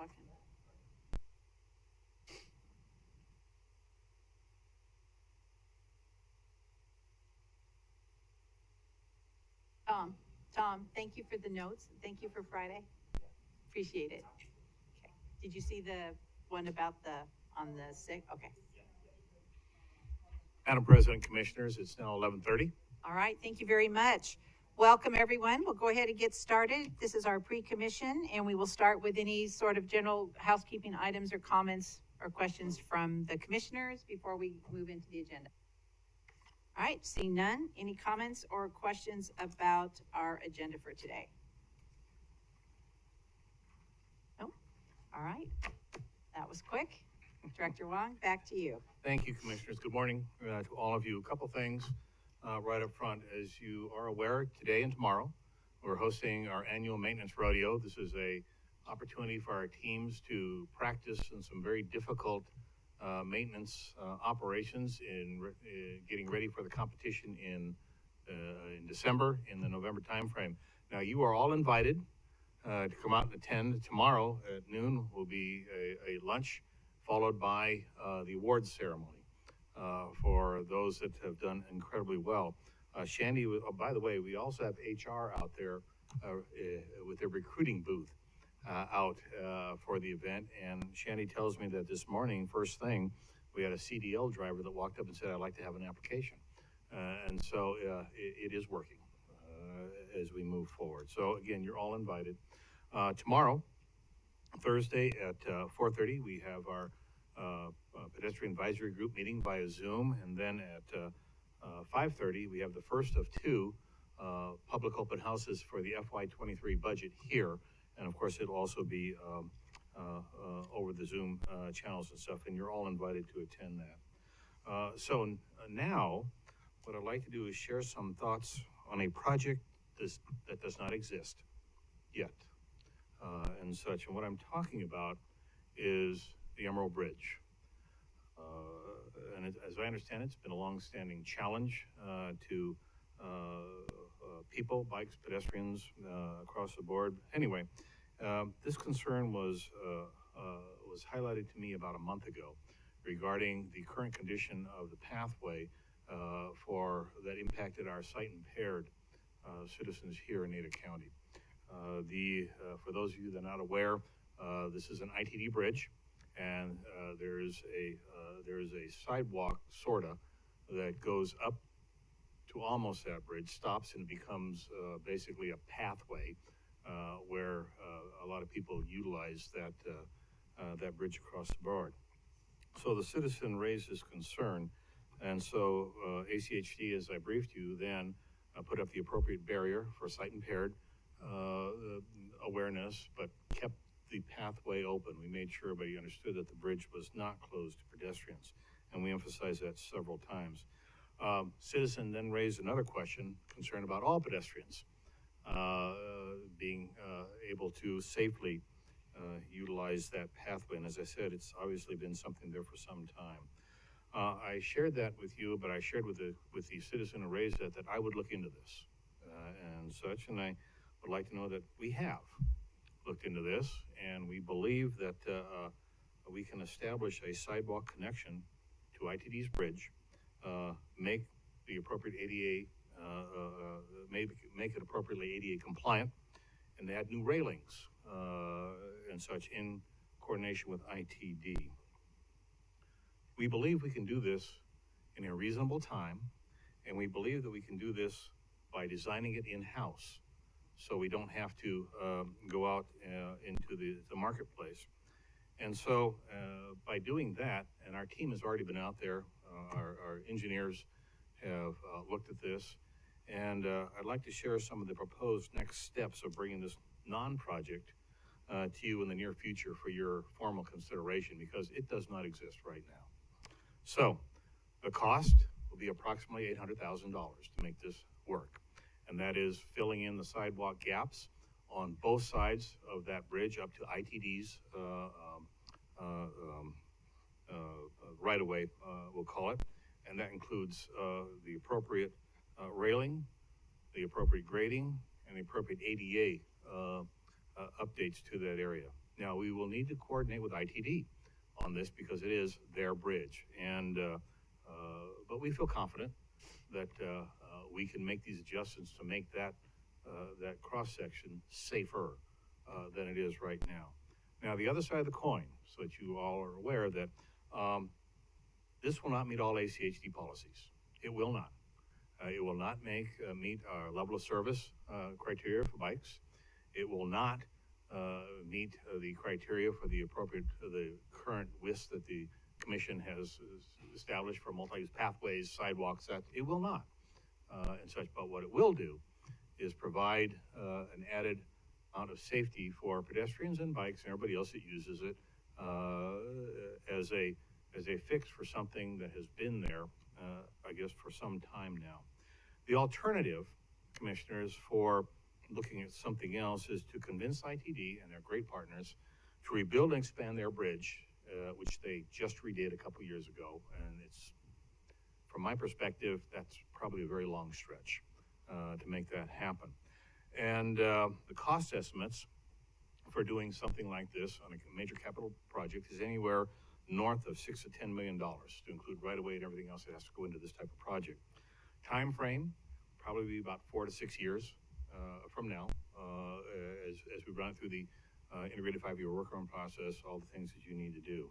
talking. Tom, thank you for the notes. Thank you for Friday. Appreciate it. Okay. Did you see the one about on the 6th? Okay. Madam President, Commissioners, it's now 11:30. All right, thank you very much. Welcome, everyone. We'll go ahead and get started. This is our pre-commission, and we will start with any sort of general housekeeping items or comments or questions from the commissioners before we move into the agenda. All right, seeing none. Any comments or questions about our agenda for today? No? All right. That was quick. Director Wong, back to you. Thank you, Commissioners. Good morning to all of you. A couple things right up front. As you are aware, today and tomorrow, we're hosting our annual maintenance rodeo. This is a opportunity for our teams to practice in some very difficult maintenance operations in getting ready for the competition in December, in the November timeframe. Now, you are all invited to come out and attend. Tomorrow at noon will be a lunch followed by the awards ceremony for those that have done incredibly well. Shandy, by the way, we also have HR out there with their recruiting booth out for the event. And Shandy tells me that this morning, first thing, we had a CDL driver that walked up and said, I'd like to have an application. And so it is working as we move forward. So again, you're all invited. Tomorrow, Thursday at 4:30, we have our pedestrian advisory group meeting via Zoom, and then at 5:30, we have the first of two public open houses for the FY23 budget here, and of course it'll also be over the Zoom channels and stuff, and you're all invited to attend that. So now, what I'd like to do is share some thoughts on a project that does not exist yet. And such. And what I'm talking about is the Emerald Bridge. And as I understand it, it's been a long-standing challenge to people, bikes, pedestrians across the board. Anyway, this concern was highlighted to me about a month ago regarding the current condition of the pathway that impacted our sight-impaired citizens here in Ada County. For those of you that are not aware, this is an ITD bridge, and there is a sidewalk sorta that goes up to almost that bridge, stops, and becomes basically a pathway where a lot of people utilize that bridge across the board. So the citizen raised this concern, and so ACHD, as I briefed you, then put up the appropriate barrier for sight impaired awareness, but kept the pathway open. We made sure everybody understood that the bridge was not closed to pedestrians, and we emphasized that several times. Citizen then raised another question concerned about all pedestrians being able to safely utilize that pathway, and as I said, it's obviously been something there for some time. I shared that with you, but I shared with the citizen who raised that I would look into this and such, and I would like to know that we have looked into this, and we believe that we can establish a sidewalk connection to ITD's bridge, make the appropriate ADA, make it appropriately ADA compliant, and add new railings and such in coordination with ITD. We believe we can do this in a reasonable time, and we believe that we can do this by designing it in-house, so we don't have to go out into the marketplace. And so by doing that, and our team has already been out there, our engineers have looked at this, and I'd like to share some of the proposed next steps of bringing this non-project to you in the near future for your formal consideration, because it does not exist right now. So the cost will be approximately $800,000 to make this work. And that is filling in the sidewalk gaps on both sides of that bridge up to ITD's right-of-way, we'll call it. And that includes the appropriate railing, the appropriate grading, and the appropriate ADA updates to that area. Now, we will need to coordinate with ITD on this because it is their bridge. But we feel confident that we can make these adjustments to make that cross-section safer than it is right now. Now, the other side of the coin, so that you all are aware that this will not meet all ACHD policies. It will not. It will not meet our level of service criteria for bikes. It will not meet the criteria for the current widths that the Commission has established for multi-use pathways, sidewalks. That it will not, and such. But what it will do is provide an added amount of safety for pedestrians and bikes and everybody else that uses it as a fix for something that has been there, I guess, for some time now. The alternative, Commissioners, for looking at something else is to convince ITD and their great partners to rebuild and expand their bridge, which they just redid a couple years ago. And it's, from my perspective, that's probably a very long stretch to make that happen. And the cost estimates for doing something like this on a major capital project is anywhere north of $6 to $10 million to include right-of-way and everything else that has to go into this type of project. Time frame, probably be about 4 to 6 years from now, as we run through the integrated 5-year workaround process, all the things that you need to do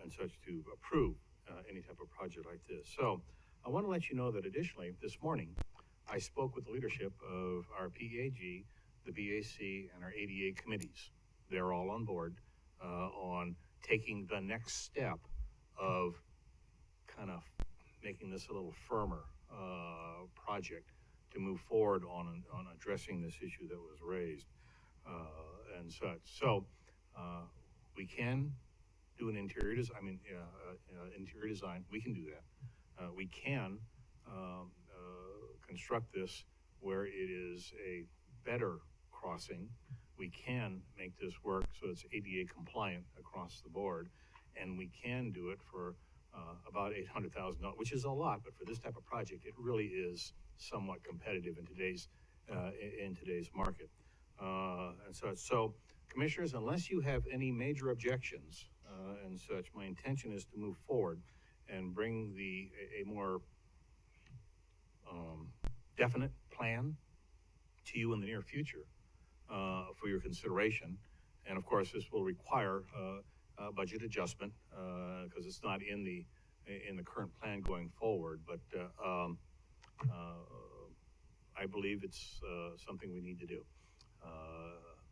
and such to approve any type of project like this. So I want to let you know that additionally, this morning, I spoke with the leadership of our PAG, the BAC, and our ADA committees. They're all on board on taking the next step of kind of making this a little firmer project to move forward on addressing this issue that was raised and such. So we can do an interior design. Interior design. We can do that. We can construct this where it is a better crossing. We can make this work so it's ADA compliant across the board, and we can do it for about $800,000, which is a lot, but for this type of project, it really is somewhat competitive in today's market. And so, Commissioners, unless you have any major objections and such, my intention is to move forward and bring a more definite plan to you in the near future for your consideration. And of course, this will require a budget adjustment because it's not in the current plan going forward. But I believe it's something we need to do.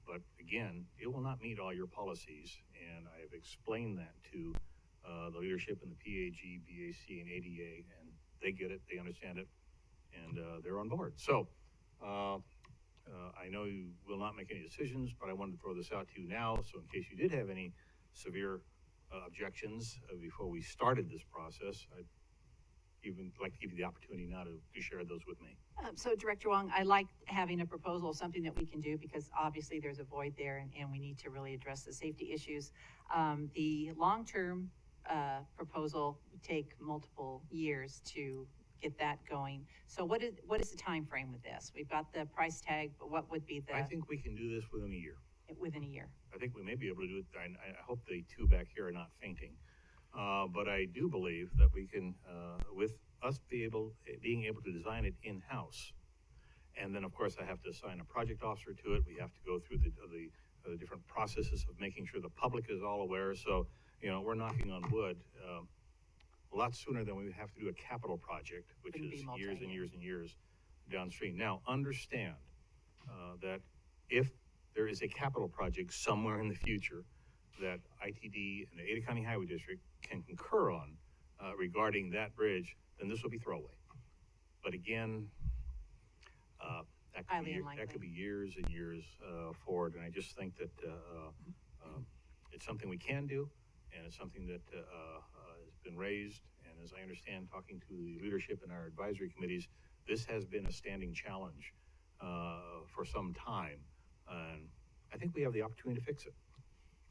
But again, it will not meet all your policies, and I have explained that to the leadership in the PAG, BAC, and ADA, and they get it, they understand it, and they're on board. So I know you will not make any decisions, but I wanted to throw this out to you now, so in case you did have any severe objections before we started this process, I'd even like to give you the opportunity now to share those with me. So Director Wong, I like having a proposal, something that we can do, because obviously there's a void there and we need to really address the safety issues. The long-term proposal would take multiple years to get that going. So what is the time frame with this? We've got the price tag, but what would be the... I think we can do this within a year. Within a year. I think we may be able to do it. I hope the two back here are not fainting. But I do believe that we can, with us being able to design it in-house, and then of course I have to assign a project officer to it. We have to go through the different processes of making sure the public is all aware. So, you know, we're knocking on wood a lot sooner than we would have to do a capital project, which is years and years and years downstream. Now, understand that if there is a capital project somewhere in the future that ITD and the Ada County Highway District can concur on regarding that bridge, then this will be throwaway. But again, that could be years and years forward. And I just think that it's something we can do, and it's something that has been raised. And as I understand, talking to the leadership in our advisory committees, this has been a standing challenge for some time. And I think we have the opportunity to fix it.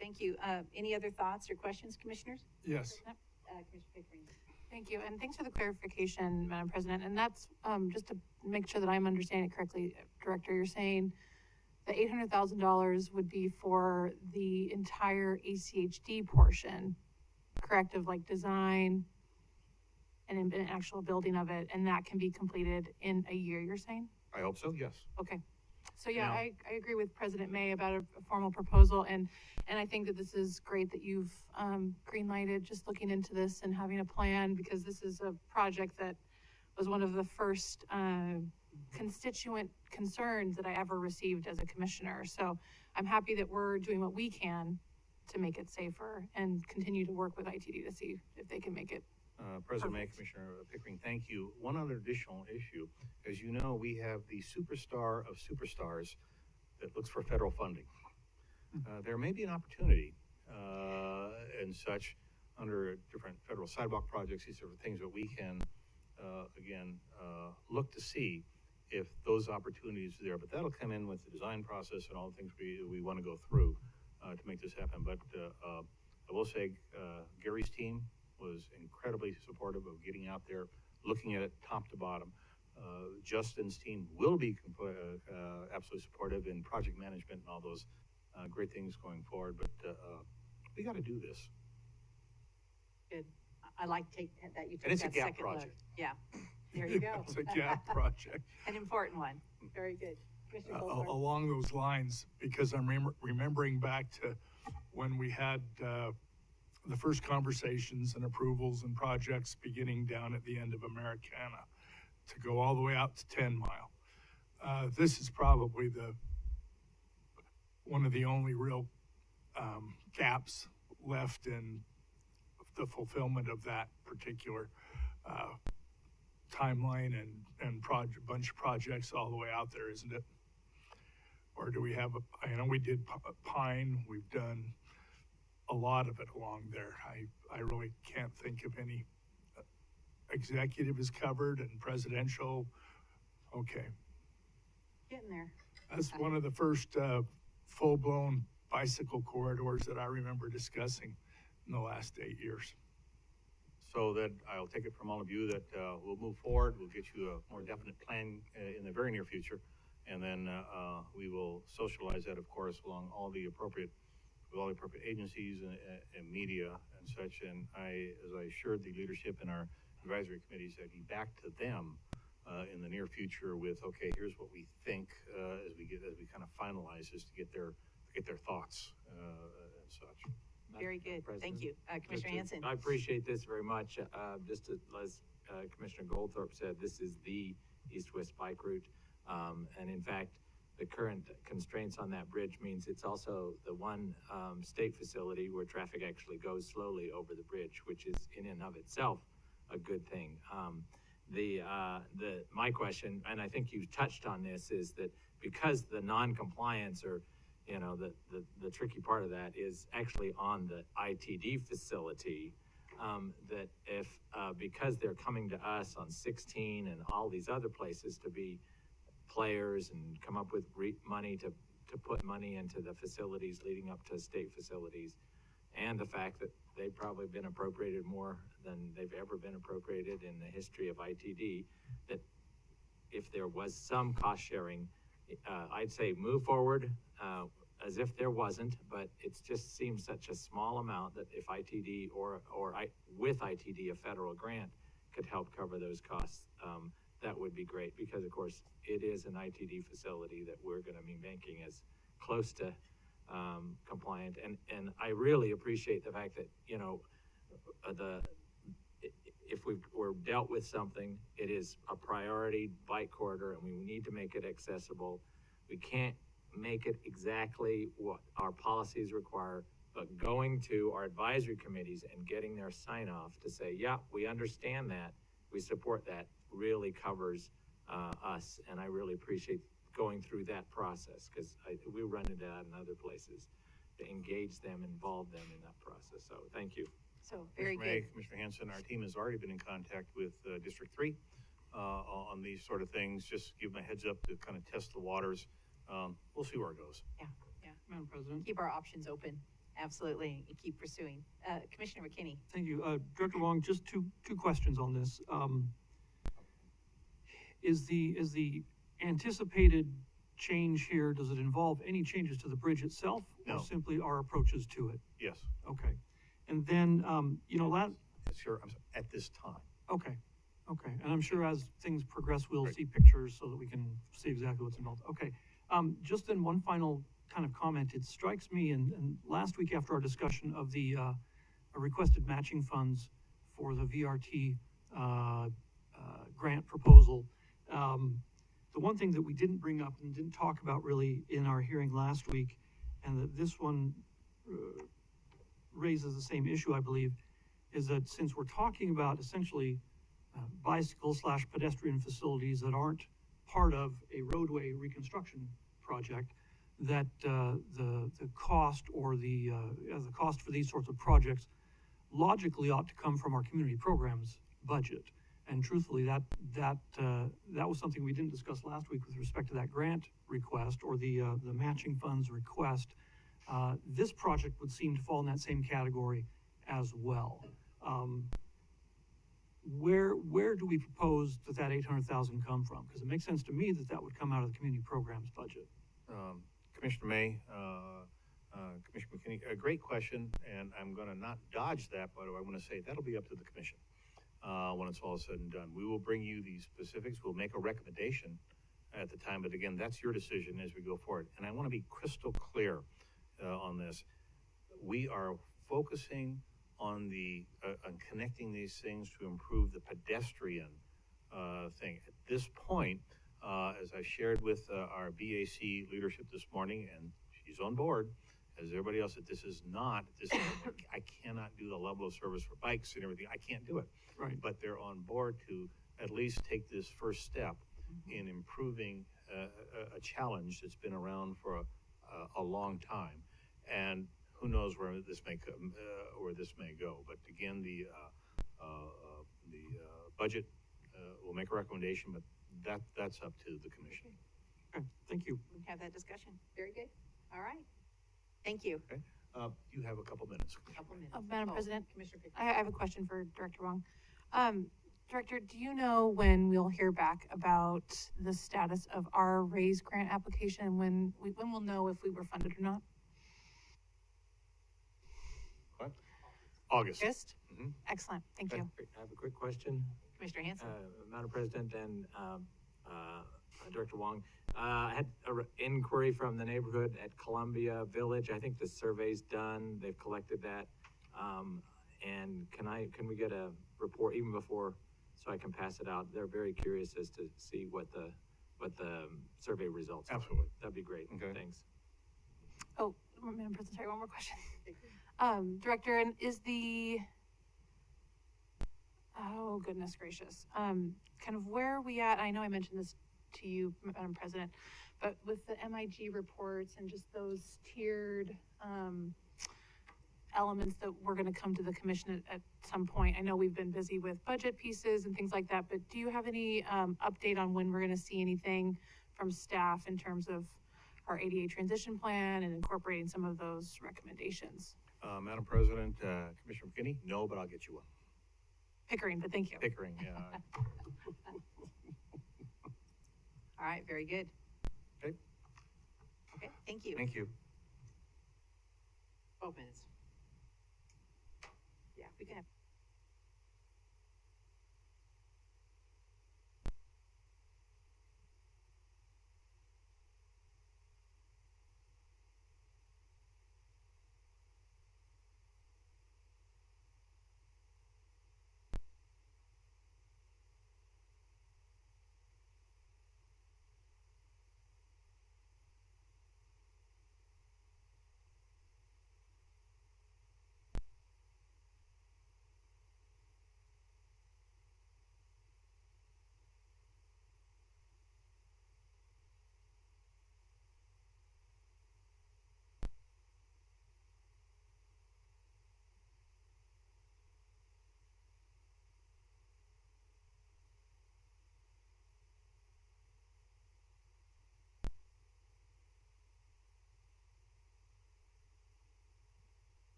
Thank you. Any other thoughts or questions, Commissioners? Yes. Commissioner Pickering. Thank you, and thanks for the clarification, Madam President. And that's just to make sure that I'm understanding it correctly, Director. You're saying The $800,000 would be for the entire ACHD portion, correct, of like design and an actual building of it, and that can be completed in a year, you're saying? I hope so, yes. Okay. So yeah, Now- I agree with President May about a formal proposal, and I think that this is great that you've green-lighted just looking into this and having a plan, because this is a project that was one of the first constituent concerns that I ever received as a commissioner. So I'm happy that we're doing what we can to make it safer and continue to work with ITD to see if they can make it. President May, Perfect. Commissioner Pickering, thank you. One other additional issue, as you know, we have the superstar of superstars that looks for federal funding. There may be an opportunity and such under different federal sidewalk projects, these are things that we can, look to see if those opportunities are there. But that'll come in with the design process and all the things we want to go through to make this happen. But I will say Gary's team was incredibly supportive of getting out there, looking at it top to bottom. Justin's team will be absolutely supportive in project management and all those great things going forward, but we got to do this. Good. I like that you took And it's a that gap second look. project. Yeah, there you go. It's a gap project. An important one. Very good. Commissioner Goldberg. Along those lines, because I'm remembering back to when we had the first conversations and approvals and projects beginning down at the end of Americana to go all the way out to 10 Mile. This is probably one of the only real gaps left in the fulfillment of that particular timeline and bunch of projects all the way out there, isn't it? Or do we have I know we did Pine, we've done a lot of it along there. I really can't think of any. Executive is covered and presidential. Okay. Getting there. That's one of the first full-blown bicycle corridors that I remember discussing in the last 8 years. So that I'll take it from all of you that we'll move forward. We'll get you a more definite plan in the very near future. And then we will socialize that, of course, along with all the appropriate agencies and media and such. And as I assured the leadership in our advisory committees, I'd be back to them in the near future with, okay, here's what we think as we kind of finalize this to get their thoughts and such. Very good. Thank you. Commissioner Hanson. I appreciate this very much. Just as Commissioner Goldthorpe said, this is the east-west bike route. And in fact, the current constraints on that bridge means it's also the one state facility where traffic actually goes slowly over the bridge, which is in and of itself a good thing. My question, and I think you touched on this, is that because the non-compliance or the tricky part of that is actually on the ITD facility, that if because they're coming to us on 16 and all these other places to be players and come up with money to put money into the facilities leading up to state facilities, and the fact that they've probably been appropriated more than they've ever been appropriated in the history of ITD, that if there was some cost sharing, I'd say move forward as if there wasn't, but it just seems such a small amount that if ITD with ITD, a federal grant could help cover those costs, that would be great, because of course it is an ITD facility that we're going to be making as close to compliant. And I really appreciate the fact that, if we're dealt with something, it is a priority bike corridor and we need to make it accessible. We can't make it exactly what our policies require, but going to our advisory committees and getting their sign off to say, yeah, we understand that, we support that, really covers us. And I really appreciate going through that process, because we run into that in other places, to engage them, involve them in that process. So thank you. So very Commissioner May, good. Commissioner Hanson, our team has already been in contact with District 3 on these sort of things. Just give them a heads up to kind of test the waters. We'll see where it goes. Yeah. Madam President. Keep our options open. Absolutely. And keep pursuing. Commissioner McKinney. Thank you. Director Long, just two questions on this. Is the anticipated change here, does it involve any changes to the bridge itself? No. Or simply our approaches to it? Yes, Okay. And then, at this time. okay, okay. And I'm sure as things progress, we'll Right. see pictures so that we can see exactly what's involved. Okay. Just then one final kind of comment. It strikes me, and last week after our discussion of the requested matching funds for the VRT grant proposal, the one thing that we didn't bring up and didn't talk about really in our hearing last week, and that this one raises the same issue, I believe, is that since we're talking about essentially bicycle/pedestrian facilities that aren't part of a roadway reconstruction project, that the cost or the cost for these sorts of projects logically ought to come from our community programs budget. And truthfully, that was something we didn't discuss last week with respect to that grant request or the matching funds request. This project would seem to fall in that same category as well. Where do we propose that 800,000 come from? Because it makes sense to me that would come out of the community programs budget. Commissioner May, Commissioner McKinney, a great question, and I'm gonna not dodge that, but I wanna say that'll be up to the commission, when it's all said and done. We will bring you the specifics, we'll make a recommendation at the time, but again, that's your decision as we go forward. And I wanna be crystal clear, on this. We are focusing on on connecting these things to improve the pedestrian, thing. At this point, as I shared with our BAC leadership this morning, and she's on board, as everybody else, that I cannot do the level of service for bikes and everything. I can't do it. Right. But they're on board to at least take this first step in improving a challenge that's been around for a long time. And who knows where this may come, where this may go. But again, the budget will make a recommendation, but that's up to the commission. Okay, thank you. We have that discussion. Very good. All right. Thank you. Okay, you have a couple minutes. Couple minutes. Madam President, Commissioner Pickett. I have a question for Director Wong. Director, do you know when we'll hear back about the status of our RAISE grant application, when we'll know if we were funded or not? What? August. August? Mhm. Excellent, thank you. I have a quick question. Commissioner Hanson. Madam President and Director Wong. I had an inquiry from the neighborhood at Columbia Village. I think the survey's done. They've collected that. And can we get a report even before, so I can pass it out? They're very curious as to see what the survey results are. Absolutely. That'd be great. Okay. Thanks. Oh, Madam President, sorry, one more question. Director, and oh goodness gracious, kind of where are we at? I know I mentioned this to you, Madam President, but with the MIG reports and just those tiered, elements that we're gonna come to the commission at some point. I know we've been busy with budget pieces and things like that, but do you have any, update on when we're gonna see anything from staff in terms of our ADA transition plan and incorporating some of those recommendations? Madam President, Commissioner McKinney, no, but I'll get you one. Pickering, but thank you. Pickering, yeah. All right, very good. Okay. Okay, thank you. Thank you. 12 minutes. Yeah, we can have.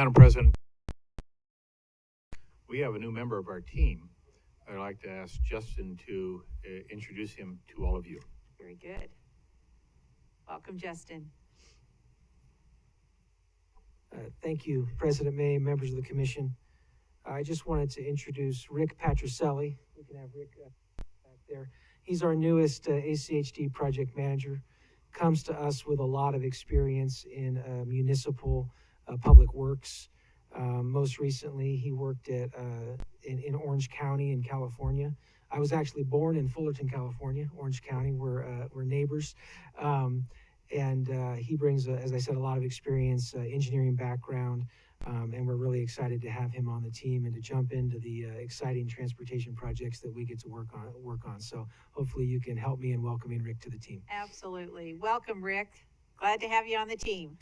Madam President, we have a new member of our team. I'd like to ask Justin to introduce him to all of you. Very good. Welcome, Justin. Thank you, President May, members of the commission. I just wanted to introduce Rick Patricelli. We can have Rick back there. He's our newest ACHD project manager. Comes to us with a lot of experience in municipal public works. Most recently, he worked at in Orange County in California. I was actually born in Fullerton, California. Orange County, we're neighbors. And he brings, as I said, a lot of experience, engineering background, and we're really excited to have him on the team and to jump into the exciting transportation projects that we get to work on. So hopefully you can help me in welcoming Rick to the team. Absolutely. Welcome, Rick. Glad to have you on the team.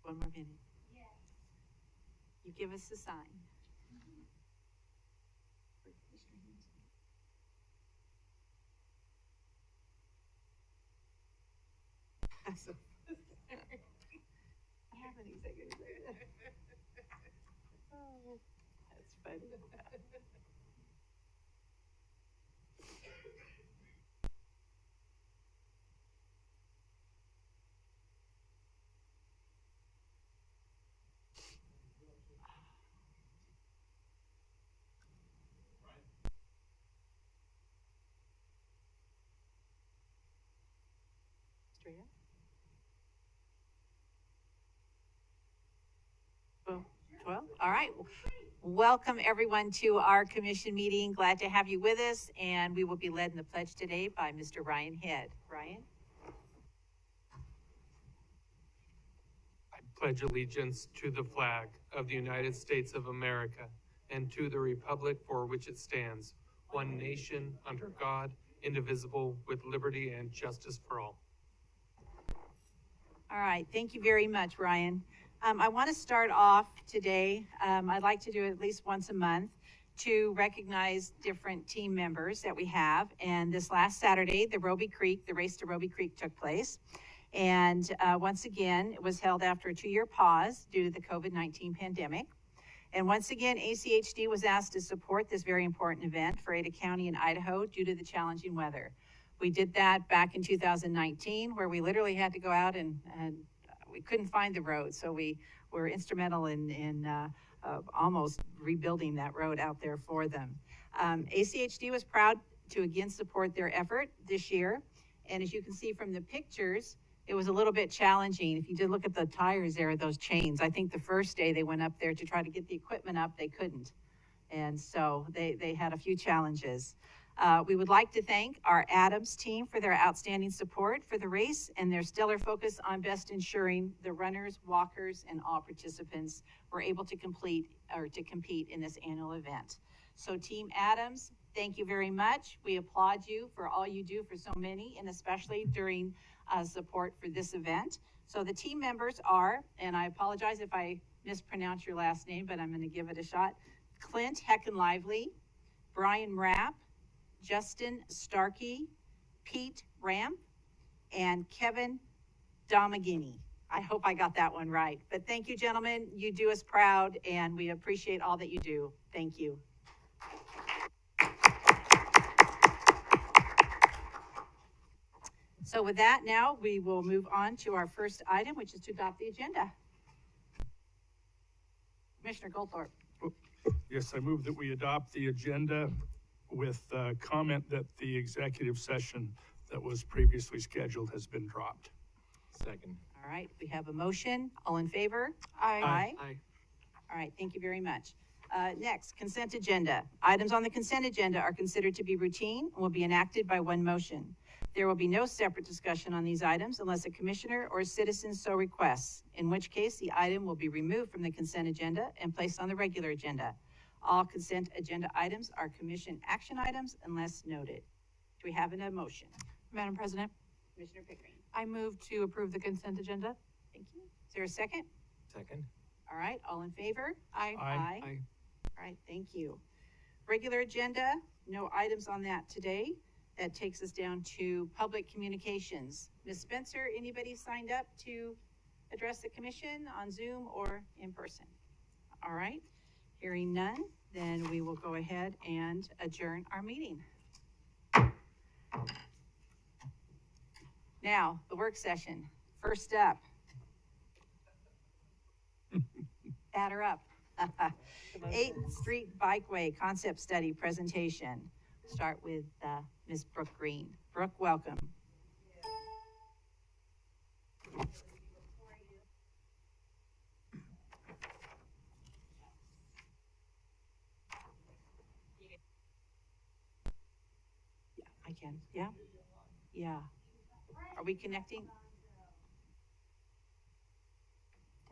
One more minute. You give us a sign. I have an executive. Oh, that's funny. Straight up. Well, 12. All right. Welcome everyone to our commission meeting. Glad to have you with us, and we will be led in the pledge today by Mr. Ryan Head. Ryan? I pledge allegiance to the flag of the United States of America and to the republic for which it stands, one nation, under God, indivisible, with liberty and justice for all. All right. Thank you very much, Ryan. I want to start off today. I'd like to do it at least once a month to recognize different team members that we have. And this last Saturday, the race to Roby Creek took place. And once again, it was held after a 2-year pause due to the COVID-19 pandemic. And once again, ACHD was asked to support this very important event for Ada County and Idaho due to the challenging weather. We did that back in 2019, where we literally had to go out and we couldn't find the road. So we were instrumental in almost rebuilding that road out there for them. ACHD was proud to again support their effort this year. And as you can see from the pictures, it was a little bit challenging. If you did look at the tires there, those chains, I think the first day they went up there to try to get the equipment up, they couldn't. And so they had a few challenges. We would like to thank our Adams team for their outstanding support for the race and their stellar focus on best ensuring the runners, walkers, and all participants were able to compete in this annual event. So Team Adams, thank you very much. We applaud you for all you do for so many, and especially during support for this event. So the team members are, and I apologize if I mispronounce your last name, but I'm going to give it a shot. Clint Heckenlively, Brian Rapp, Justin Starkey, Pete Ramp, and Kevin Domagini. I hope I got that one right. But thank you, gentlemen. You do us proud, and we appreciate all that you do. Thank you. So with that, now we will move on to our first item, which is to adopt the agenda. Commissioner Goldthorpe. Yes, I move that we adopt the agenda with comment that the executive session that was previously scheduled has been dropped. Second. All right, we have a motion. All in favor? Aye. Aye. All right, thank you very much. Next, consent agenda. Items on the consent agenda are considered to be routine and will be enacted by one motion. There will be no separate discussion on these items unless a commissioner or a citizen so requests, in which case the item will be removed from the consent agenda and placed on the regular agenda. All consent agenda items are commission action items unless noted. Do we have a motion? Madam President, Commissioner Pickering. I move to approve the consent agenda. Thank you. Is there a second? Second. All right, all in favor? Aye. Aye. All right, thank you. regular agenda, no items on that today. That takes us down to public communications. Ms. Spencer, anybody signed up to address the commission on Zoom or in person? All right, hearing none, then we will go ahead and adjourn our meeting. Now, the work session. First up. Batter up. 8th Street Bikeway Concept Study Presentation. Start with Ms. Brooke Green. Brooke, welcome. Yeah, I can. Yeah? Yeah. Are we connecting?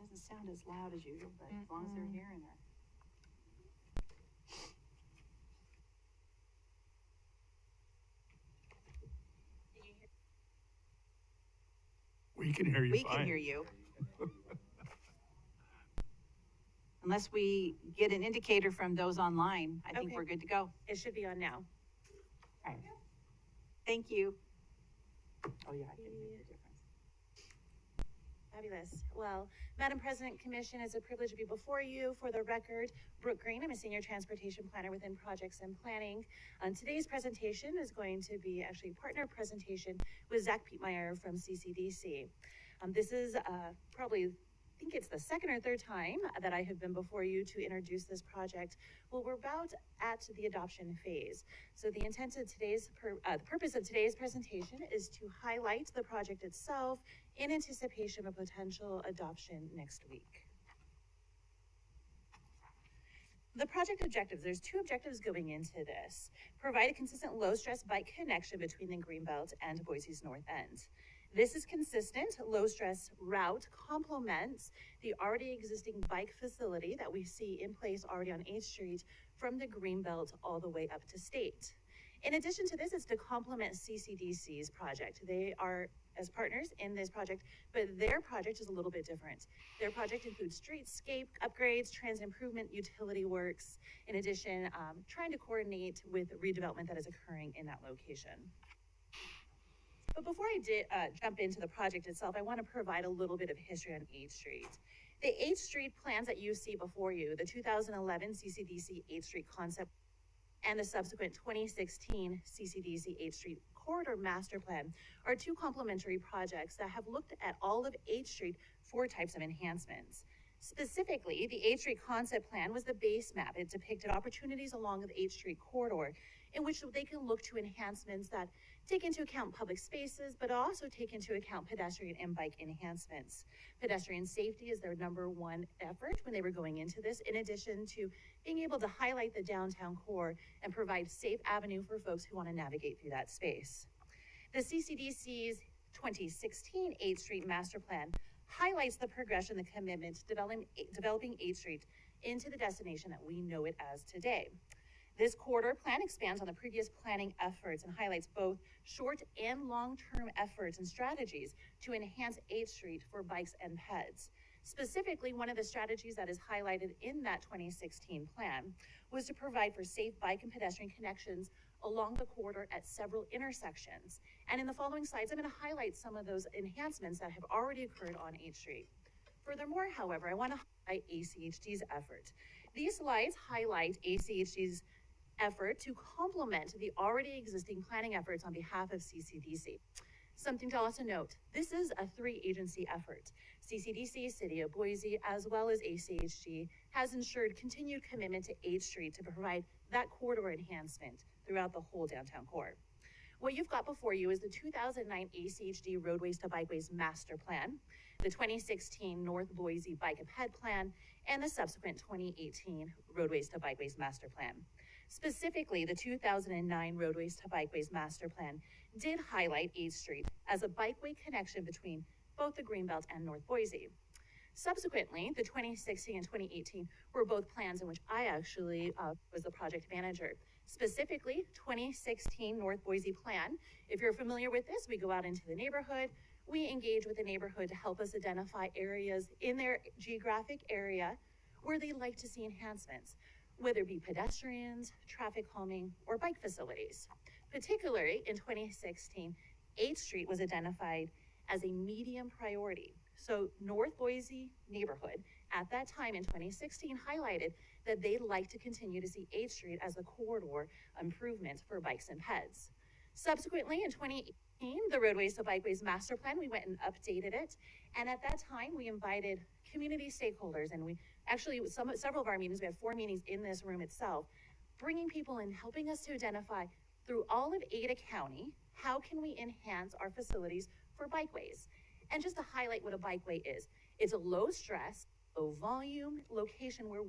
Doesn't sound as loud as usual, but as long as they're hearing her. We can hear you We fine. can hear you. Unless we get an indicator from those online, I think Okay. we're good to go. It should be on now. All right. Thank you. Oh, yeah, I can hear the difference. Fabulous. Well, Madam President, Commission, it's a privilege to be before you. For the record, Brooke Green, I'm a senior transportation planner within projects and planning. Today's presentation is going to be actually a partner presentation with Zach Pietmeyer from CCDC. This is probably, I think it's the second or third time that I have been before you to introduce this project. Well, we're about at the adoption phase. So the intent of the purpose of today's presentation is to highlight the project itself in anticipation of potential adoption next week. The project objectives, there's two objectives going into this. Provide a consistent low-stress bike connection between the Greenbelt and Boise's North End. This is consistent, low-stress route complements the already existing bike facility that we see in place already on 8th Street from the Greenbelt all the way up to State. In addition to this, it's to complement CCDC's project. They are as partners in this project, but their project is a little bit different. Their project includes streetscape upgrades, transit improvement, utility works, in addition, trying to coordinate with redevelopment that is occurring in that location. But before I jump into the project itself, I want to provide a little bit of history on 8th Street. The 8th Street plans that you see before you, the 2011 CCDC 8th Street concept and the subsequent 2016 CCDC 8th Street Corridor Master Plan are two complementary projects that have looked at all of 8th Street for types of enhancements. Specifically, the 8th Street Concept Plan was the base map. It depicted opportunities along the 8th Street corridor in which they can look to enhancements that take into account public spaces, but also take into account pedestrian and bike enhancements. Pedestrian safety is their #1 effort when they were going into this, in addition to being able to highlight the downtown core and provide safe avenue for folks who want to navigate through that space. The CCDC's 2016 8th Street Master Plan highlights the progression, the commitment to developing 8th Street into the destination that we know it as today. This corridor plan expands on the previous planning efforts and highlights both short and long-term efforts and strategies to enhance 8th Street for bikes and peds. Specifically, one of the strategies that is highlighted in that 2016 plan was to provide for safe bike and pedestrian connections along the corridor at several intersections. And in the following slides, I'm going to highlight some of those enhancements that have already occurred on 8th Street. Furthermore, however, I want to highlight ACHD's effort. These slides highlight ACHD's effort to complement the already existing planning efforts on behalf of CCDC. Something to also note, this is a 3-agency effort. CCDC, City of Boise, as well as ACHD, has ensured continued commitment to 8th Street to provide that corridor enhancement throughout the whole downtown core. What you've got before you is the 2009 ACHD Roadways to Bikeways Master Plan, the 2016 North Boise Bike and Ped Plan, and the subsequent 2018 Roadways to Bikeways Master Plan. Specifically, the 2009 Roadways to Bikeways Master Plan did highlight 8th Street as a bikeway connection between both the Greenbelt and North Boise. Subsequently, the 2016 and 2018 were both plans in which I actually was the project manager. Specifically, 2016 North Boise Plan. If you're familiar with this, we go out into the neighborhood, we engage with the neighborhood to help us identify areas in their geographic area where they'd like to see enhancements. whether it be pedestrians, traffic calming, or bike facilities. Particularly in 2016, 8th Street was identified as a medium priority. So North Boise neighborhood at that time in 2016 highlighted that they'd like to continue to see 8th Street as a corridor improvement for bikes and peds. Subsequently, in 2018, the Roadways to Bikeways Master Plan, we went and updated it. And at that time, we invited community stakeholders, and we actually, several of our meetings, we had 4 meetings in this room itself, bringing people in, helping us to identify through all of Ada County, how can we enhance our facilities for bikeways? And just to highlight what a bikeway is, it's a low stress, low volume location where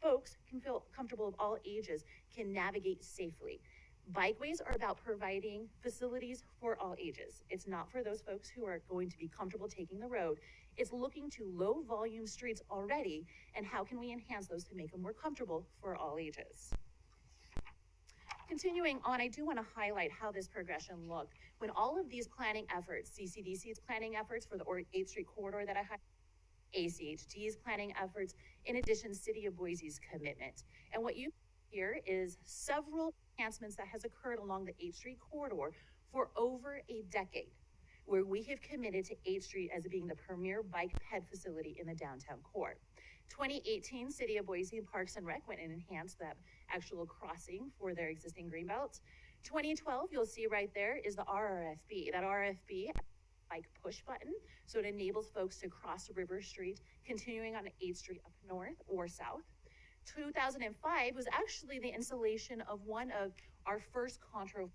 folks can feel comfortable of all ages, can navigate safely. Bikeways are about providing facilities for all ages. It's not for those folks who are going to be comfortable taking the road. It's looking to low volume streets already, and how can we enhance those to make them more comfortable for all ages. Continuing on, I do want to highlight how this progression looked. When all of these planning efforts, CCDC's planning efforts for the 8th Street corridor that I highlighted, ACHD's planning efforts, in addition, City of Boise's commitment. And what you here is several enhancements that has occurred along the 8th Street corridor for over a decade, where we have committed to 8th Street as being the premier bike ped facility in the downtown core. 2018, City of Boise Parks and Rec went and enhanced that actual crossing for their existing greenbelt. 2012, you'll see right there is the RRFB. That RRFB bike push button, so it enables folks to cross River Street, continuing on 8th Street up north or south. 2005 was actually the installation of one of our first Contro.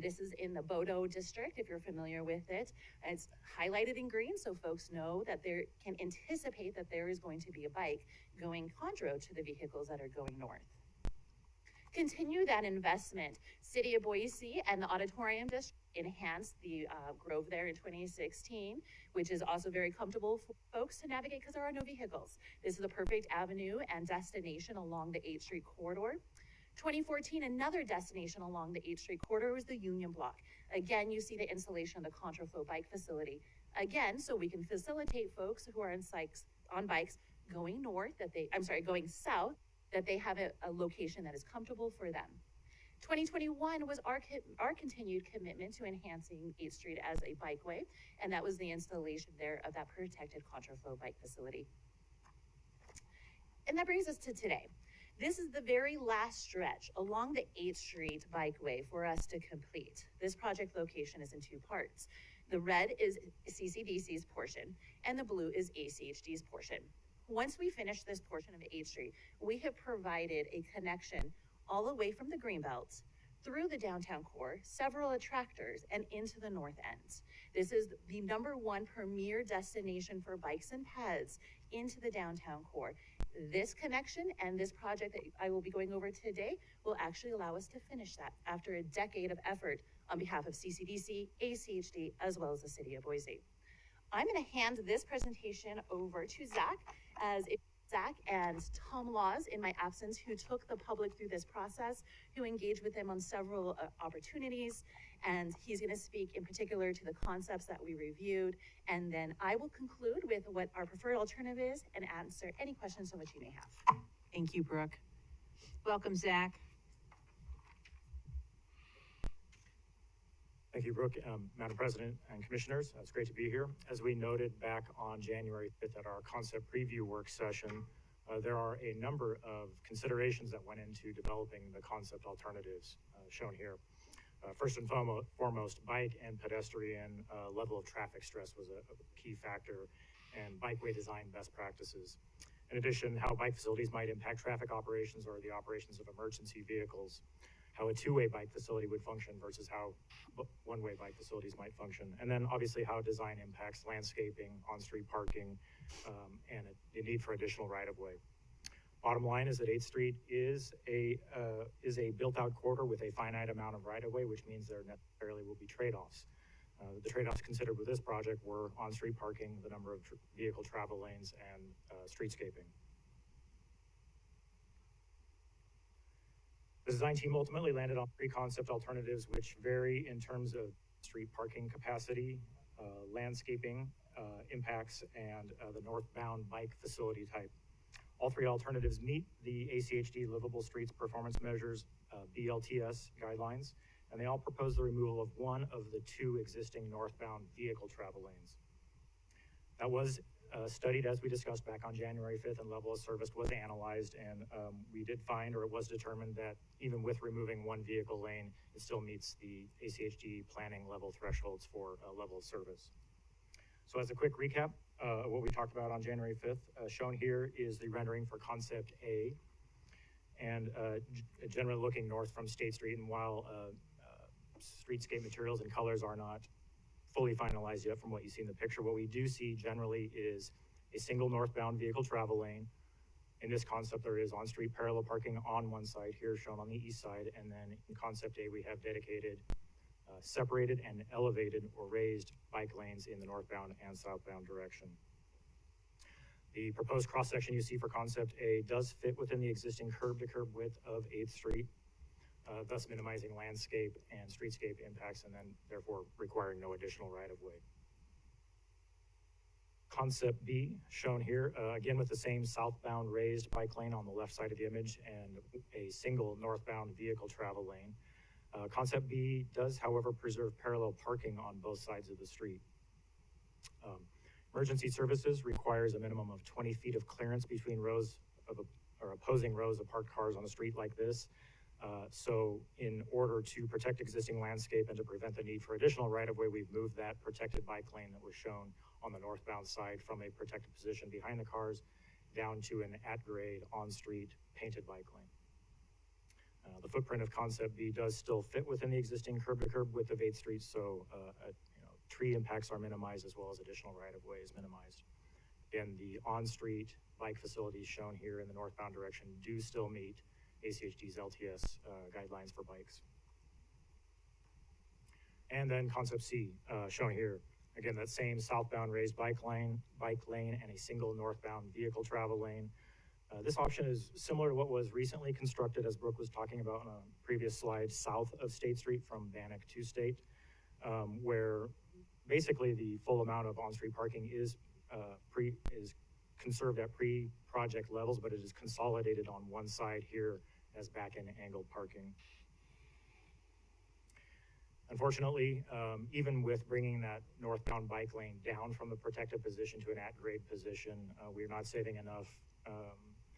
This is in the Bodo district, if you're familiar with it. It's highlighted in green, so folks know that they can anticipate that there is going to be a bike going Contro to the vehicles that are going north. Continue that investment. City of Boise and the Auditorium District enhanced the Grove there in 2016, which is also very comfortable for folks to navigate because there are no vehicles. This is a perfect avenue and destination along the 8th Street corridor. 2014, another destination along the 8th Street corridor was the Union Block. Again, you see the installation of the Contraflow bike facility. Again, so we can facilitate folks who are on bikes going going south, that they have a location that is comfortable for them. 2021 was our continued commitment to enhancing 8th Street as a bikeway, and that was the installation there of that protected Contraflow bike facility. And that brings us to today. This is the very last stretch along the 8th Street bikeway for us to complete. This project location is in 2 parts. The red is CCDC's portion, and the blue is ACHD's portion. Once we finish this portion of 8th Street, we have provided a connection all the way from the Greenbelt through the downtown core, several attractors, and into the north end. This is the #1 premier destination for bikes and peds into the downtown core. This connection and this project that I will be going over today will actually allow us to finish that after a decade of effort on behalf of CCDC, ACHD, as well as the City of Boise. I'm going to hand this presentation over to Zach, as Zach and Tom Laws, in my absence, who took the public through this process, who engaged with them on several opportunities, and he's going to speak in particular to the concepts that we reviewed, and then I will conclude with what our preferred alternative is and answer any questions on which you may have. Thank you, Brooke. Welcome, Zach. Thank you, Brooke. Madam President and Commissioners, it's great to be here. As we noted back on January 5th at our concept preview work session, there are a number of considerations that went into developing the concept alternatives shown here. First and foremost, bike and pedestrian level of traffic stress was a key factor, and bikeway design best practices. In addition, how bike facilities might impact traffic operations or the operations of emergency vehicles, how a 2-way bike facility would function versus how 1-way bike facilities might function. And then obviously how design impacts landscaping, on-street parking, and the need for additional right-of-way. Bottom line is that 8th Street is a built-out corridor with a finite amount of right-of-way, which means there necessarily will be trade-offs. The trade-offs considered with this project were on-street parking, the number of vehicle travel lanes, and streetscaping. The design team ultimately landed on 3 concept alternatives, which vary in terms of street parking capacity, landscaping impacts, and the northbound bike facility type. All three alternatives meet the ACHD Livable Streets Performance Measures, BLTS guidelines, and they all propose the removal of one of the two existing northbound vehicle travel lanes. That was studied, as we discussed back on January 5th, and level of service was analyzed, and we did find, or it was determined, that even with removing one vehicle lane, it still meets the ACHD planning level thresholds for level of service. So as a quick recap of what we talked about on January 5th, shown here is the rendering for Concept A, and generally looking north from State Street, and while streetscape materials and colors are not fully finalized yet from what you see in the picture, what we do see generally is a single northbound vehicle travel lane. In this concept, there is on-street parallel parking on one side, here shown on the east side, and then in Concept A, we have dedicated, separated and elevated or raised bike lanes in the northbound and southbound direction. The proposed cross-section you see for Concept A does fit within the existing curb-to-curb width of 8th Street, thus minimizing landscape and streetscape impacts, and then therefore requiring no additional right-of-way. Concept B, shown here, again with the same southbound raised bike lane on the left side of the image and a single northbound vehicle travel lane. Concept B does, however, preserve parallel parking on both sides of the street. Emergency services requires a minimum of 20 feet of clearance between rows of or opposing rows of parked cars on a street like this. So in order to protect existing landscape and to prevent the need for additional right-of-way, we've moved that protected bike lane that was shown on the northbound side from a protected position behind the cars down to an at-grade on-street painted bike lane. The footprint of Concept B does still fit within the existing curb-to-curb width of 8th Street, so tree impacts are minimized as well as additional right-of-way is minimized. Again, the on-street bike facilities shown here in the northbound direction do still meet ACHD's LTS guidelines for bikes. And then Concept C, shown here. Again, that same southbound raised bike lane, and a single northbound vehicle travel lane. This option is similar to what was recently constructed, as Brooke was talking about on a previous slide, south of State Street from Bannock to State, where basically the full amount of on-street parking is conserved at pre-project levels, but it is consolidated on one side here as back-end angled parking. Unfortunately, even with bringing that northbound bike lane down from the protected position to an at-grade position, we're not saving enough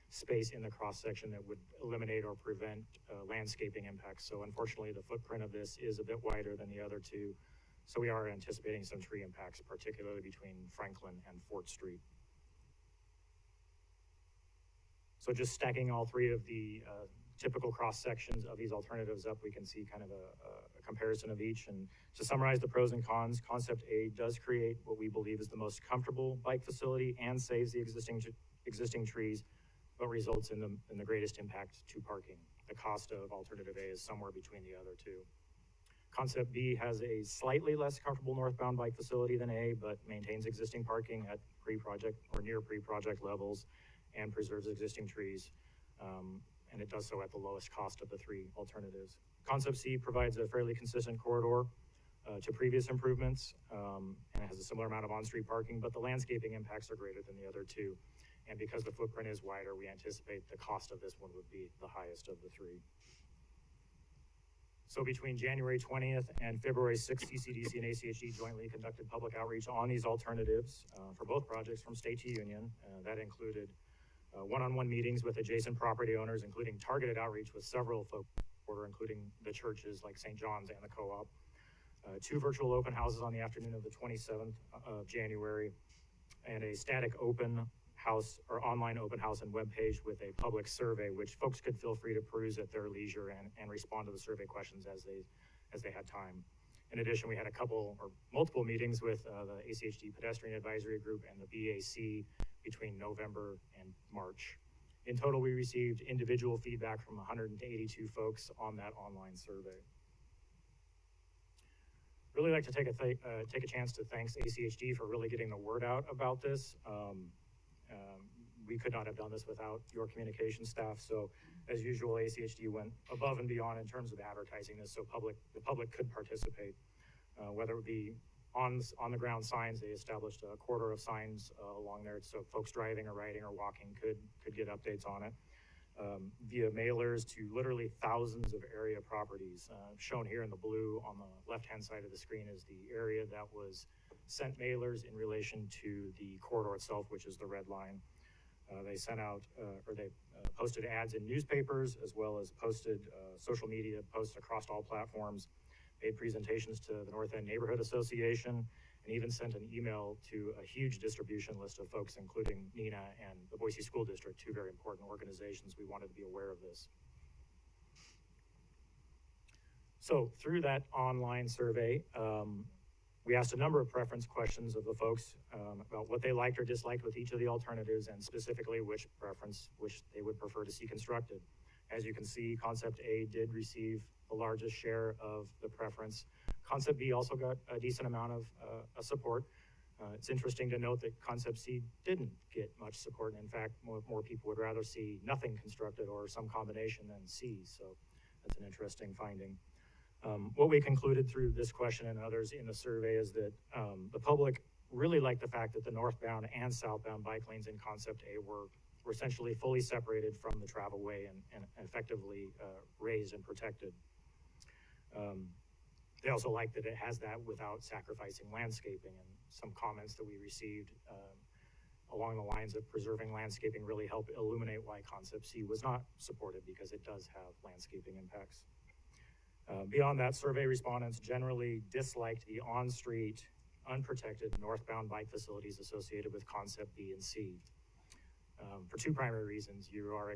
space in the cross-section that would eliminate or prevent landscaping impacts. So unfortunately, the footprint of this is a bit wider than the other two. So we are anticipating some tree impacts, particularly between Franklin and Fort Street. So just stacking all three of the typical cross sections of these alternatives up, we can see kind of a comparison of each. And to summarize the pros and cons, Concept A does create what we believe is the most comfortable bike facility and saves the existing trees, but results in the greatest impact to parking. The cost of Alternative A is somewhere between the other two. Concept B has a slightly less comfortable northbound bike facility than A, but maintains existing parking at pre-project or near pre-project levels and preserves existing trees. And it does so at the lowest cost of the three alternatives. Concept C provides a fairly consistent corridor to previous improvements, and it has a similar amount of on-street parking, but the landscaping impacts are greater than the other two. And because the footprint is wider, we anticipate the cost of this one would be the highest of the three. So between January 20th and February 6th, Ccdc and ACHD jointly conducted public outreach on these alternatives for both projects from state to union. That included one-on-one meetings with adjacent property owners, including targeted outreach with several folks, including the churches like St. John's and the co-op. 2 virtual open houses on the afternoon of the 27th of January, and a static open house or online open house and webpage with a public survey, which folks could feel free to peruse at their leisure and respond to the survey questions as they had time. In addition, we had a couple or multiple meetings with the ACHD Pedestrian Advisory Group and the BAC between November and March. In total, we received individual feedback from 182 folks on that online survey. Really like to take a chance to thank ACHD for really getting the word out about this. We could not have done this without your communication staff. So as usual, ACHD went above and beyond in terms of advertising this so the public could participate, whether it be on the ground signs. They established a corridor of signs along there, so folks driving or riding or walking could get updates on it. Via mailers to literally thousands of area properties. Shown here in the blue on the left-hand side of the screen is the area that was sent mailers in relation to the corridor itself, which is the red line. They sent out, posted ads in newspapers, as well as posted social media posts across all platforms, made presentations to the North End Neighborhood Association, and even sent an email to a huge distribution list of folks, including NINA and the Boise School District, two very important organizations. We wanted to be aware of this. So through that online survey, we asked a number of preference questions of the folks about what they liked or disliked with each of the alternatives, and specifically which they would prefer to see constructed. As you can see, Concept A did receive the largest share of the preference. Concept B also got a decent amount of support. It's interesting to note that Concept C didn't get much support, and in fact, more people would rather see nothing constructed or some combination than C, so that's an interesting finding. What we concluded through this question and others in the survey is that the public really liked the fact that the northbound and southbound bike lanes in Concept A were essentially fully separated from the travelway and effectively raised and protected. They also like that it has that without sacrificing landscaping, and some comments that we received along the lines of preserving landscaping really help illuminate why Concept C was not supported, because it does have landscaping impacts. Beyond that, survey respondents generally disliked the on-street, unprotected northbound bike facilities associated with Concept B and C. For two primary reasons. You are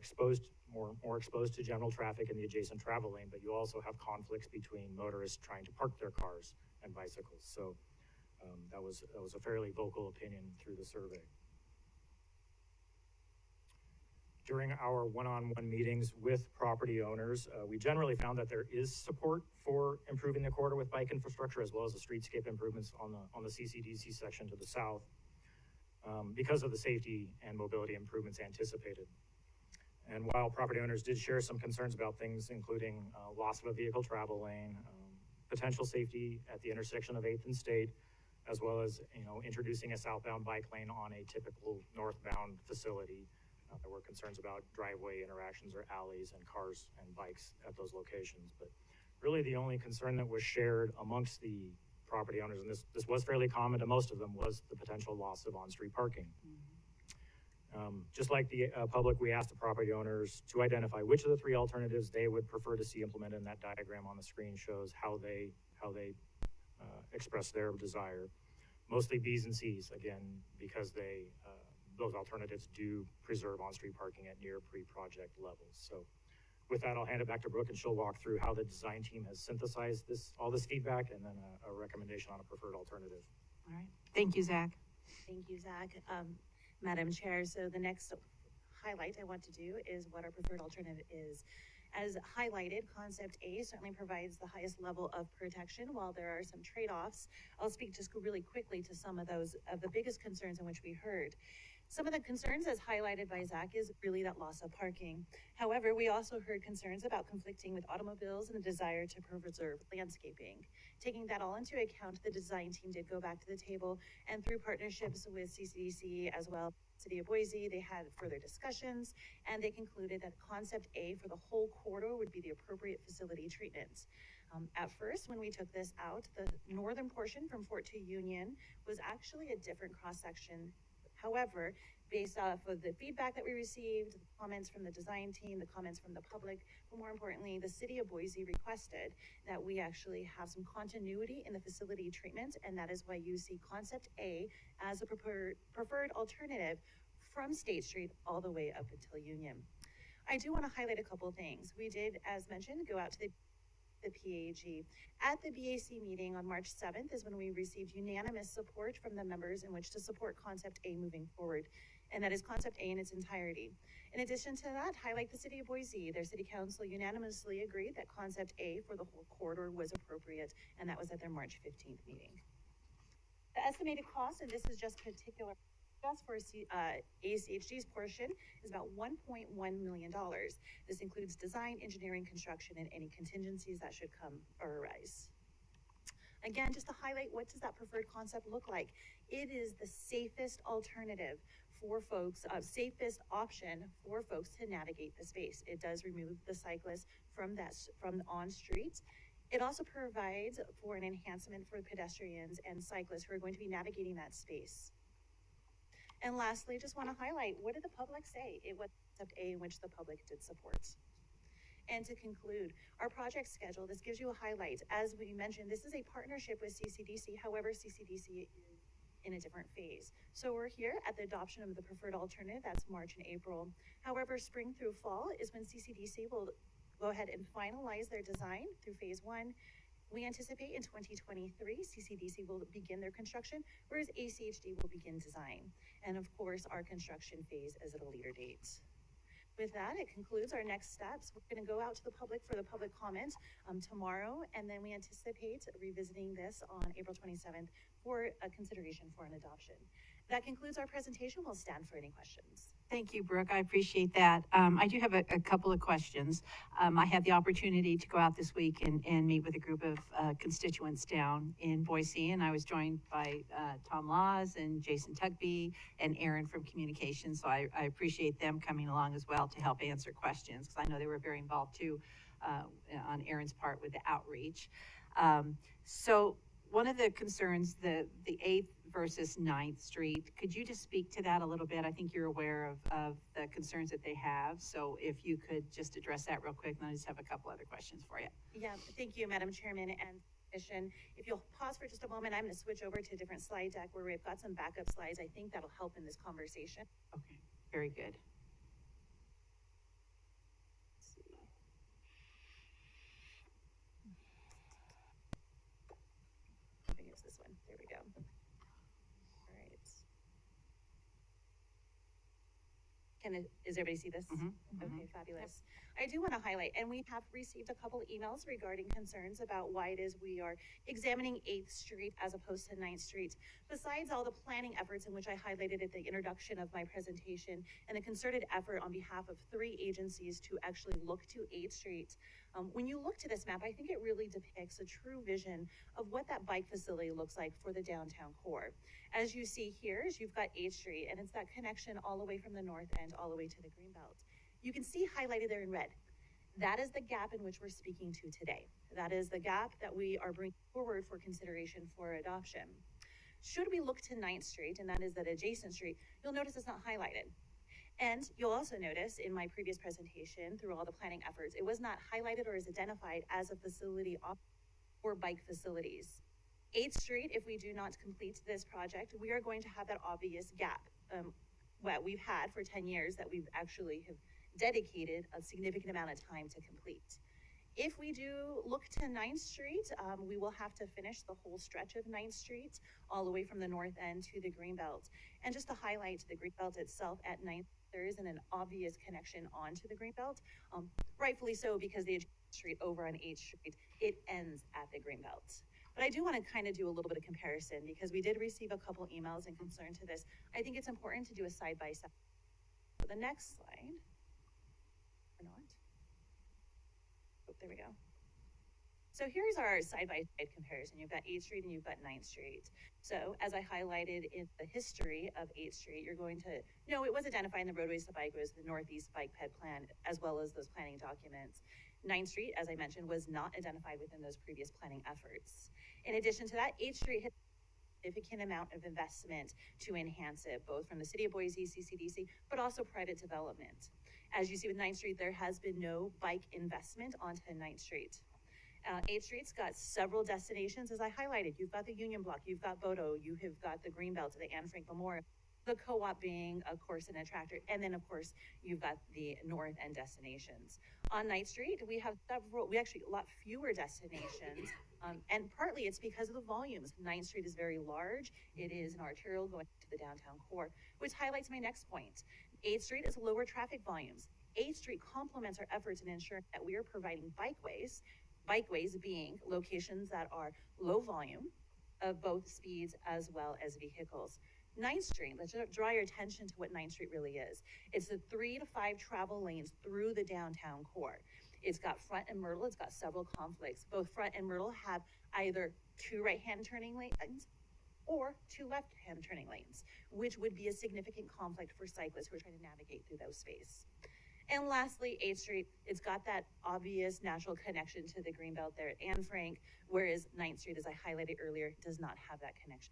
more exposed to general traffic in the adjacent travel lane, but you also have conflicts between motorists trying to park their cars and bicycles. So that was a fairly vocal opinion through the survey. During our one-on-one meetings with property owners, we generally found that there is support for improving the corridor with bike infrastructure, as well as the streetscape improvements on the Ccdc section to the south, because of the safety and mobility improvements anticipated. And while property owners did share some concerns about things, including loss of a vehicle travel lane, potential safety at the intersection of 8th and State, as well as introducing a southbound bike lane on a typical northbound facility, there were concerns about driveway interactions or alleys and cars and bikes at those locations. But really the only concern that was shared amongst the property owners, and this was fairly common to most of them, was the potential loss of on-street parking. Just like the public, we asked the property owners to identify which of the three alternatives they would prefer to see implemented, and that diagram on the screen shows how they express their desire. Mostly B's and C's, again, because those alternatives do preserve on-street parking at near pre-project levels. So with that, I'll hand it back to Brooke, and she'll walk through how the design team has synthesized all this feedback, and then a recommendation on a preferred alternative. All right. Thank you, Zach. Thank you, Zach. Madam Chair, so the next highlight I want to do is what our preferred alternative is. As highlighted, Concept A certainly provides the highest level of protection, while there are some trade-offs. I'll speak just really quickly to some of those, of the biggest concerns in which we heard. Some of the concerns, as highlighted by Zach, is really that loss of parking. However, we also heard concerns about conflicting with automobiles and the desire to preserve landscaping. Taking that all into account, the design team did go back to the table, and through partnerships with Ccdc as well as the City of Boise, they had further discussions, and they concluded that Concept A for the whole corridor would be the appropriate facility treatment. At first, when we took this out, the northern portion from Fort to Union was actually a different cross-section. However, based off of the feedback that we received, the comments from the design team, the comments from the public, but more importantly, the City of Boise requested that we actually have some continuity in the facility treatment, and that is why you see Concept A as a preferred alternative from State Street all the way up until Union. I do want to highlight a couple of things. We did, as mentioned, go out to the PAG. At the BAC meeting on March 7th is when we received unanimous support from the members in which to support Concept A moving forward, and that is Concept A in its entirety. In addition to that, highlight the City of Boise. Their City Council unanimously agreed that Concept A for the whole corridor was appropriate, and that was at their March 15th meeting. The estimated cost, and this is just for ACHG's portion, is about $1.1 million. This includes design, engineering, construction, and any contingencies that should come or arise. Again, just to highlight, what does that preferred concept look like? It is the safest alternative for folks, safest option for folks to navigate the space. It does remove the cyclist from on street. It also provides for an enhancement for pedestrians and cyclists who are going to be navigating that space. And lastly, just want to highlight, what did the public say? It was concept A, in which the public did support. And to conclude, our project schedule, this gives you a highlight. As we mentioned, this is a partnership with Ccdc. However, Ccdc is in a different phase. So we're here at the adoption of the preferred alternative. That's March and April. However, spring through fall is when Ccdc will go ahead and finalize their design through phase 1. We anticipate in 2023, Ccdc will begin their construction, whereas ACHD will begin design. And of course, our construction phase is at a later date. With that, it concludes our next steps. We're going to go out to the public for the public comment tomorrow, and then we anticipate revisiting this on April 27th for a consideration for an adoption. That concludes our presentation. We'll stand for any questions. Thank you, Brooke. I appreciate that. I do have a couple of questions. I had the opportunity to go out this week and meet with a group of constituents down in Boise, and I was joined by Tom Laws and Jason Tugby and Aaron from Communications. So I appreciate them coming along as well to help answer questions, because I know they were very involved too on Aaron's part with the outreach. So one of the concerns, the 8th versus 9th Street, could you just speak to that a little bit? I think you're aware of the concerns that they have. So if you could just address that real quick, and I just have a couple other questions for you. Yeah, thank you, Madam Chairman and Commission. If you'll pause for just a moment, I'm going to switch over to a different slide deck where we've got some backup slides. I think that'll help in this conversation. Okay, very good. I think it's this one. There we go. All right. Does everybody see this? Okay, fabulous. I do want to highlight, and we have received a couple emails regarding concerns about why it is we are examining 8th Street as opposed to 9th Street. Besides all the planning efforts in which I highlighted at the introduction of my presentation and the concerted effort on behalf of 3 agencies to actually look to 8th Street, when you look to this map, I think it really depicts a true vision of what that bike facility looks like for the downtown core. As you see here, is you've got 8th Street, and it's that connection all the way from the north end all the way to the Greenbelt. You can see highlighted there in red. That is the gap in which we're speaking to today. That is the gap that we are bringing forward for consideration for adoption. Should we look to 9th Street, and that is that adjacent street, you'll notice it's not highlighted. And you'll also notice in my previous presentation, through all the planning efforts, it was not highlighted or is identified as a facility for bike facilities. 8th Street, if we do not complete this project, we are going to have that obvious gap that we've had for 10 years that we've actually have dedicated a significant amount of time to complete. If we do look to 9th Street, we will have to finish the whole stretch of 9th Street all the way from the north end to the Greenbelt. And just to highlight the Greenbelt itself at 9th, there isn't an obvious connection onto the Greenbelt, rightfully so, because the street over on 8th Street, it ends at the Greenbelt. But I do want to kind of do a little bit of comparison because we did receive a couple emails in concern to this. I think it's important to do a side-by-side. So the next slide, or not. Oh, there we go. So here's our side-by-side comparison. You've got 8th Street and you've got 9th Street. So as I highlighted in the history of 8th Street, you're going to know it was identified in the roadways to bike roads, the Northeast Bike Ped Plan, as well as those planning documents. 9th Street, as I mentioned, was not identified within those previous planning efforts. In addition to that, 8th Street had a significant amount of investment to enhance it, both from the City of Boise, Ccdc, but also private development. As you see with 9th Street, there has been no bike investment onto 9th Street. 8th Street's got several destinations, as I highlighted. You've got the Union Block, you've got Bodo, you have got the Greenbelt, the Anne Frank Memorial, the co-op being, of course, an attractor, and then, of course, you've got the north end destinations. On 9th Street, we have actually a lot fewer destinations, and partly it's because of the volumes. 9th Street is very large. It is an arterial going to the downtown core, which highlights my next point. 8th Street is lower traffic volumes. 8th Street complements our efforts in ensuring that we are providing bikeways being locations that are low volume of both speeds as well as vehicles. 9th Street, let's draw your attention to what 9th Street really is. It's the 3 to 5 travel lanes through the downtown core. It's got Front and Myrtle, it's got several conflicts. Both Front and Myrtle have either 2 right-hand turning lanes or 2 left-hand turning lanes, which would be a significant conflict for cyclists who are trying to navigate through those spaces. And lastly, 8th Street, it's got that obvious natural connection to the Greenbelt there at Anne Frank, whereas 9th Street, as I highlighted earlier, does not have that connection.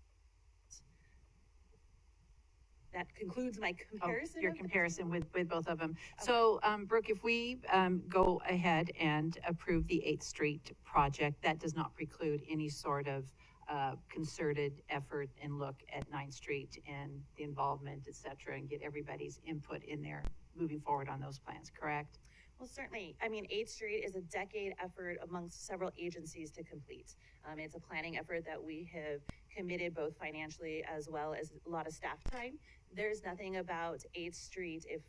That concludes my comparison. Your comparison with both of them. So, Brooke, if we go ahead and approve the 8th Street project, that does not preclude any sort of concerted effort and look at 9th Street and the involvement, et cetera, and get everybody's input in there moving forward on those plans, correct? Well, certainly. I mean, 8th Street is a decade effort amongst several agencies to complete. It's a planning effort that we have committed both financially as well as a lot of staff time. There's nothing about 8th Street, if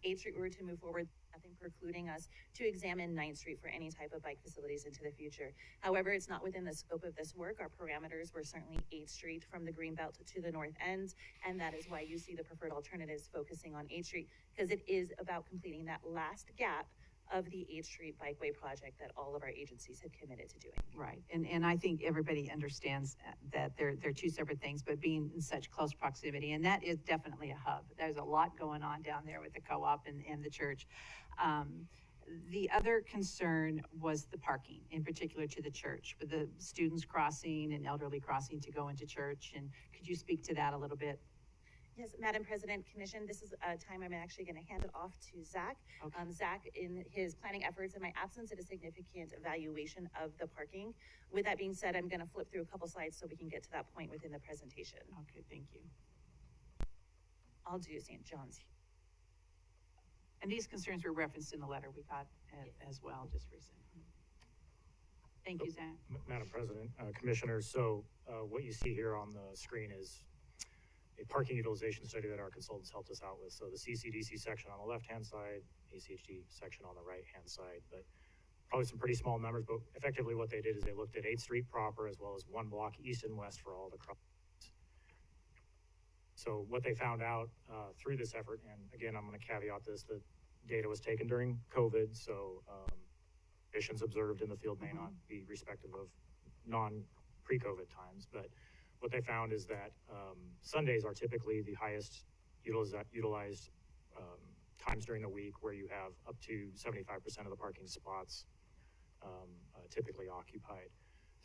8th Street were to move forward, nothing precluding us to examine 9th Street for any type of bike facilities into the future. However, it's not within the scope of this work. Our parameters were certainly 8th Street from the Greenbelt to the north end, and that is why you see the preferred alternatives focusing on 8th Street, because it is about completing that last gap of the 8th Street Bikeway project that all of our agencies have committed to doing. Right, and I think everybody understands that they're 2 separate things, but being in such close proximity, and that is definitely a hub. There's a lot going on down there with the co-op and the church. The other concern was the parking, in particular to the church, with the students crossing and elderly crossing to go into church, and could you speak to that a little bit? Yes, Madam President, Commission, this is a time I'm actually going to hand it off to Zach. Okay. Zach, in his planning efforts in my absence, did a significant evaluation of the parking. With that being said, I'm going to flip through a couple slides so we can get to that point within the presentation. Okay, thank you. I'll do St. John's. And these concerns were referenced in the letter we got as well just recently. Thank you, Zach. Madam President, Commissioners, so what you see here on the screen is a parking utilization study that our consultants helped us out with. So the Ccdc section on the left-hand side, ACHD section on the right-hand side, but probably some pretty small numbers, but effectively what they did is they looked at 8th Street proper as well as 1 block east and west for all the crossings. So what they found out through this effort, and again, I'm going to caveat this, the data was taken during COVID, so conditions observed in the field may not be respective of non-pre-COVID times, but what they found is that Sundays are typically the highest utilized times during the week, where you have up to 75% of the parking spots typically occupied.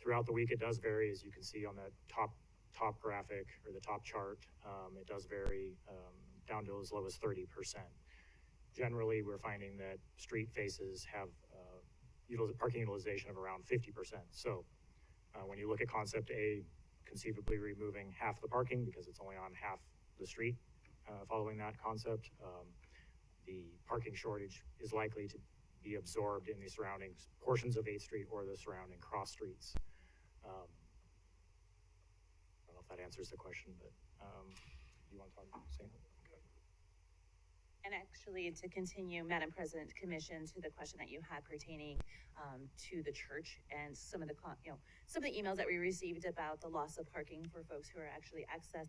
Throughout the week, it does vary, as you can see on that top graphic or the top chart. It does vary down to as low as 30%. Generally, we're finding that street faces have parking utilization of around 50%. So when you look at concept A, conceivably removing half the parking because it's only on half the street, following that concept, the parking shortage is likely to be absorbed in the surrounding portions of 8th Street or the surrounding cross streets. I don't know if that answers the question, but you want to talk about St. Okay. And actually, to continue, Madam President, Commission, to the question that you had pertaining to the church and some of the emails that we received about the loss of parking for folks who are actually accessing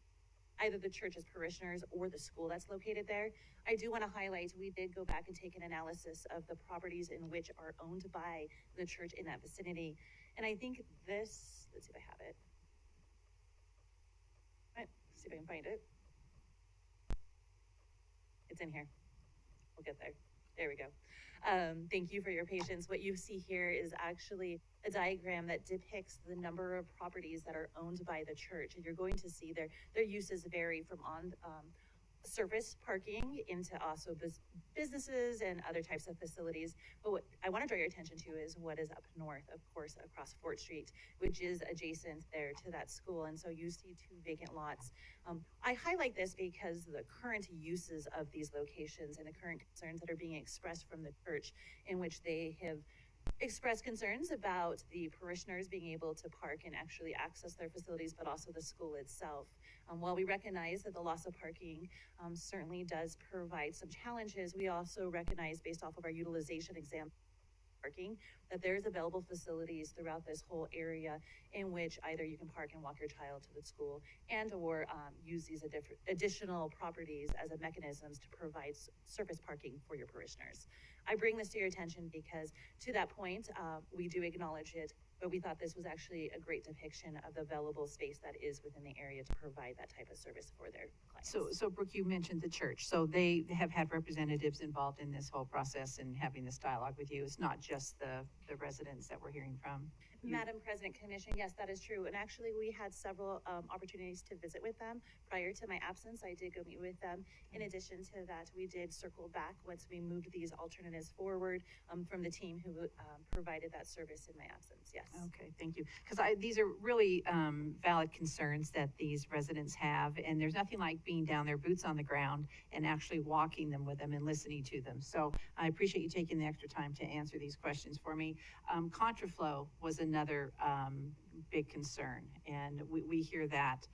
either the church's parishioners or the school that's located there. I do want to highlight, we did go back and take an analysis of the properties in which are owned by the church in that vicinity. And I think this, let's see if I have it. Right, see if I can find it. It's in here. We'll get there. There we go. Thank you for your patience. What you see here is actually a diagram that depicts the number of properties that are owned by the church. And you're going to see their uses vary from surface parking into also businesses and other types of facilities. But what I want to draw your attention to is what is up north, of course, across 4th Street, which is adjacent there to that school. And so you see 2 vacant lots. I highlight this because the current uses of these locations and the current concerns that are being expressed from the church, in which they have expressed concerns about the parishioners being able to park and actually access their facilities, but also the school itself. While we recognize that the loss of parking certainly does provide some challenges, we also recognize, based off of our utilization exam parking, that there's available facilities throughout this whole area in which either you can park and walk your child to the school and or use these additional properties as a mechanisms to provide surface parking for your parishioners. I bring this to your attention because, to that point, we do acknowledge it but we thought this was actually a great depiction of the available space that is within the area to provide that type of service for their clients. So Brooke, you mentioned the church, so they have had representatives involved in this whole process and having this dialogue with you. It's not just the residents that we're hearing from. Madam President, Commission, yes, that is true. And actually, we had several opportunities to visit with them prior to my absence. I did go meet with them. In addition to that, we did circle back once we moved these alternatives forward from the team who provided that service in my absence. Yes. Okay, thank you. Because these are really valid concerns that these residents have, and there's nothing like being down there, boots on the ground, and actually walking them with them and listening to them. So I appreciate you taking the extra time to answer these questions for me. Contraflow was another big concern, and we hear that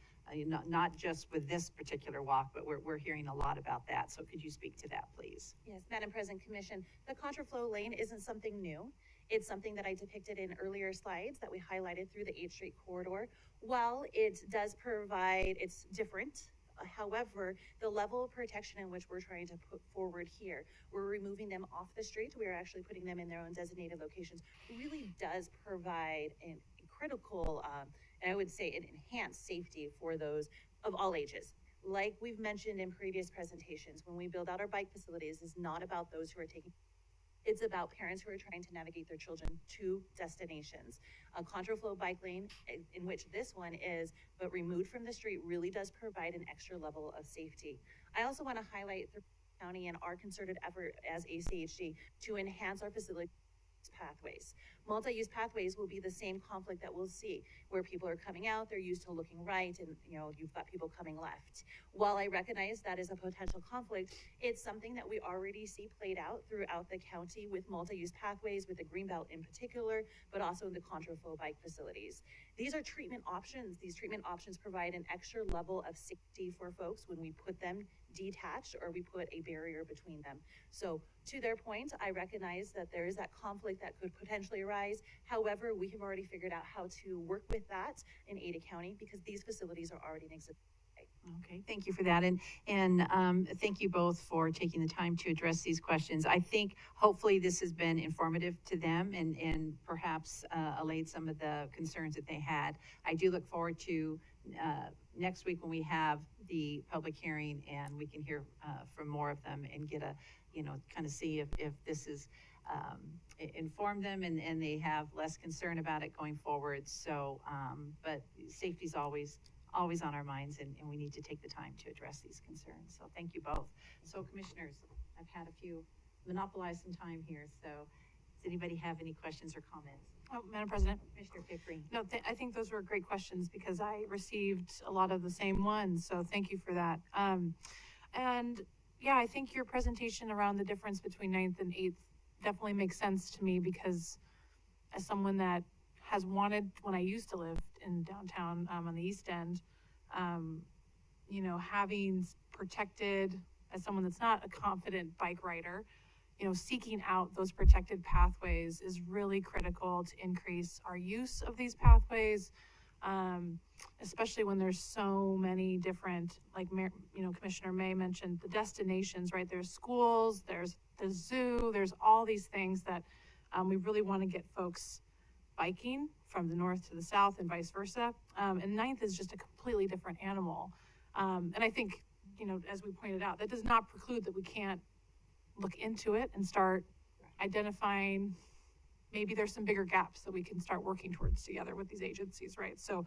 not just with this particular walk, but we're hearing a lot about that. So could you speak to that, please? Yes, Madam President, Commission, the contraflow lane isn't something new. It's something that I depicted in earlier slides that we highlighted through the 8th Street corridor. While it does provide, it's different. However, the level of protection in which we're trying to put forward here, we're removing them off the street. We are actually putting them in their own designated locations. Really does provide a critical, and I would say an enhanced safety for those of all ages. Like we've mentioned in previous presentations, when we build out our bike facilities, it's not about those who are taking. It's about parents who are trying to navigate their children to destinations. A contraflow bike lane, in which this one is, but removed from the street, really does provide an extra level of safety. I also want to highlight the county and our concerted effort as ACHD to enhance our facility pathways. Multi-use pathways will be the same conflict that we'll see, where people are coming out, they're used to looking right, and you've got people coming left. While I recognize that is a potential conflict, it's something that we already see played out throughout the county with multi-use pathways, with the Greenbelt in particular, but also in the contraflow bike facilities. These are treatment options. These treatment options provide an extra level of safety for folks when we put them detached or we put a barrier between them. So to their point, I recognize that there is that conflict that could potentially arise. However, we have already figured out how to work with that in Ada County because these facilities are already in existence. Okay, thank you for that. And thank you both for taking the time to address these questions. I think hopefully this has been informative to them and perhaps allayed some of the concerns that they had. I do look forward to next week when we have the public hearing and we can hear from more of them and get a, kind of see if this is inform them and they have less concern about it going forward. So, but safety's always on our minds and we need to take the time to address these concerns. So thank you both. So commissioners, I've had a few monopolize some time here. So does anybody have any questions or comments? Oh, Madam President. Commissioner Pickering. No, I think those were great questions because I received a lot of the same ones. So thank you for that. And yeah, I think your presentation around the difference between 9th and 8th definitely makes sense to me because as someone that has wanted, when I used to live in downtown on the East End, having protected, as someone that's not a confident bike rider, seeking out those protected pathways is really critical to increase our use of these pathways, especially when there's so many different, like, Commissioner May mentioned, the destinations, right? There's schools, there's the zoo, there's all these things that we really want to get folks biking from the north to the south and vice versa. And 9th is just a completely different animal. And I think, as we pointed out, that does not preclude that we can't look into it and start identifying maybe there's some bigger gaps that we can start working towards together with these agencies, right? So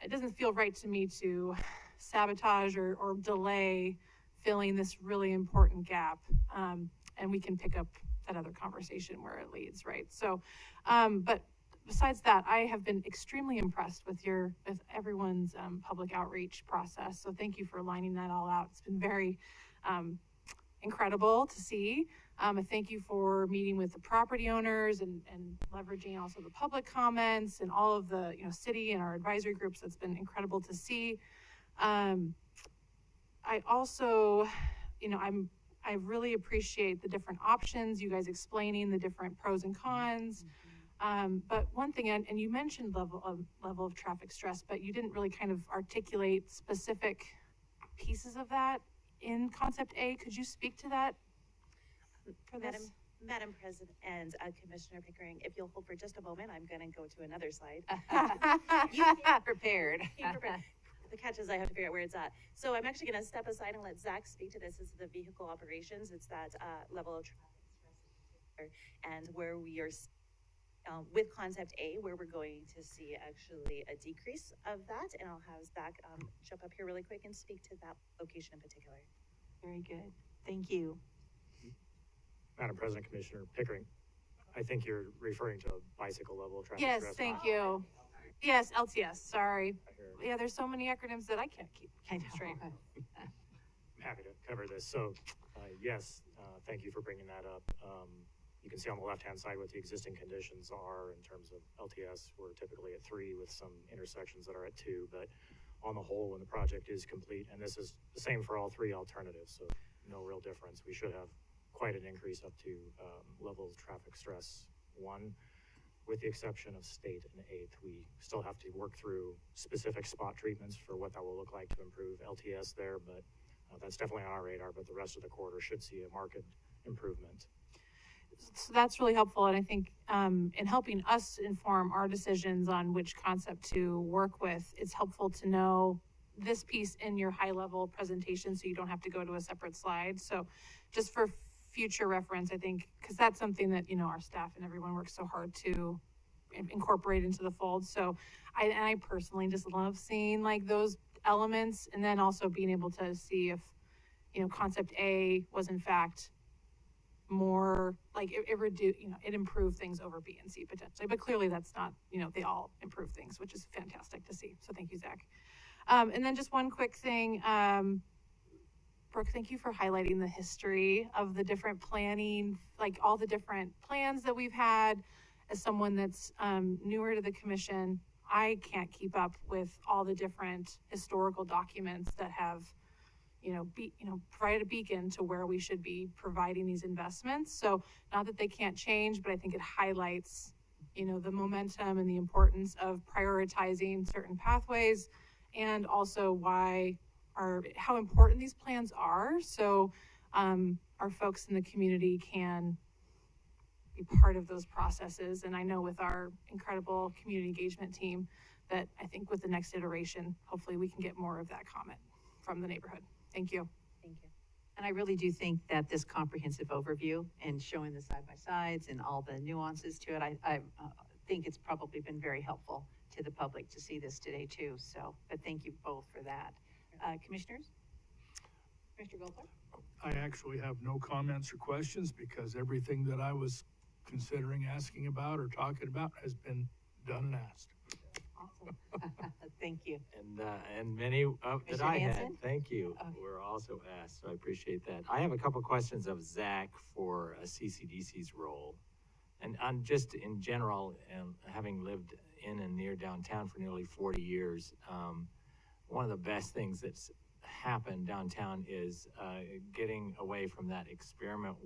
it doesn't feel right to me to sabotage or delay filling this really important gap. And we can pick up that other conversation where it leads, right? So, but besides that, I have been extremely impressed with everyone's public outreach process. So thank you for lining that all out. It's been very incredible to see. Thank you for meeting with the property owners and leveraging also the public comments and all of the city and our advisory groups. That's been incredible to see. I also, I really appreciate the different options, you guys explaining the different pros and cons. But one thing, and you mentioned level of traffic stress, but you didn't really kind of articulate specific pieces of that in concept A. Could you speak to that for this? Madam President and Commissioner Pickering, if you'll hold for just a moment, I'm going to go to another slide. You came prepared. Came prepared. The catch is I have to figure out where it's at. So I'm actually going to step aside and let Zach speak to this. This is the vehicle operations. It's that level of traffic stress and where we are with concept A, where we're going to see actually a decrease of that. And I'll have Zach jump up here really quick and speak to that location in particular. Very good. Thank you. Madam President, Commissioner Pickering, I think you're referring to a bicycle level traffic Yes, stress. thank you. Yes, LTS, sorry. Here. Yeah, there's so many acronyms that I can't keep straight. I'm happy to cover this. So, yes, thank you for bringing that up. You can see on the left-hand side what the existing conditions are in terms of LTS. We're typically at 3 with some intersections that are at 2, but on the whole, when the project is complete, and this is the same for all 3 alternatives, so no real difference. We should have quite an increase up to level of traffic stress 1, with the exception of state and 8th. We still have to work through specific spot treatments for what that will look like to improve LTS there, but that's definitely on our radar, but the rest of the corridor should see a marked improvement. So that's really helpful, and I think in helping us inform our decisions on which concept to work with, it's helpful to know this piece in your high-level presentation so you don't have to go to a separate slide. So just for future reference, I think, because that's something that, you know, our staff and everyone works so hard to incorporate into the fold. So I personally just love seeing like those elements, and then also being able to see if, you know, concept A was in fact more like it improved things over B and C potentially, but clearly that's not, you know, they all improve things, which is fantastic to see. So thank you, Zach. And then just one quick thing, Brooke, thank you for highlighting the history of the different planning, like all the different plans that we've had. As someone that's newer to the commission, I can't keep up with all the different historical documents that have, provided a beacon to where we should be providing these investments. So not that they can't change, but I think it highlights, the momentum and the importance of prioritizing certain pathways, and also how important these plans are. So our folks in the community can be part of those processes. And I know with our incredible community engagement team that I think with the next iteration, hopefully we can get more of that comment from the neighborhood. Thank you. Thank you. And I really do think that this comprehensive overview and showing the side-by-sides and all the nuances to it, I think it's probably been very helpful to the public to see this today too. So, but thank you both for that. Commissioners? Mr. Goldberg? I actually have no comments or questions because everything that I was considering asking about or talking about has been done and asked. Awesome. Thank you. And many that I had, Hanson? thank you, were also asked, so I appreciate that. I have a couple questions of Zach for CCDC's role. And on just in general, having lived in and near downtown for nearly 40 years, one of the best things that's happened downtown is getting away from that experiment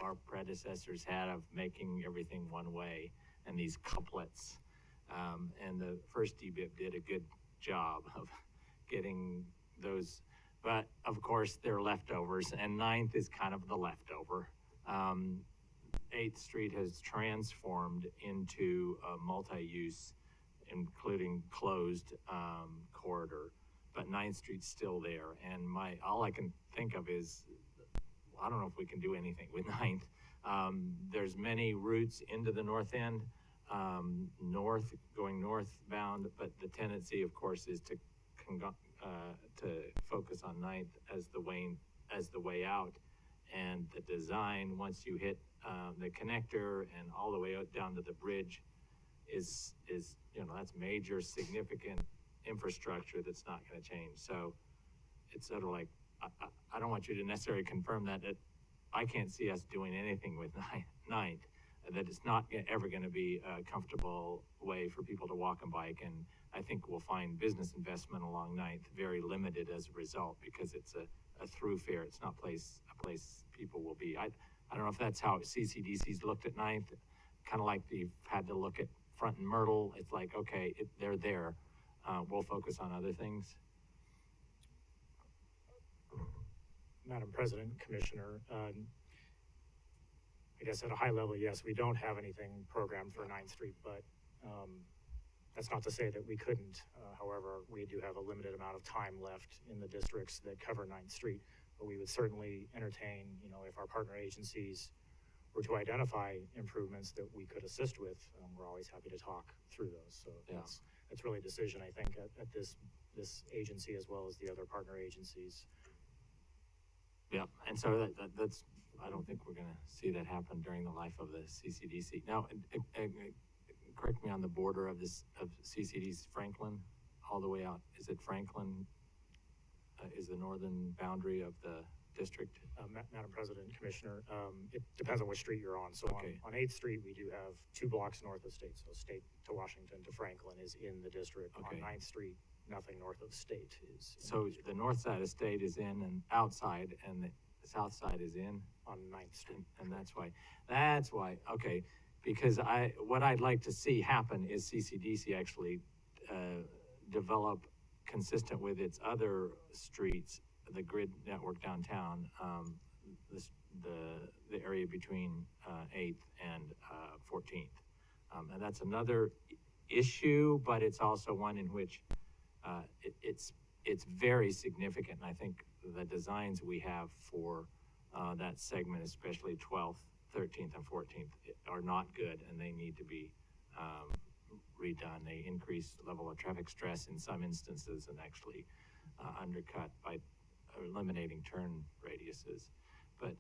our predecessors had of making everything one way and these couplets. And the first DBIP did a good job of getting those, but of course they're leftovers, and 9th is kind of the leftover. 8th Street has transformed into a multi-use, including closed corridor, but 9th Street's still there. And all I can think of is, I don't know if we can do anything with 9th. There's many routes into the north end, going northbound, but the tendency, of course, is to focus on 9th as the way out. And the design, once you hit the connector and all the way out down to the bridge, is that's major significant infrastructure that's not going to change. So it's sort of like, I don't want you to necessarily confirm that I can't see us doing anything with 9th, that it's not ever going to be a comfortable way for people to walk and bike. And I think we'll find business investment along 9th very limited as a result, because it's a thoroughfare. It's not a place people will be. I don't know if that's how CCDC's looked at 9th, kind of like they've had to look at Front and Myrtle. It's like, okay, they're there. We'll focus on other things. Madam President, Commissioner, I guess at a high level, yes, we don't have anything programmed for 9th Street, but that's not to say that we couldn't. However, we do have a limited amount of time left in the districts that cover 9th Street, but we would certainly entertain, if our partner agencies were to identify improvements that we could assist with, we're always happy to talk through those. So Yeah. that's really a decision, I think, at this agency as well as the other partner agencies. Yeah, and so that's, I don't think we're gonna see that happen during the life of the CCDC. Now, correct me on the border of CCD's Franklin, all the way out. Is it Franklin, is the northern boundary of the district? Madam President, Commissioner, it depends on which street you're on. So Okay. on 8th Street, we do have 2 blocks north of State. So State to Washington to Franklin is in the district. Okay. On 9th Street, nothing north of State is in So the district. the north side of State is in and outside, and the south side is in? On 9th Street. And that's why, okay, because what I'd like to see happen is CCDC actually develop, consistent with its other streets, the grid network downtown, the area between 8th and 14th. And that's another issue, but it's also one in which it's very significant. And I think the designs we have for that segment, especially 12th, 13th, and 14th, are not good, and they need to be redone. They increase level of traffic stress in some instances and actually undercut by eliminating turn radiuses. But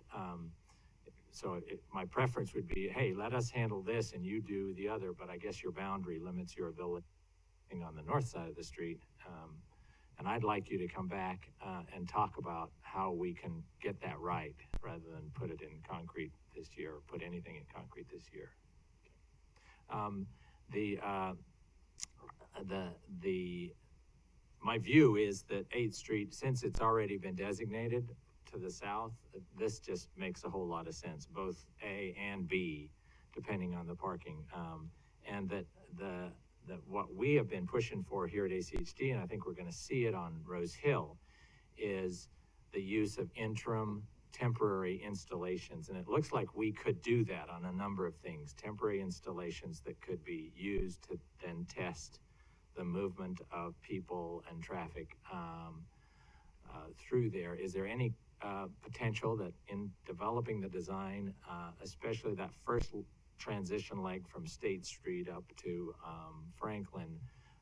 so my preference would be, hey, let us handle this and you do the other, but I guess your boundary limits your ability on the north side of the street. And I'd like you to come back and talk about how we can get that right rather than put it in concrete this year, or put anything in concrete this year. My view is that 8th Street, since it's already been designated to the south, this just makes a whole lot of sense, both A and B, depending on the parking. And that what we have been pushing for here at ACHD, and I think we're going to see it on Rose Hill, is the use of interim temporary installations. And it looks like we could do that on a number of things, temporary installations that could be used to then test the movement of people and traffic through there. Is there any potential that in developing the design, especially that first transition leg from State Street up to Franklin,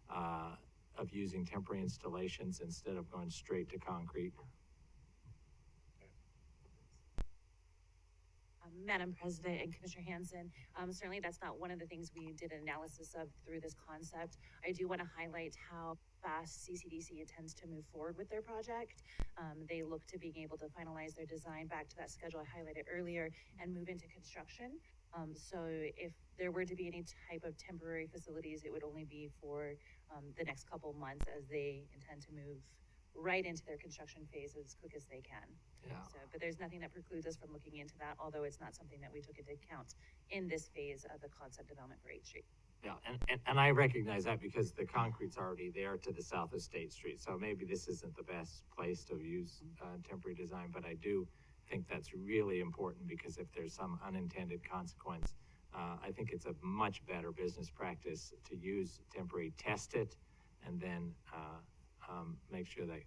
of using temporary installations instead of going straight to concrete? Madam President and Commissioner Hansen, certainly that's not one of the things we did an analysis of through this concept. I do want to highlight how fast CCDC intends to move forward with their project. They look to being able to finalize their design back to that schedule I highlighted earlier and move into construction. So if there were to be any type of temporary facilities, it would only be for the next couple months, as they intend to move right into their construction phase as quick as they can. Yeah. So, but there's nothing that precludes us from looking into that, although it's not something that we took into account in this phase of the concept development for 8th Street. Yeah, and I recognize that because the concrete's already there to the south of State Street. So maybe this isn't the best place to use temporary design, but I do think that's really important, because if there's some unintended consequence, I think it's a much better business practice to use temporary, test it, and then make sure that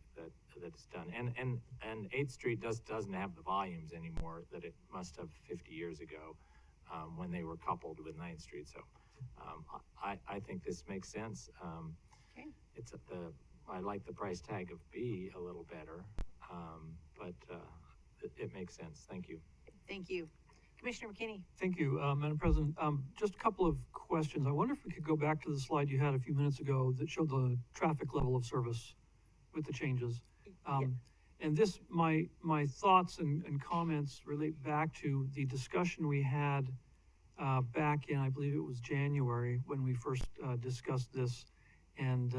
it's done. And 8th Street doesn't have the volumes anymore that it must have 50 years ago when they were coupled with 9th Street. So I think this makes sense. Okay. I like the price tag of B a little better, but it makes sense. Thank you. Thank you. Commissioner McKinney. Thank you, Madam President. Just a couple of questions. I wonder if we could go back to the slide you had a few minutes ago that showed the traffic level of service with the changes. And this, my thoughts and comments relate back to the discussion we had back in, I believe it was January, when we first discussed this. And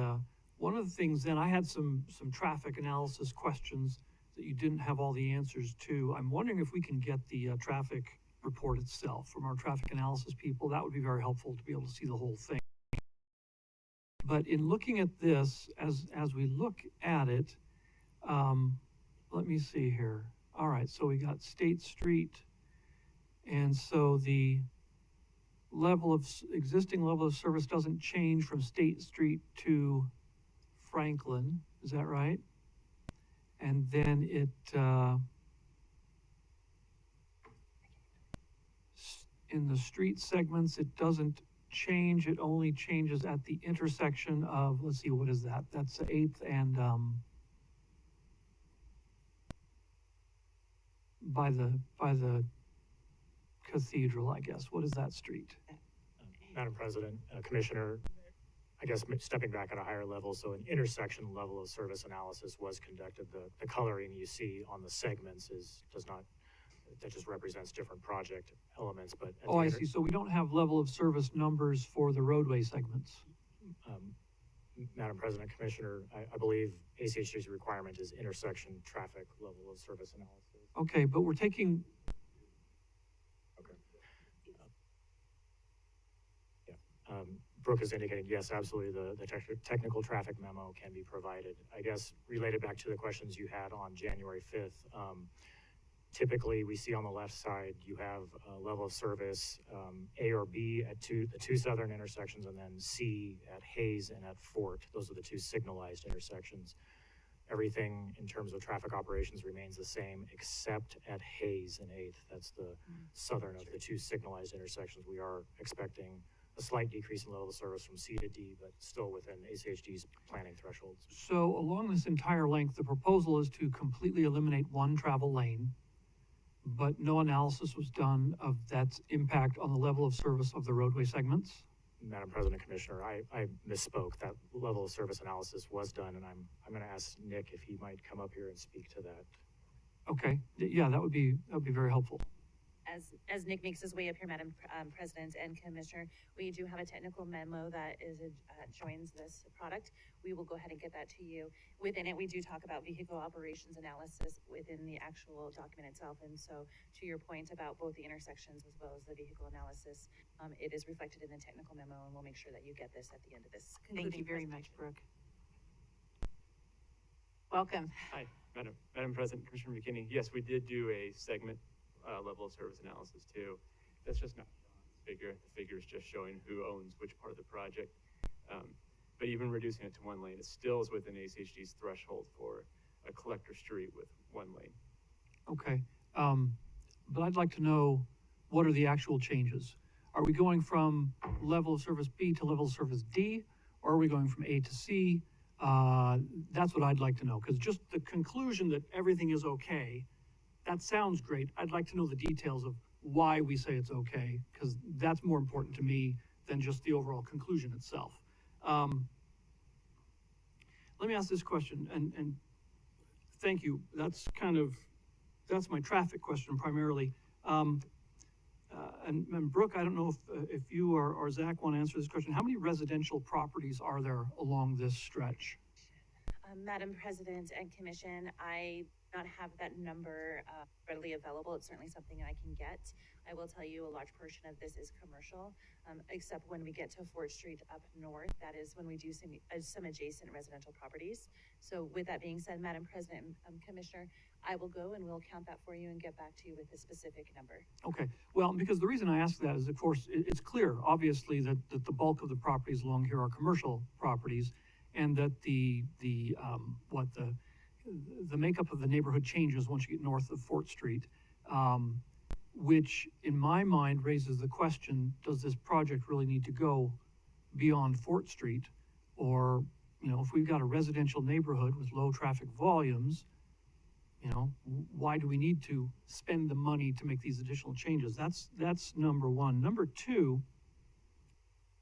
one of the things then, I had some traffic analysis questions that you didn't have all the answers to. I'm wondering if we can get the traffic report itself from our traffic analysis people. That would be very helpful to be able to see the whole thing. But in looking at this, as we look at it, let me see here. All right, so we got State Street And so the existing level of service doesn't change from State Street to Franklin, is that right? And then in the street segments, it doesn't change, it only changes at the intersection of, let's see, what is that? That's 8th and, by the cathedral, I guess. What is that street? Madam President, Commissioner, I guess stepping back at a higher level, so an intersection level of service analysis was conducted. The coloring you see on the segments that just represents different project elements, but. Oh, I see. So we don't have level of service numbers for the roadway segments. Madam President, Commissioner, I believe ACHD's requirement is intersection traffic level of service analysis. Okay, but we're taking. Okay. Brooke has indicated, yes, absolutely, the technical traffic memo can be provided. I guess related back to the questions you had on January 5th, typically we see on the left side, you have a level of service, A or B at the two southern intersections, and then C at Hayes and at Fort. Those are the two signalized intersections. Everything in terms of traffic operations remains the same except at Hayes and 8th. That's the southern of the two signalized intersections. We are expecting a slight decrease in level of service from C to D, but still within ACHD's planning thresholds. So along this entire length, the proposal is to completely eliminate one travel lane, but no analysis was done of that impact on the level of service of the roadway segments? Madam President, Commissioner, I misspoke. That level of service analysis was done, and I'm going to ask Nick if he might come up here and speak to that. Okay, yeah, that would be very helpful. As Nick makes his way up here, Madam President and Commissioner, we do have a technical memo that joins this product. We will go ahead and get that to you. Within it, we do talk about vehicle operations analysis within the actual document itself. And so to your point about both the intersections as well as the vehicle analysis, it is reflected in the technical memo, and we'll make sure that you get this at the end of this. Thank you very much, Brooke. Welcome. Hi, Madam President, Commissioner McKinney. Yes, we did do a segment level of service analysis too. That's just not the figure. The figure is just showing who owns which part of the project. But even reducing it to one lane, it still is within ACHD's threshold for a collector street with one lane. Okay, but I'd like to know, what are the actual changes? Are we going from level of service B to level of service D, or are we going from A to C? That's what I'd like to know, because just the conclusion that everything is okay, that sounds great. I'd like to know the details of why we say it's okay, because that's more important to me than just the overall conclusion itself. Let me ask this question, and thank you. That's my traffic question primarily. And Brooke, I don't know if you or Zach want to answer this question. How many residential properties are there along this stretch? Madam President and Commission, I do not have that number readily available. It's certainly something I can get. I will tell you a large portion of this is commercial, except when we get to 4th Street up north, that is when we do some adjacent residential properties. So with that being said, Madam President and Commissioner, I will go and we'll count that for you and get back to you with a specific number. Okay, well, because the reason I ask that is, of course, it's clear, obviously, that the bulk of the properties along here are commercial properties, and that the makeup of the neighborhood changes once you get north of 4th Street, which in my mind raises the question, does this project really need to go beyond 4th Street? Or, if we've got a residential neighborhood with low traffic volumes, why do we need to spend the money to make these additional changes? That's number one. Number two,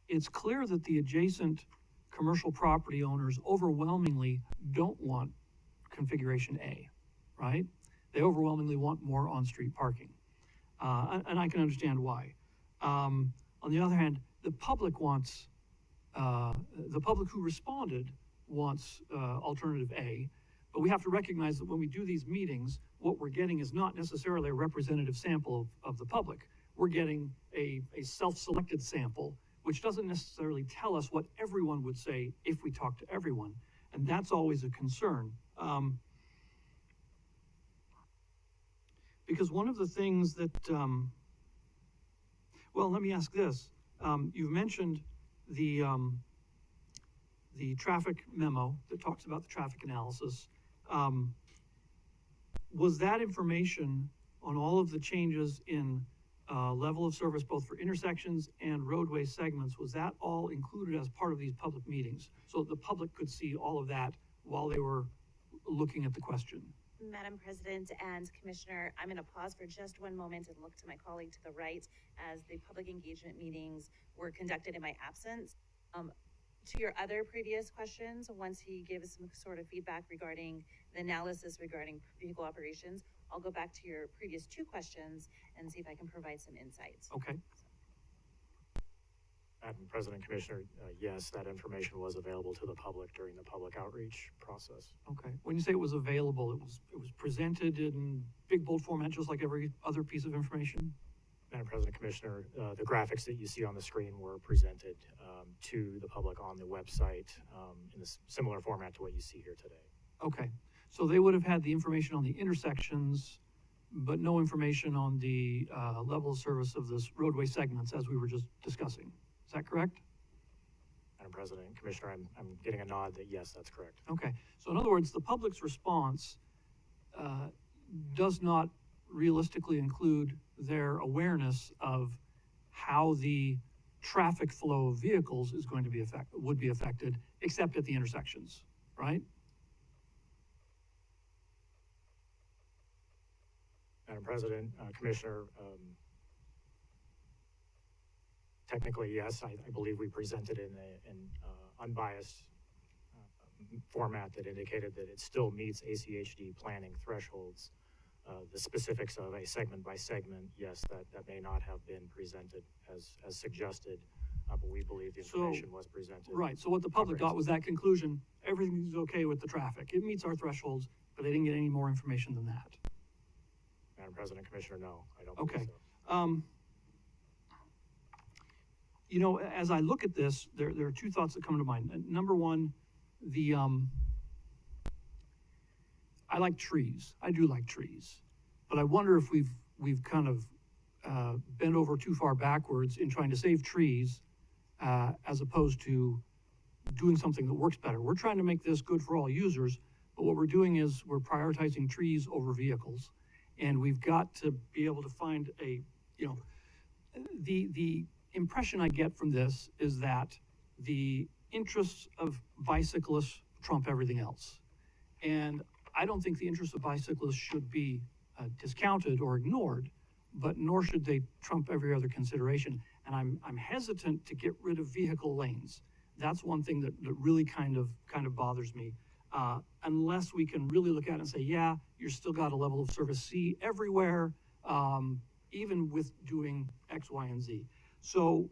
it's clear that the adjacent commercial property owners overwhelmingly don't want configuration A, right? They overwhelmingly want more on-street parking. And I can understand why. On the other hand, the public who responded wants alternative A, but we have to recognize that when we do these meetings, what we're getting is not necessarily a representative sample of the public. We're getting a self-selected sample, which doesn't necessarily tell us what everyone would say if we talk to everyone. And that's always a concern. Because one of the things that Well, let me ask this. You've mentioned the traffic memo that talks about the traffic analysis. Was that information on all of the changes in level of service, both for intersections and roadway segments, was that all included as part of these public meetings? So that the public could see all of that while they were looking at the question? Madam President and Commissioner, I'm going to pause for just one moment and look to my colleague to the right as the public engagement meetings were conducted in my absence. To your other previous questions, once he gives some sort of feedback regarding the analysis regarding vehicle operations, I'll go back to your previous two questions and see if I can provide some insights. Okay. Madam President, Commissioner, yes, that information was available to the public during the public outreach process. Okay. When you say it was available, it was presented in big bold format, just like every other piece of information? Madam President, Commissioner, the graphics that you see on the screen were presented to the public on the website in a similar format to what you see here today. Okay. So they would have had the information on the intersections, but no information on the level of service of this roadway segments as we were just discussing. Is that correct? Madam President, Commissioner, I'm getting a nod that yes, that's correct. Okay. So in other words, the public's response does not realistically include their awareness of how the traffic flow of vehicles is going to be would be affected, except at the intersections, right? Madam President, Commissioner, technically, yes, I believe we presented in an unbiased format that indicated that it still meets ACHD planning thresholds. The specifics of a segment by segment, yes, that may not have been presented as suggested, but we believe the information was presented. Right, so what the public got was that conclusion, everything's okay with the traffic. It meets our thresholds, but they didn't get any more information than that. Madam President, Commissioner, no, I don't Okay. believe so. You know, as I look at this, there are two thoughts that come to mind. Number one, I like trees. I do like trees, but I wonder if we've kind of bent over too far backwards in trying to save trees as opposed to doing something that works better. We're trying to make this good for all users, but what we're doing is we're prioritizing trees over vehicles, and we've got to be able to find the impression I get from this is that the interests of bicyclists trump everything else. And I don't think the interests of bicyclists should be discounted or ignored, but nor should they trump every other consideration. And I'm hesitant to get rid of vehicle lanes. That's one thing that really kind of bothers me. Unless we can really look at it and say, yeah, you're still got a level of service C everywhere, even with doing X, Y, and Z. So,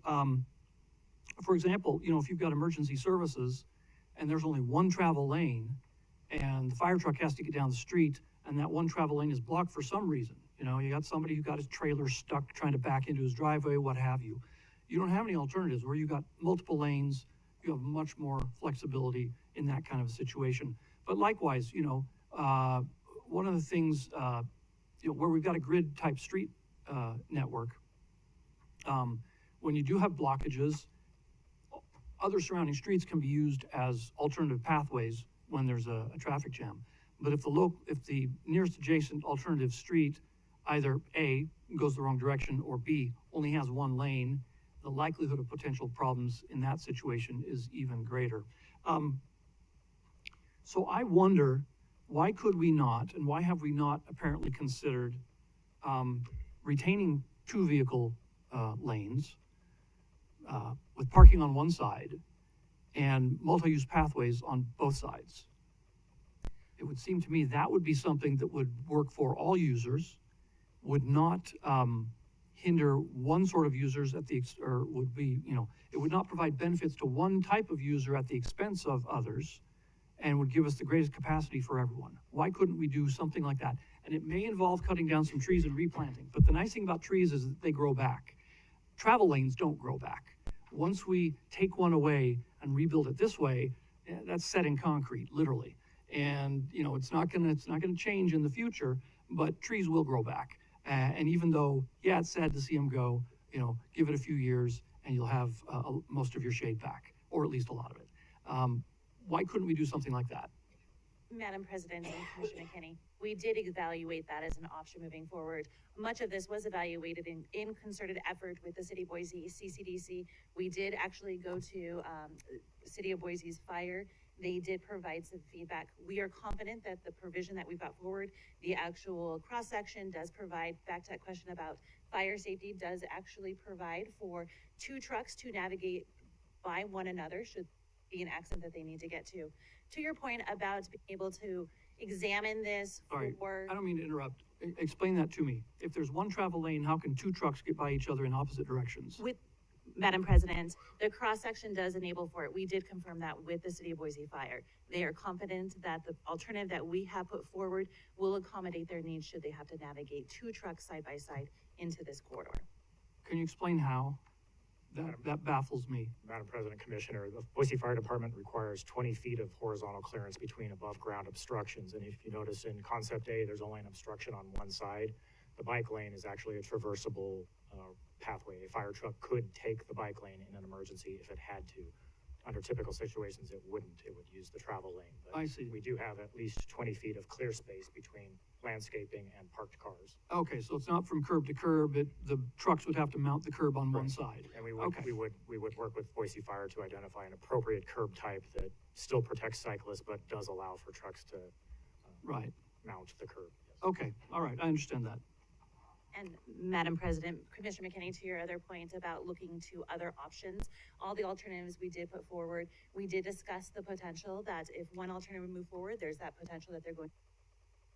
for example, if you've got emergency services and there's only one travel lane and the fire truck has to get down the street and that one travel lane is blocked for some reason, you got somebody who got his trailer stuck trying to back into his driveway, what have you. You don't have any alternatives. Where you got multiple lanes, you have much more flexibility in that kind of a situation. But likewise, one of the things, where we've got a grid type street network, when you do have blockages, other surrounding streets can be used as alternative pathways when there's a traffic jam. But if the nearest adjacent alternative street either A, goes the wrong direction, or B, only has one lane, the likelihood of potential problems in that situation is even greater. So I wonder, why could we not, and why have we not apparently considered retaining two vehicle lanes with parking on one side and multi-use pathways on both sides? It would seem to me that would be something that would work for all users, would not hinder one sort of users at the, or would be, it would not provide benefits to one type of user at the expense of others, and would give us the greatest capacity for everyone. Why couldn't we do something like that? And it may involve cutting down some trees and replanting, but the nice thing about trees is that they grow back. Travel lanes don't grow back. Once we take one away and rebuild it this way, that's set in concrete, literally. And it's not gonna change in the future, but trees will grow back. And even though, yeah, it's sad to see them go, you know, give it a few years and you'll have most of your shade back, or at least a lot of it. Why couldn't we do something like that? Madam President and Commissioner McKinney, we did evaluate that as an option moving forward. Much of this was evaluated in concerted effort with the City of Boise CCDC. We did actually go to City of Boise's fire. They did provide some feedback. We are confident that the provision that we've got forward, the actual cross-section does provide, back to that question about fire safety, does actually provide for 2 trucks to navigate by one another should be an accident that they need to get to. To your point about being able to examine this for... I don't mean to interrupt. Explain that to me. If there's one travel lane, how can 2 trucks get by each other in opposite directions? With Madam President, the cross-section does enable for it. We did confirm that with the City of Boise Fire. They are confident that the alternative that we have put forward will accommodate their needs should they have to navigate 2 trucks side by side into this corridor. Can you explain how? That baffles me. Madam President, Commissioner, the Boise Fire Department requires 20 feet of horizontal clearance between above ground obstructions. And if you notice in concept A, there's only an obstruction on one side. The bike lane is actually a traversable pathway. A fire truck could take the bike lane in an emergency if it had to. Under typical situations, it wouldn't. It would use the travel lane. But I see. We do have at least 20 feet of clear space between landscaping and parked cars. Okay, so it's not from curb to curb. The trucks would have to mount the curb on one side. And we would work with Boise Fire to identify an appropriate curb type that still protects cyclists but does allow for trucks to mount the curb. Yes. Okay, all right, I understand that. And Madam President, Commissioner McKinney, to your other point about looking to other options, all the alternatives we did put forward, we did discuss the potential that if one alternative would move forward, there's that potential that they're going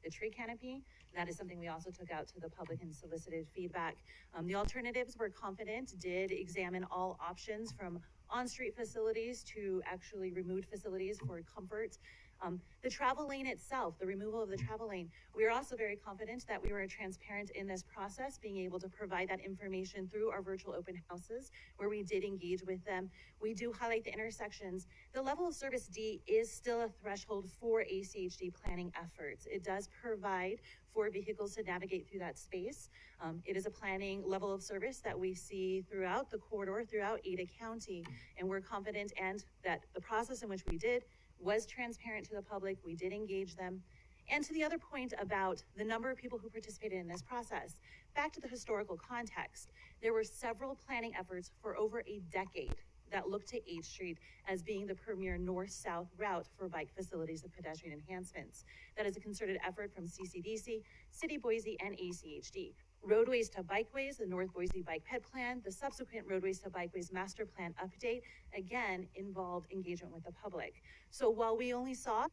the tree canopy. That is something we also took out to the public and solicited feedback. The alternatives, we're confident, did examine all options from on-street facilities to actually removed facilities for comfort. The travel lane itself, the removal of the travel lane, we are also very confident that we were transparent in this process, being able to provide that information through our virtual open houses where we did engage with them. We do highlight the intersections. The level of service D is still a threshold for ACHD planning efforts. It does provide for vehicles to navigate through that space. It is a planning level of service that we see throughout the corridor, throughout Ada County, and we're confident and that the process in which we did was transparent to the public. We did engage them. And to the other point about the number of people who participated in this process, back to the historical context, there were several planning efforts for over a decade that looked to 8th Street as being the premier north-south route for bike facilities and pedestrian enhancements. That is a concerted effort from CCDC, City Boise, and ACHD. Roadways to Bikeways, the North Boise Bike Ped Plan, the subsequent Roadways to Bikeways Master Plan update, again, involved engagement with the public. So while we only saw,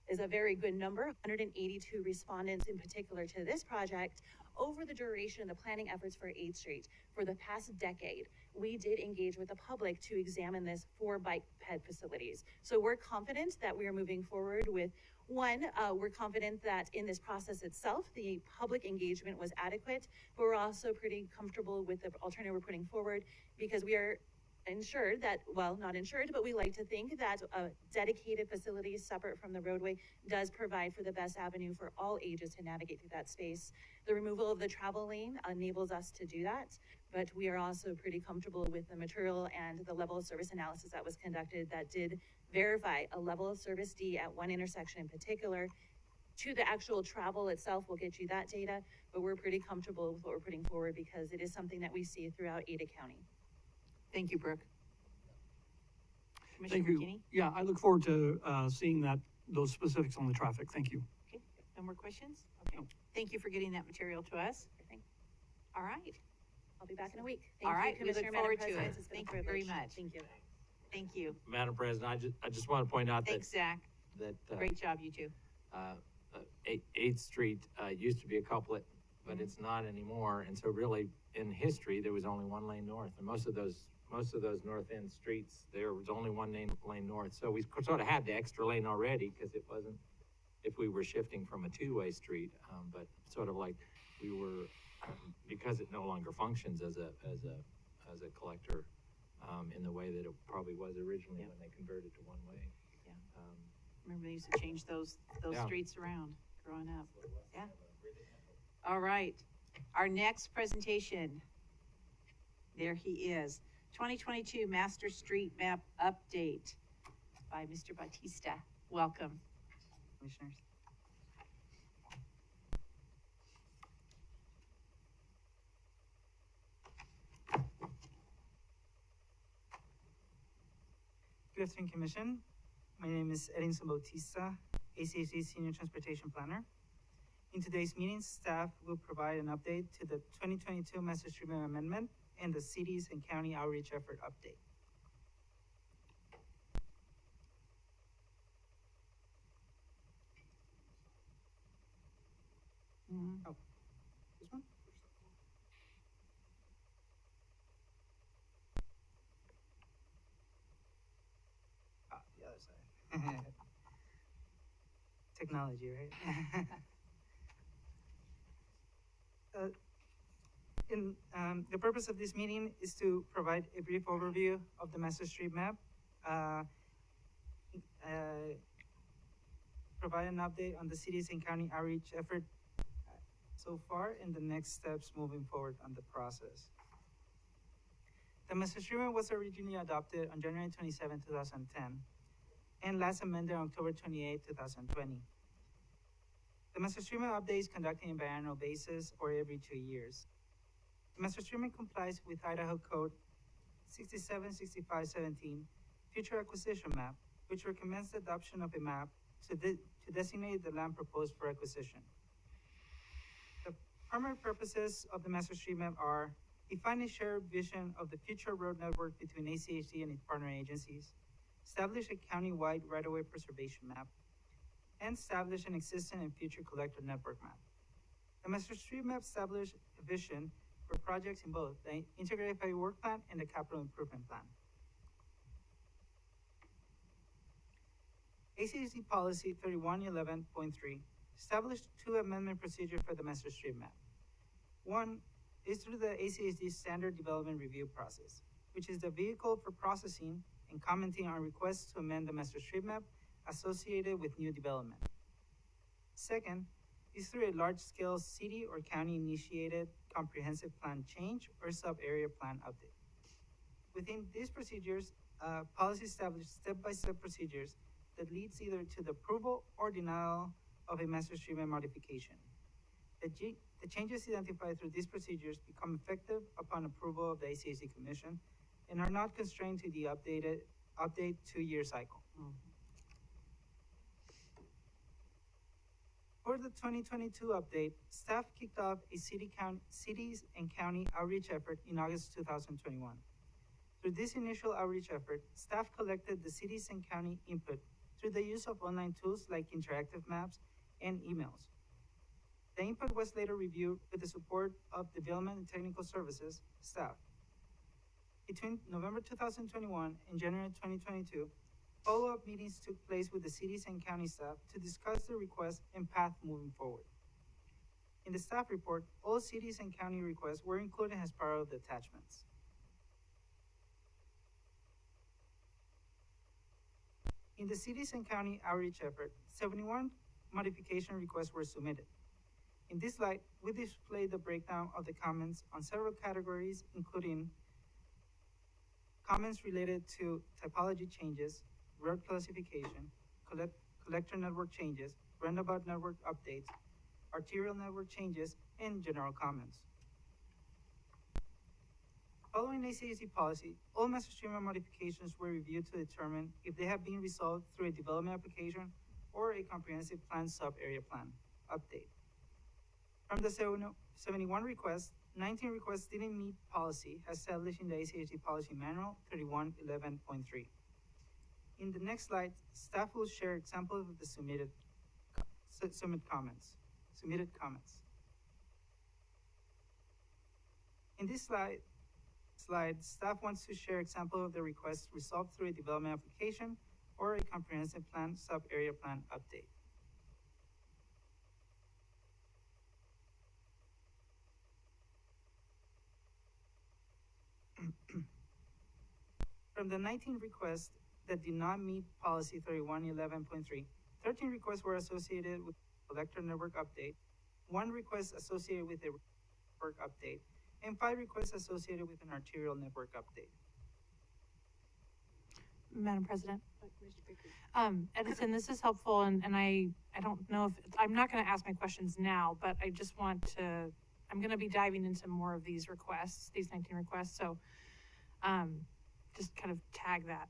is a very good number, 182 respondents in particular to this project, over the duration of the planning efforts for 8th Street, for the past decade, we did engage with the public to examine this for bike ped facilities. So we're confident that we are moving forward with we're confident that in this process itself, the public engagement was adequate, but we're also pretty comfortable with the alternative we're putting forward because we are ensured that, well, not insured, but we like to think that a dedicated facility separate from the roadway does provide for the best avenue for all ages to navigate through that space. The removal of the travel lane enables us to do that, but we are also pretty comfortable with the material and the level of service analysis that was conducted that did verify a level of service D at one intersection in particular. To the actual travel itself, we'll get you that data, but we're pretty comfortable with what we're putting forward because it is something that we see throughout Ada County. Thank you, Brooke. Thank Commissioner you. McKinney? Yeah, I look forward to seeing those specifics on the traffic. Thank you. Okay, no more questions? Okay, thank you for getting that material to us. All right. I'll be back in a week. All right, we look Commissioner, forward Madam to President. it. It's been a Thank you very privilege. much. Thank you. Thank you. Madam President, I just want to point out Thanks, Zach. that Great job, you two. 8th Street used to be a couplet, but it's not anymore. And so really, in history, there was only one lane north, and most of those north end streets, there was only one lane north. So we sort of had the extra lane already because it wasn't, if we were shifting from a two-way street, but sort of like we were, because it no longer functions as a collector in the way that it probably was originally when they converted to one way. Yeah. Remember they used to change those Yeah. streets around growing up. Yeah. All right. Our next presentation, there he is, 2022 Master Street Map Update by Mr. Batista. Welcome, commissioners. Good afternoon, Commission. My name is Edinson Bautista, ACHD Senior Transportation Planner. In today's meeting, staff will provide an update to the 2022 Master Street Map Amendment and the cities and county outreach effort update. Oh, this one? Ah, the other side. Technology, right? The purpose of this meeting is to provide a brief overview of the Master Street Map, provide an update on the cities and county outreach effort so far, and the next steps moving forward on the process. The Master Street Map was originally adopted on January 27, 2010, and last amended on October 28, 2020. The Master Street Map update is conducted on an biannual basis or every 2 years. The Master Street Map complies with Idaho Code 676517 Future Acquisition Map, which recommends the adoption of a map to designate the land proposed for acquisition. The primary purposes of the Master Street Map are define a shared vision of the future road network between ACHD and its partner agencies, establish a county-wide right-of-way preservation map, and establish an existing and future collector network map. The Master Street Map established a vision for projects in both the Integrated 5-Year Work Plan and the Capital Improvement Plan. ACHD Policy 3111.3 established 2 amendment procedures for the Master Street Map. One is through the ACHD Standard Development Review process, which is the vehicle for processing and commenting on requests to amend the Master Street Map associated with new development. Second is through a large-scale city or county-initiated comprehensive plan change or sub-area plan update. Within these procedures, policy established step-by-step procedures that leads either to the approval or denial of a Master Street Map modification. The changes identified through these procedures become effective upon approval of the ACHD Commission and are not constrained to the update 2-year cycle. For the 2022 update, staff kicked off a cities and county outreach effort in August 2021. Through this initial outreach effort, staff collected the cities and county input through the use of online tools like interactive maps and emails. The input was later reviewed with the support of Development and Technical Services staff. Between November 2021 and January 2022, follow-up meetings took place with the cities and county staff to discuss the request and path moving forward. In the staff report, all cities and county requests were included as part of the attachments. In the cities and county outreach effort, 71 modification requests were submitted. In this slide, we display the breakdown of the comments on several categories, including comments related to typology changes, road classification, collector network changes, roundabout network updates, arterial network changes, and general comments. Following ACHD policy, all Master Street Map modifications were reviewed to determine if they have been resolved through a development application or a comprehensive plan sub-area plan update. From the 71 requests, 19 requests didn't meet policy as established in the ACHD Policy Manual 3111.3. In the next slide, staff will share examples of the submitted comments. In this slide, staff wants to share examples of the requests resolved through a development application or a comprehensive plan sub-area plan update. From the 19 requests that did not meet policy 3111.3, 13 requests were associated with collector network update, 1 request associated with a network update, and 5 requests associated with an arterial network update. Madam President. Edison, this is helpful, and I don't know if, I'm not gonna ask my questions now, but I just want to, I'm gonna be diving into more of these requests, these 19 requests, so, just kind of tag that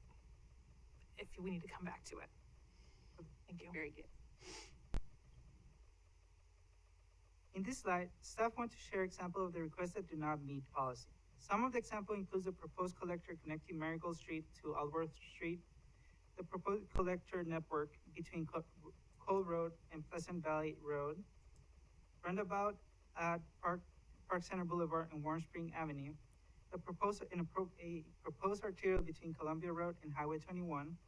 if we need to come back to it. Thank you. Very good. In this slide, staff want to share example of the requests that do not meet policy. Some of the example includes the proposed collector connecting Marigold Street to Alworth Street, the proposed collector network between Cole Road and Pleasant Valley Road, roundabout at Park Center Boulevard and Warm Spring Avenue, the proposed arterial between Columbia Road and Highway 21,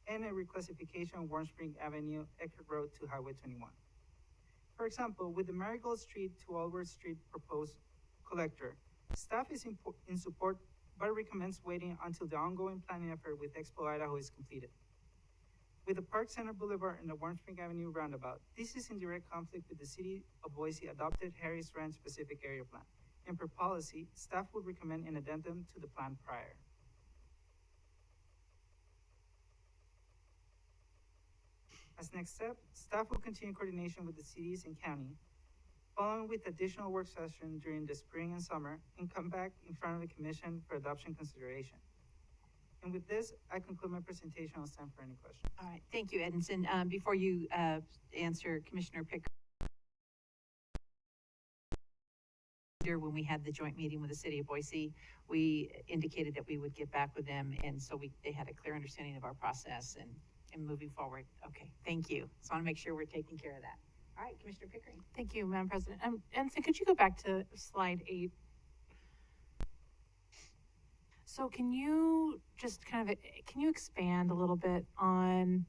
and a reclassification of Warm Spring Avenue, Eckerd Road to Highway 21. For example, with the Marigold Street to Alworth Street proposed collector, staff is in support but recommends waiting until the ongoing planning effort with Expo Idaho is completed. With the Park Center Boulevard and the Warm Spring Avenue roundabout, this is in direct conflict with the City of Boise adopted Harris Ranch Specific Area Plan, and per policy, staff would recommend an addendum to the plan prior. As next step, staff will continue coordination with the cities and county, following with additional work session during the spring and summer, and come back in front of the commission for adoption consideration. And with this, I conclude my presentation. I'll stand for any questions. All right, thank you, Edinson. Before you answer Commissioner Pickering, when we had the joint meeting with the City of Boise, we indicated that we would get back with them, and so they had a clear understanding of our process and moving forward. Okay, thank you. So I want to make sure we're taking care of that. All right, Commissioner Pickering. Thank you, Madam President. And so could you go back to slide 8? So can you just kind of, can you expand a little bit on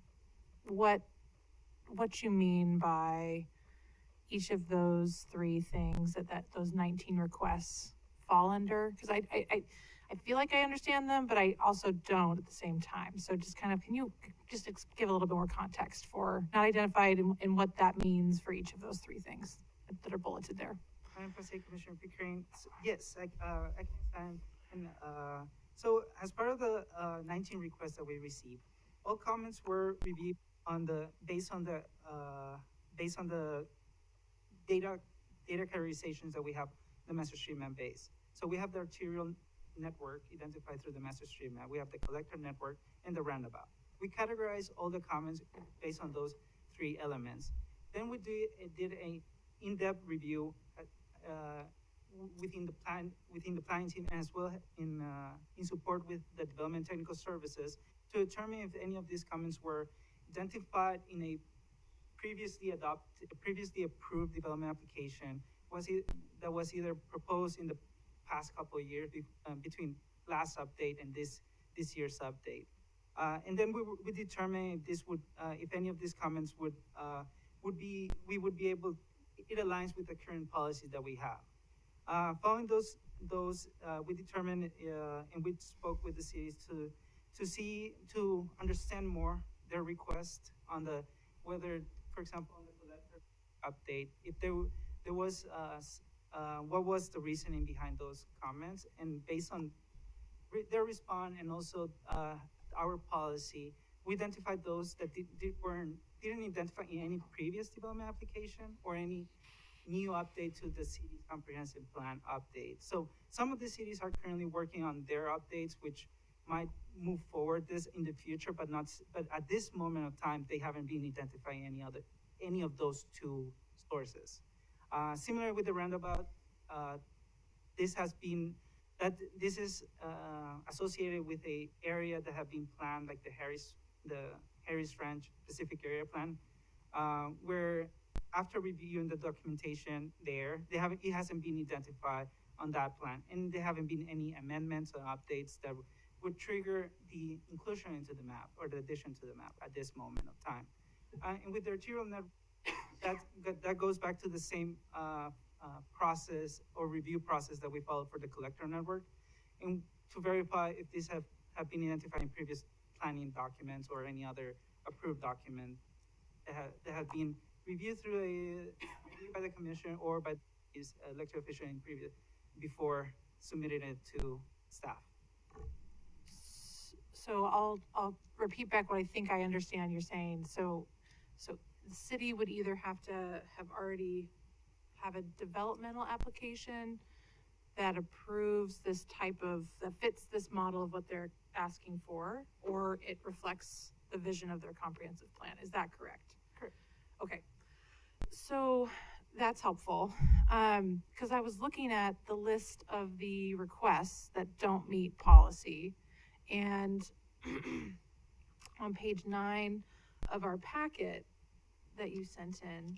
what you mean by each of those 3 things that those 19 requests fall under? Because I feel like I understand them, but I also don't at the same time. So just kind of, can you just give a little bit more context for not identified and what that means for each of those 3 things that are bulleted there? Madam President, Commissioner Pickering, yes, I can stand. And so as part of the 19 requests that we received, all comments were reviewed on based on the data categorizations that we have the master street map base. So we have the arterial network identified through the master street map. We have the collector network and the roundabout. We categorize all the comments based on those 3 elements. Then we did a in-depth review within the planning team, as well in support with the development technical services, to determine if any of these comments were identified in a previously approved development application that was either proposed in the past couple of years between last update and this year's update. And then we determine if this would, if any of these comments would be able, it aligns with the current policies that we have. Following those, we determined, and we spoke with the cities to understand more their request on whether, for example, on the collector update, if there was, what was the reasoning behind those comments, and based on their response and also our policy, we identified those that didn't identify in any previous development application or any new update to the city's comprehensive plan update. So some of the cities are currently working on their updates, which might move forward this in the future, but at this moment of time, they haven't been identifying any of those 2 sources. Similar with the roundabout, this is associated with a area that have been planned, like the Harris Ranch Pacific Area Plan, where after reviewing the documentation there, it hasn't been identified on that plan, and there haven't been any amendments or updates that would trigger the inclusion into the map or the addition to the map at this moment of time. And with the arterial network, that goes back to the same process or review process that we followed for the collector network, and to verify if these have been identified in previous planning documents or any other approved document that have been reviewed by the commission or by his elected official in previous, before submitting it to staff. So I'll repeat back what I think I understand you're saying. So the city would either have to have a developmental application that approves this that fits this model of what they're asking for, or it reflects the vision of their comprehensive plan. Is that correct? Correct. Okay. So that's helpful. Because I was looking at the list of the requests that don't meet policy, and on page 9 of our packet that you sent in,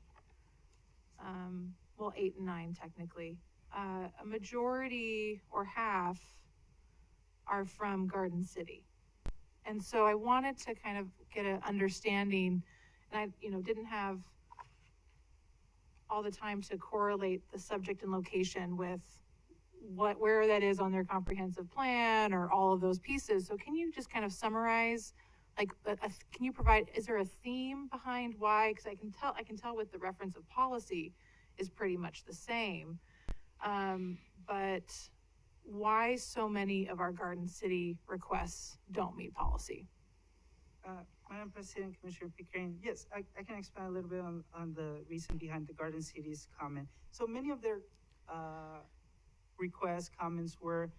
8 and 9 technically, a majority or half are from Garden City. And so I wanted to kind of get an understanding, and I, didn't have all the time to correlate the subject and location with where that is on their comprehensive plan or all of those pieces. So can you just kind of summarize, like, can you provide, is there a theme behind why? Because I can tell with the reference of policy is pretty much the same. But why so many of our Garden City requests don't meet policy? Madam President, Commissioner Pickering, yes, I can expand a little bit on the reason behind the Garden City's comment. So many of their requests, comments were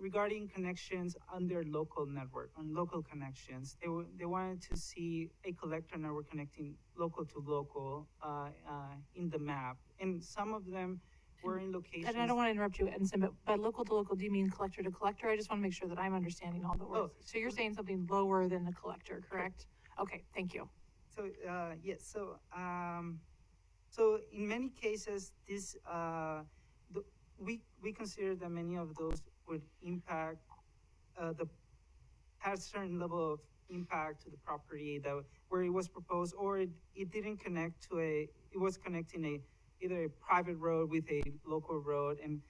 regarding connections on their local network, on local connections. They wanted to see a collector network connecting local to local in the map. And some of them were in locations. And I don't want to interrupt you, Edison, but by local to local, do you mean collector to collector? I just want to make sure that I'm understanding all the words. Oh. So you're saying something lower than the collector, correct? Okay, thank you. So, yes, so in many cases, this, we consider that many of those would impact, have a certain level of impact to the property where it was proposed, or it didn't connect to it was connecting either a private road with a local road, and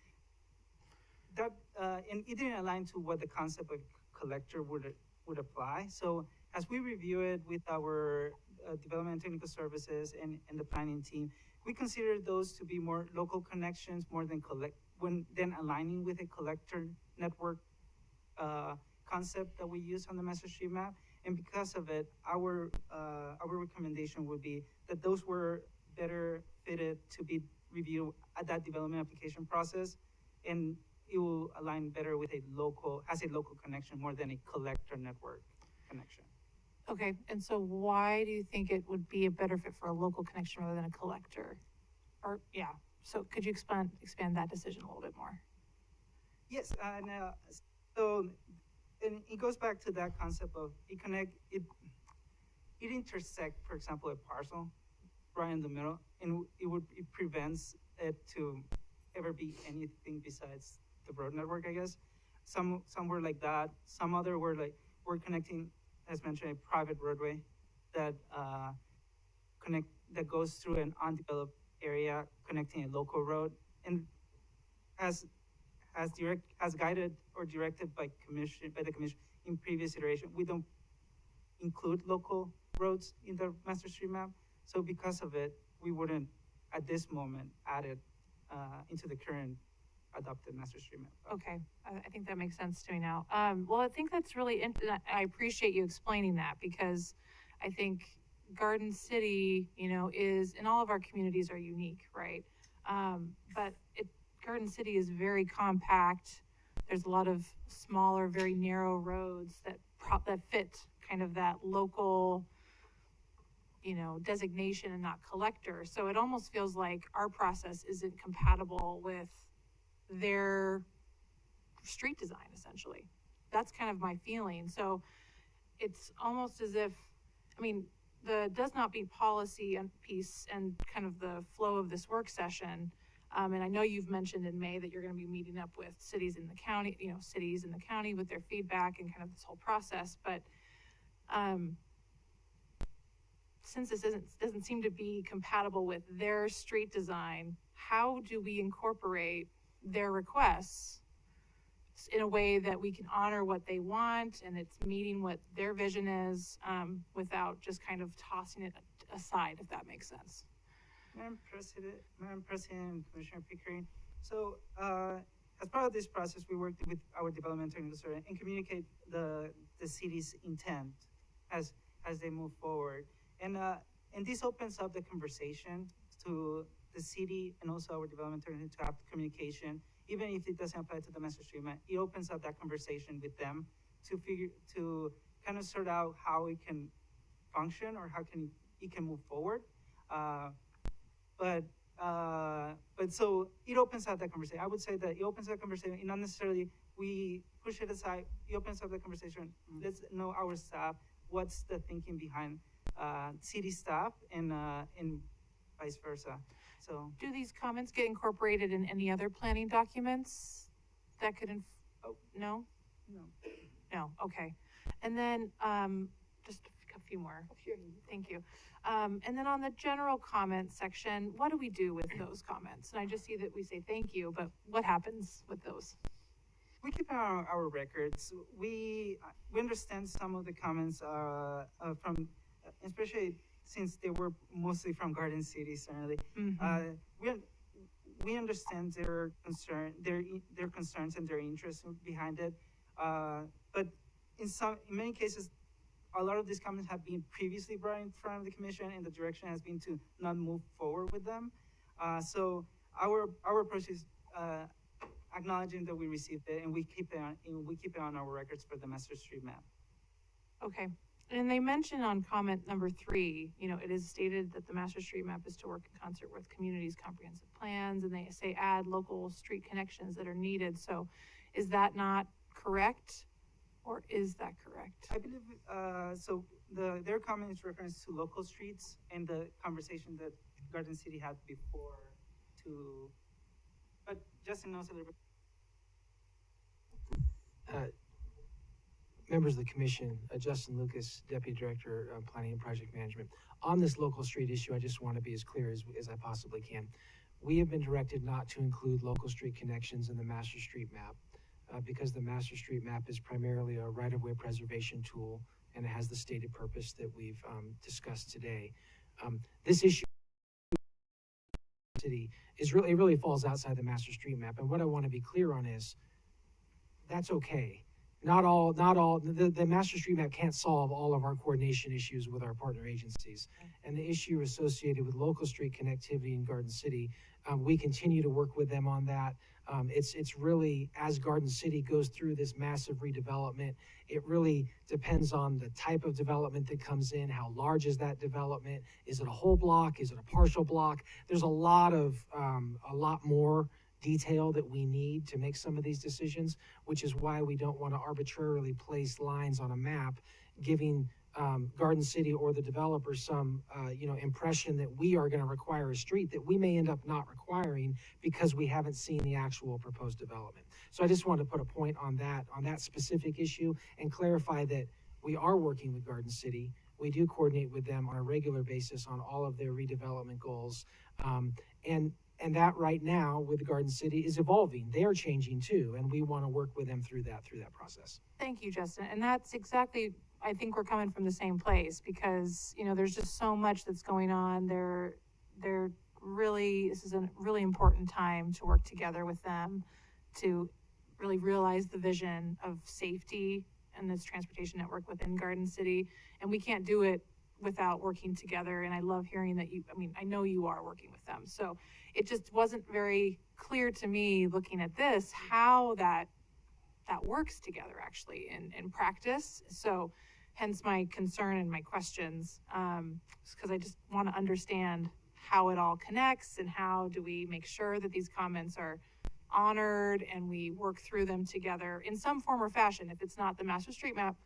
that, and it didn't align to what the concept of collector would apply. So as we review it with our development and technical services and the planning team, we consider those to be more local connections more than then aligning with a collector network concept that we use on the master street map. And because of it, our recommendation would be that those were better fitted to be reviewed at that development application process, and it will align better with a local connection more than a collector network connection. Okay, and so why do you think it would be a better fit for a local connection rather than a collector? Or, yeah, so could you expand that decision a little bit more? Yes, and so, and it goes back to that concept of it intersect, for example, a parcel right in the middle, and it prevents it to ever be anything besides the road network, I guess. Some were like that. Some other were like, we're connecting, as mentioned, a private roadway that goes through an undeveloped area connecting a local road, and as guided or directed by the commission in previous iteration, we don't include local roads in the master street map. So because of it, we wouldn't at this moment add it into the current adopted master street map. Okay, I think that makes sense to me now. Well, I think that's really, I appreciate you explaining that, because I think Garden City, is, and all of our communities are unique, right? But Garden City is very compact. There's a lot of smaller, very narrow roads that fit kind of that local, designation and not collector. So it almost feels like our process isn't compatible with their street design, essentially. That's kind of my feeling. So it's almost as if, the does not be policy and piece and kind of the flow of this work session. And I know you've mentioned in May that you're going to be meeting up with cities in the county, with their feedback and kind of this whole process. But since this doesn't seem to be compatible with their street design, how do we incorporate their requests in a way that we can honor what they want and it's meeting what their vision is, without just kind of tossing it aside, if that makes sense? Madam President, and Commissioner Pickering. So, as part of this process, we worked with our developmental industry and communicate the city's intent as they move forward. And this opens up the conversation to the city and also our developmental industry to have communication, even if it doesn't apply to the master street map. It opens up that conversation with them to kind of sort out how it can function or how it can move forward. But so it opens up that conversation. I would say that it opens up conversation, and not necessarily we push it aside. It opens up the conversation. Let's know our staff, what's the thinking behind city staff, and vice versa. So, Do these comments get incorporated in any other planning documents that could, no? No, okay. And then, just a few more. Thank you. And then on the general comment section, what do we do with those comments? And I just see that we say thank you, but what happens with those? we keep our records. We understand some of the comments from, especially since they were mostly from Garden City, certainly. Mm-hmm. We understand their concerns and their interests behind it. But in many cases, a lot of these comments have been previously brought in front of the commission, and the direction has been to not move forward with them. So our approach is acknowledging that we received it, and we keep it on our records for the master street map. Okay. And they mention on comment number 3, it is stated that the master street map is to work in concert with communities' comprehensive plans, and they say add local street connections that are needed. So is that not correct, or is that correct? I believe, so their comment is reference to local streets and the conversation that Garden City had before but Justin knows a little bit. Members of the commission, Justin Lucas, Deputy Director of Planning and Project Management. On this local street issue, I just want to be as clear as I possibly can. We have been directed not to include local street connections in the master street map because the master street map is primarily a right-of-way preservation tool, and it has the stated purpose that we've discussed today. This issue is really falls outside the master street map, and what I want to be clear on is that's okay. Not all, the master street map can't solve all of our coordination issues with our partner agencies. And the issue associated with local street connectivity in Garden City, we continue to work with them on that. It's really, as Garden City goes through this massive redevelopment, it really depends on the type of development that comes in, how large is that development, is it a whole block, is it a partial block? There's a lot more detail that we need to make some of these decisions, which is why we don't want to arbitrarily place lines on a map, giving Garden City or the developer some impression that we are going to require a street that we may end up not requiring because we haven't seen the actual proposed development. So I just want to put a point on that specific issue and clarify that we are working with Garden City. We do coordinate with them on a regular basis on all of their redevelopment goals. And that right now with Garden City is evolving. They are changing too, and we want to work with them through that process. Thank you, Justin. And that's exactly, I think we're coming from the same place because, there's just so much that's going on. This is a really important time to work together with them to really realize the vision of safety and this transportation network within Garden City. And we can't do it without working together. And I love hearing that I know you are working with them. So it just wasn't very clear to me looking at this, how that works together actually in practice. So hence my concern and my questions, because I just want to understand how it all connects and how do we make sure that these comments are honored and we work through them together in some form or fashion. If it's not the master street map,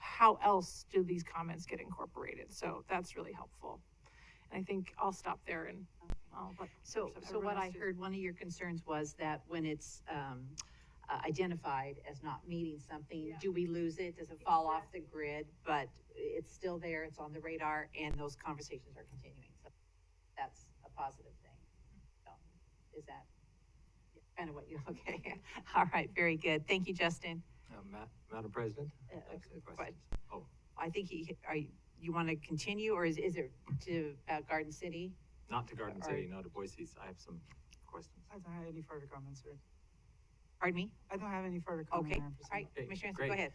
how else do these comments get incorporated? So that's really helpful. And I think I'll stop there and I'll let So what I heard, one of your concerns was that when it's identified as not meeting something, do we lose it? Does it fall off the grid? But it's still there, it's on the radar, and those conversations are continuing. So that's a positive thing. So is that kind of what you, okay. All right, very good. Thank you, Justin. Madam President? Question. Oh, I think you want to continue, or is it to Garden City? Not to Garden All City, right. no to Boise's. I have some questions. I don't have any further comments, sir. Pardon me? I don't have any further comments. Okay, Madam all right, President. Okay, Commissioner Hanson, great. go ahead.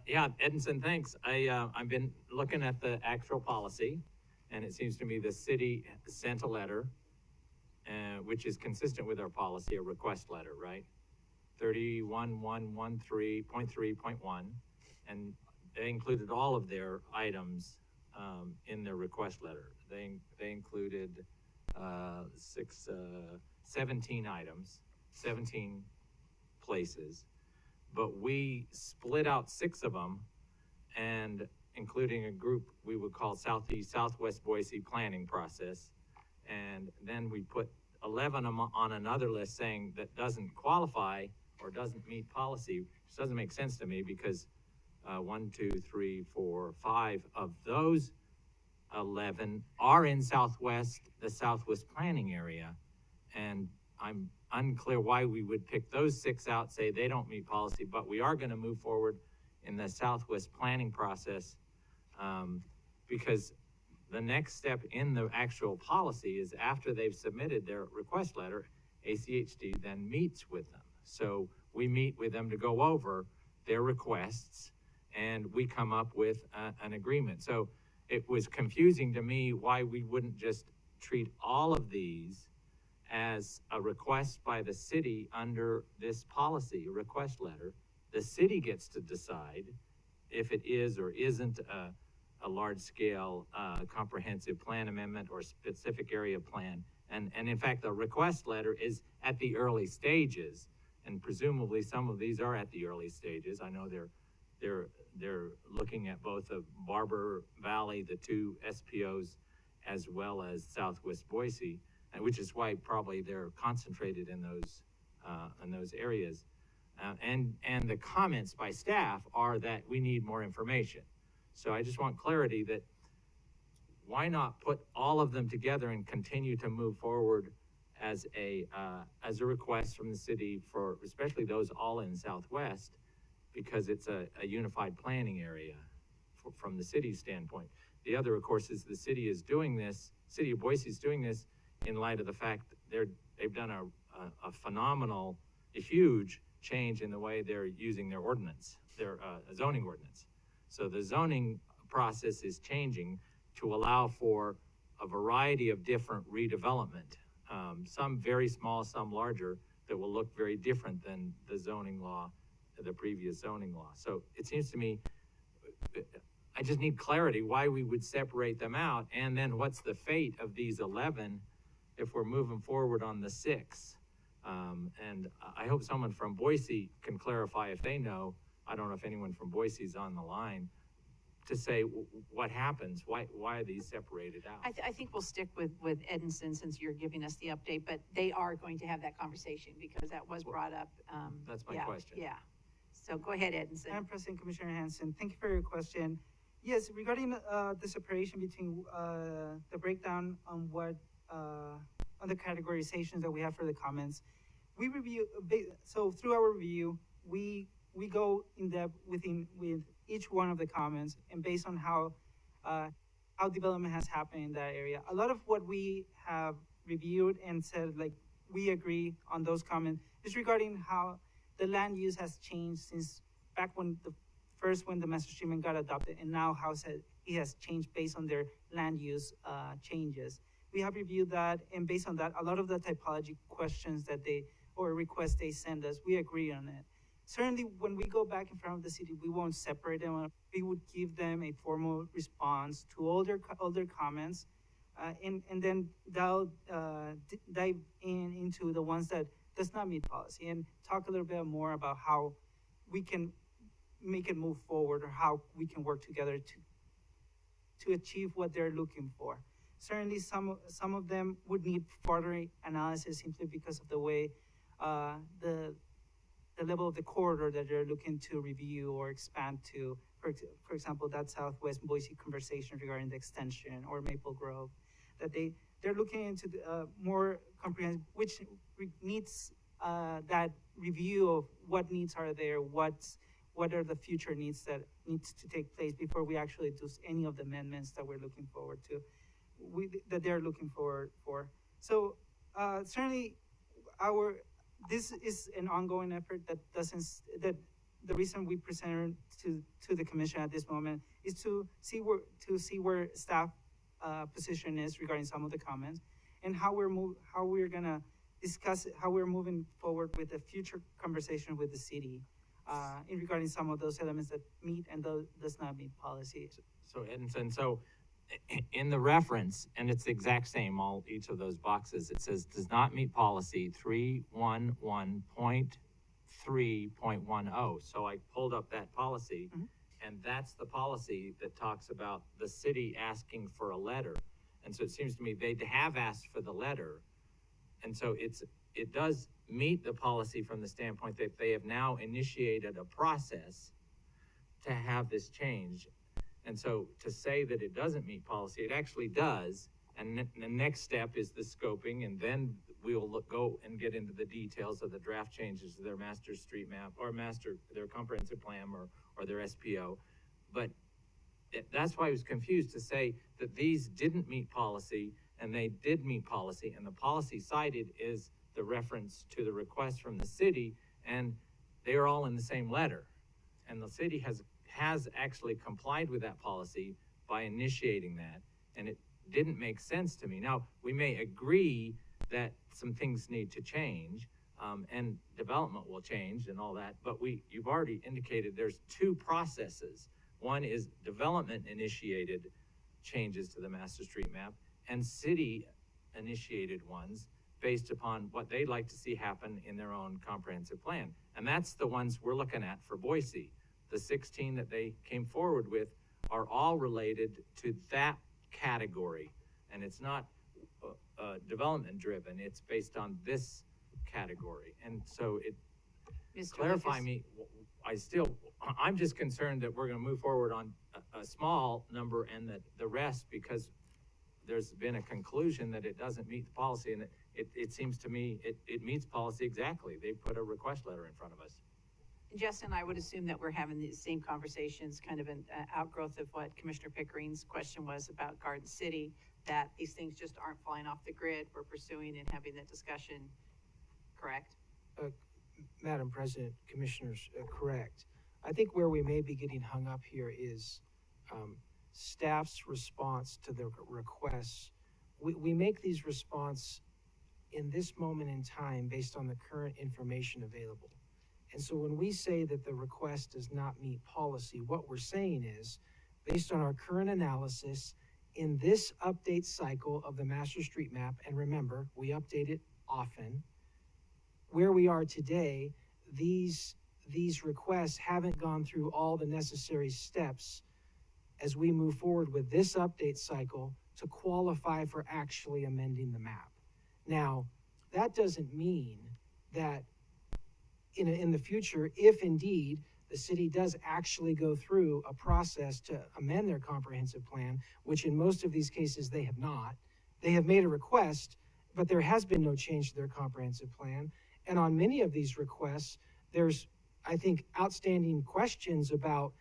Yeah, Edinson, thanks. I've been looking at the actual policy, and it seems to me the city sent a letter, which is consistent with our policy, a request letter, right? 31113.3.1, and they included all of their items in their request letter. They included 17 items, 17 places, but we split out 6 of them, and including a group we would call Southwest Boise planning process, and then we put 11 on another list saying that doesn't qualify or doesn't meet policy, which doesn't make sense to me because 1, 2, 3, 4, 5 of those 11 are in the Southwest planning area, and I'm unclear why we would pick those 6 out, say they don't meet policy, but we are going to move forward in the Southwest planning process, because the next step in the actual policy is after they've submitted their request letter, ACHD then meets with them. So we meet with them to go over their requests, and we come up with an agreement. So it was confusing to me why we wouldn't just treat all of these as a request by the city under this policy, a request letter. The city gets to decide if it is or isn't a large-scale comprehensive plan amendment or specific area plan. And in fact, the request letter is at the early stages, and presumably some of these are at the early stages. I know they're looking at both the Barber Valley, the 2 SPOs, as well as Southwest Boise, which is why probably they're concentrated in those areas. And the comments by staff are that we need more information. So I just want clarity that why not put all of them together and continue to move forward as a request from the city for especially those all in Southwest, because it's a unified planning area from the city's standpoint. The other, of course, is the city of Boise is doing this in light of the fact that they've done a phenomenal, a huge change in the way they're using their ordinance, their zoning ordinance. So the zoning process is changing to allow for a variety of different redevelopment, some very small, some larger, that will look very different than the zoning law, the previous zoning law. So it seems to me, I just need clarity why we would separate them out, and then what's the fate of these 11 if we're moving forward on the 6. And I hope someone from Boise can clarify if they know. I don't know if anyone from Boise is on the line to say what happens, why are these separated out? I think we'll stick with Edinson since you're giving us the update, but they are going to have that conversation because that was brought up. That's my yeah, question. Yeah. So go ahead, Edinson. Madam President, Commissioner Hanson, thank you for your question. Yes, regarding the separation between the breakdown on what on the categorizations that we have for the comments, we review. So through our review, we go in depth with each one of the comments, and based on how development has happened in that area. A lot of what we have reviewed and said, like, we agree on those comments, is regarding how the land use has changed since back when the master treatment got adopted, and now how it has changed based on their land use changes. We have reviewed that, and based on that, a lot of the typology questions or requests they send us, we agree on it. Certainly, when we go back in front of the city, we won't separate them. We would give them a formal response to all their comments, and then they'll dive into the ones that does not meet policy, and talk a little bit more about how we can make it move forward, or how we can work together to achieve what they're looking for. Certainly, some of them would need further analysis simply because of the way the level of the corridor that they're looking to review or expand to. For example, that Southwest Boise conversation regarding the extension, or Maple Grove, that they're looking into the, more comprehensive, which needs that review of what needs are there, what are the future needs that needs to take place before we actually do any of the amendments that we're looking forward to. that they're looking for. So certainly, this is an ongoing effort that that the reason we presented to the commission at this moment is to see where staff position is regarding some of the comments, and how we're gonna discuss how we're moving forward with a future conversation with the city in regarding some of those elements that meet and does not meet policy. So, and so in the reference, and it's the exact same, each of those boxes, it says does not meet policy 311.3.10. So I pulled up that policy, and that's the policy that talks about the city asking for a letter. And so it seems to me they have asked for the letter. And so it does meet the policy from the standpoint that they have now initiated a process to have this change. And so to say that it doesn't meet policy, it actually does. And the next step is the scoping, and then we will go and get into the details of the draft changes to their master street map or their comprehensive plan or their SPO. But that's why I was confused to say that these didn't meet policy and they did meet policy, and the policy cited is the reference to the request from the city, and they are all in the same letter. And the city has actually complied with that policy by initiating that, and it didn't make sense to me. Now, we may agree that some things need to change, and development will change and all that, but you've already indicated there's two processes. One is development initiated changes to the master street map, and city initiated ones based upon what they'd like to see happen in their own comprehensive plan. And that's the ones we're looking at for Boise. The 16 that they came forward with are all related to that category. And it's not development driven, it's based on this category. And so clarify me, I'm just concerned that we're gonna move forward on a small number and that the rest, because there's been a conclusion that it doesn't meet the policy, and it seems to me it meets policy exactly. They put a request letter in front of us. Justin, I would assume that we're having the same conversations, kind of an outgrowth of what Commissioner Pickering's question was about Garden City, that these things just aren't flying off the grid. We're pursuing and having that discussion, correct? Madam President, Commissioners, correct. I think where we may be getting hung up here is staff's response to the requests. We make these response in this moment in time based on the current information available. And so when we say that the request does not meet policy, what we're saying is, based on our current analysis, in this update cycle of the master street map, and remember, we update it often, where we are today, these requests haven't gone through all the necessary steps as we move forward with this update cycle to qualify for actually amending the map. Now, that doesn't mean that in the future, if indeed the city does actually go through a process to amend their comprehensive plan, which in most of these cases they have not, they have made a request, but there has been no change to their comprehensive plan. And on many of these requests, there's, I think, outstanding questions about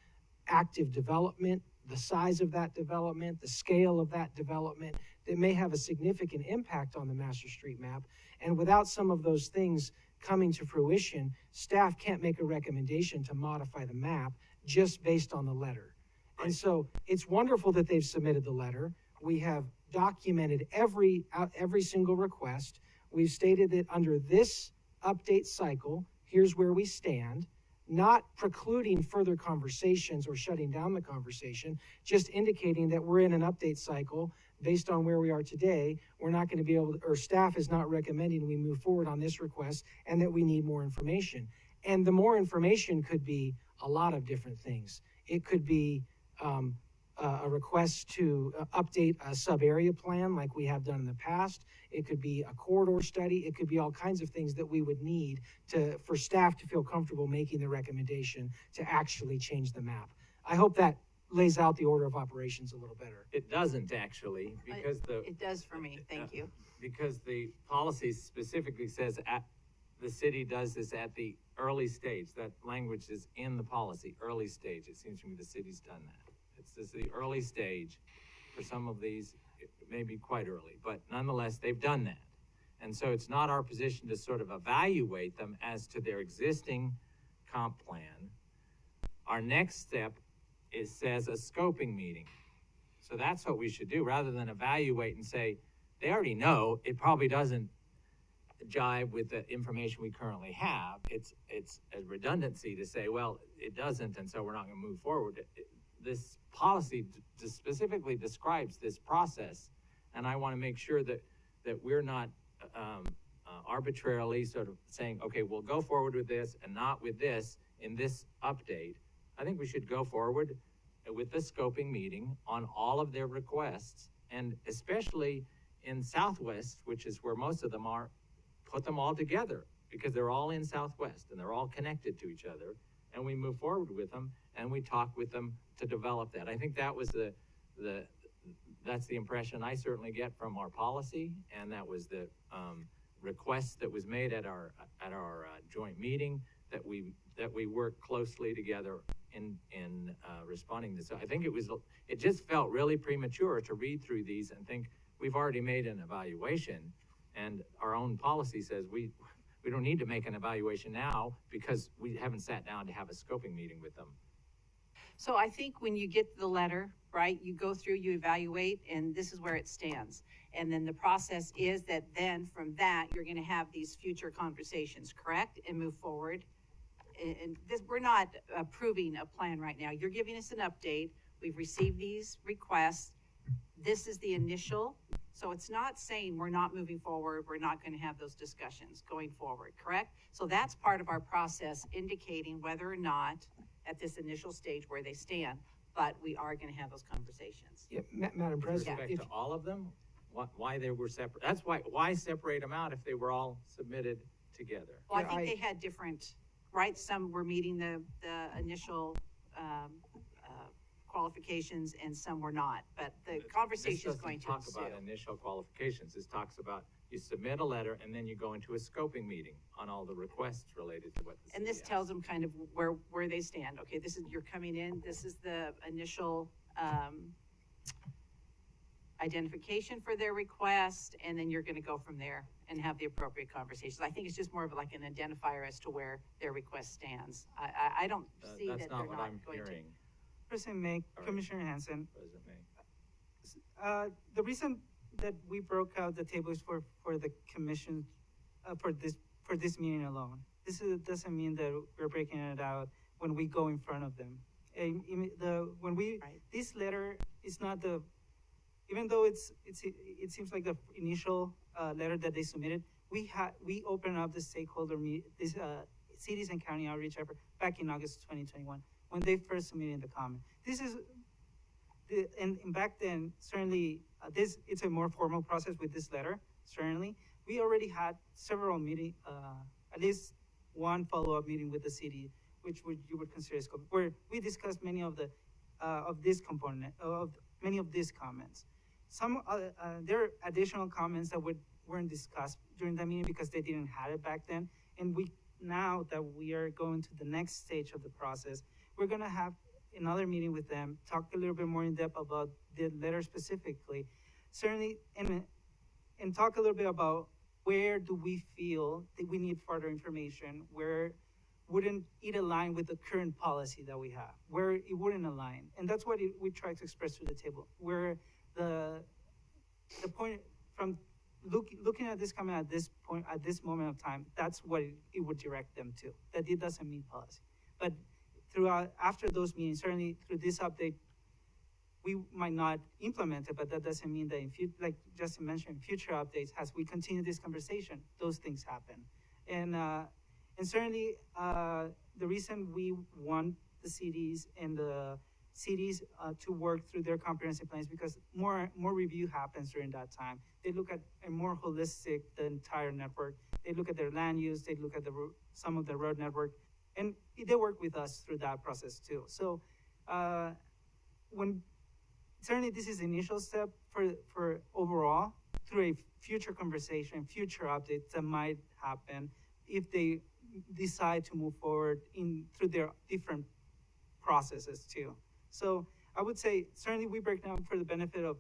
active development, the size of that development, the scale of that development, that may have a significant impact on the master street map. And without some of those things coming to fruition, staff can't make a recommendation to modify the map just based on the letter. And so it's wonderful that they've submitted the letter. We have documented every single request. We've stated that under this update cycle, here's where we stand, not precluding further conversations or shutting down the conversation, just indicating that we're in an update cycle based on where we are today. We're not going to be able to, or staff is not recommending we move forward on this request, and that we need more information. And the more information could be a lot of different things. It could be a request to update a sub-area plan like we have done in the past. It could be a corridor study. It could be all kinds of things that we would need for staff to feel comfortable making the recommendation to actually change the map. I hope that lays out the order of operations a little better. It doesn't actually, because it does for me, thank you. Because the policy specifically says the city does this at the early stage. That language is in the policy, early stage. It seems to me the city's done that. It's just the early stage for some of these maybe quite early, but nonetheless, they've done that. And so it's not our position to sort of evaluate them as to their existing comp plan. Our next step says a scoping meeting. So that's what we should do, rather than evaluate and say, they already know, it probably doesn't jive with the information we currently have. It's a redundancy to say, well, it doesn't, and so we're not gonna move forward. This policy specifically describes this process, and I wanna make sure that we're not arbitrarily sort of saying, okay, we'll go forward with this and not with this in this update. I think we should go forward with the scoping meeting on all of their requests, and especially in Southwest, which is where most of them are, put them all together, because they're all in Southwest and they're all connected to each other, and we move forward with them and we talk with them to develop that. I think that was that's the impression I certainly get from our policy, and that was the request that was made at our joint meeting, that we work closely together in responding to this. So I think it just felt really premature to read through these and think we've already made an evaluation, and our own policy says we don't need to make an evaluation now because we haven't sat down to have a scoping meeting with them. So I think when you get the letter, right, you go through, you evaluate, and this is where it stands. And then the process is that then from that, you're gonna have these future conversations, correct? And move forward. And this, we're not approving a plan right now. You're giving us an update. We've received these requests. This is the initial. So it's not saying we're not moving forward. We're not gonna have those discussions going forward, correct? So that's part of our process, indicating whether or not at this initial stage where they stand, but we are gonna have those conversations. Yeah, Madam With President, respect to all of them, why they were separate, that's why separate them out if they were all submitted together? Well, I Yeah, think they had different, right? Some were meeting the initial, qualifications and some were not, but the conversation is going to This doesn't talk about initial qualifications. This talks about you submit a letter and then you go into a scoping meeting on all the requests related to what the And city this asks. tells them kind of where they stand. Okay, this is, you're coming in, this is the initial, identification for their request, and then you're gonna go from there and have the appropriate conversations. I think it's just more of like an identifier as to where their request stands. I don't see that That's they're not what I'm not going to. hearing, President May, All right. Commissioner Hansen, President May. the reason that we broke out the tables for the commission, for this meeting alone, doesn't mean that we're breaking it out when we go in front of them. Right. This letter is not even though it seems like the initial letter that they submitted, we opened up the stakeholder cities and county outreach effort back in August 2021 when they first submitted the comment. This is and back then, certainly, it's a more formal process with this letter, certainly. We already had several meetings, at least one follow-up meeting with the city, which you would consider scope, where we discussed many of many of these comments. There are additional comments that weren't discussed during that meeting because they didn't have it back then. And now that we are going to the next stage of the process, we're gonna have another meeting with them, talk a little bit more in depth about the letter specifically, certainly, and talk a little bit about where do we feel that we need further information, where wouldn't it align with the current policy that we have, where it wouldn't align. And that's what we try to express to the table, where the point from looking at this comment at this point, at this moment of time, that's what it would direct them to, that it doesn't meet policy. But after those meetings, certainly through this update, we might not implement it, but that doesn't mean that like Justin mentioned, future updates, as we continue this conversation, those things happen. And certainly, the reason we want the cities and the cities to work through their comprehensive plans because more review happens during that time. They look at a more holistic, the entire network. They look at their land use, they look at some of the road network, and they work with us through that process too. So certainly this is the initial step for overall through a future conversation, future updates that might happen if they decide to move forward through their different processes too. So I would say certainly we break down for the benefit of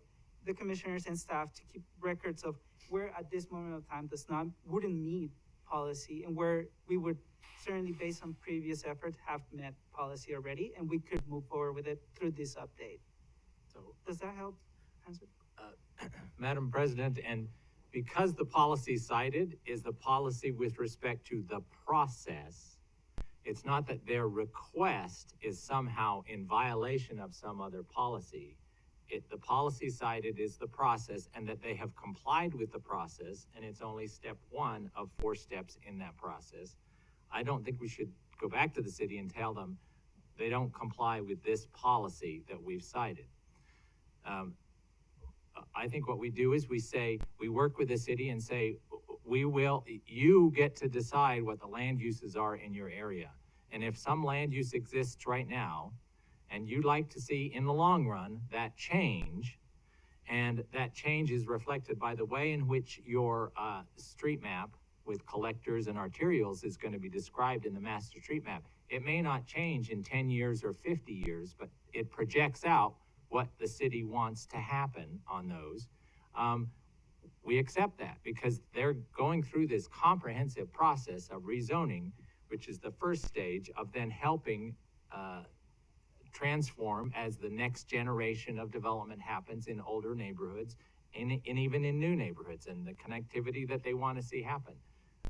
the commissioners and staff to keep records of where at this moment of time wouldn't need policy, and where we would certainly, based on previous effort, have met policy already, and we could move forward with it through this update. So, Does that help answer? Madam President, and because the policy cited is the policy with respect to the process, it's not that their request is somehow in violation of some other policy. The policy cited is the process, and that they have complied with the process, and it's only step 1 of 4 steps in that process. I don't think we should go back to the city and tell them they don't comply with this policy that we've cited. I think what we do is we work with the city and say, you get to decide what the land uses are in your area. And if some land use exists right now, and you'd like to see in the long run that change, and that change is reflected by the way in which your street map with collectors and arterials is going to be described in the master street map. It may not change in 10 years or 50 years, but it projects out what the city wants to happen on those. We accept that because they're going through this comprehensive process of rezoning, which is the first stage of then helping transform as the next generation of development happens in older neighborhoods and even in new neighborhoods, and the connectivity that they want to see happen.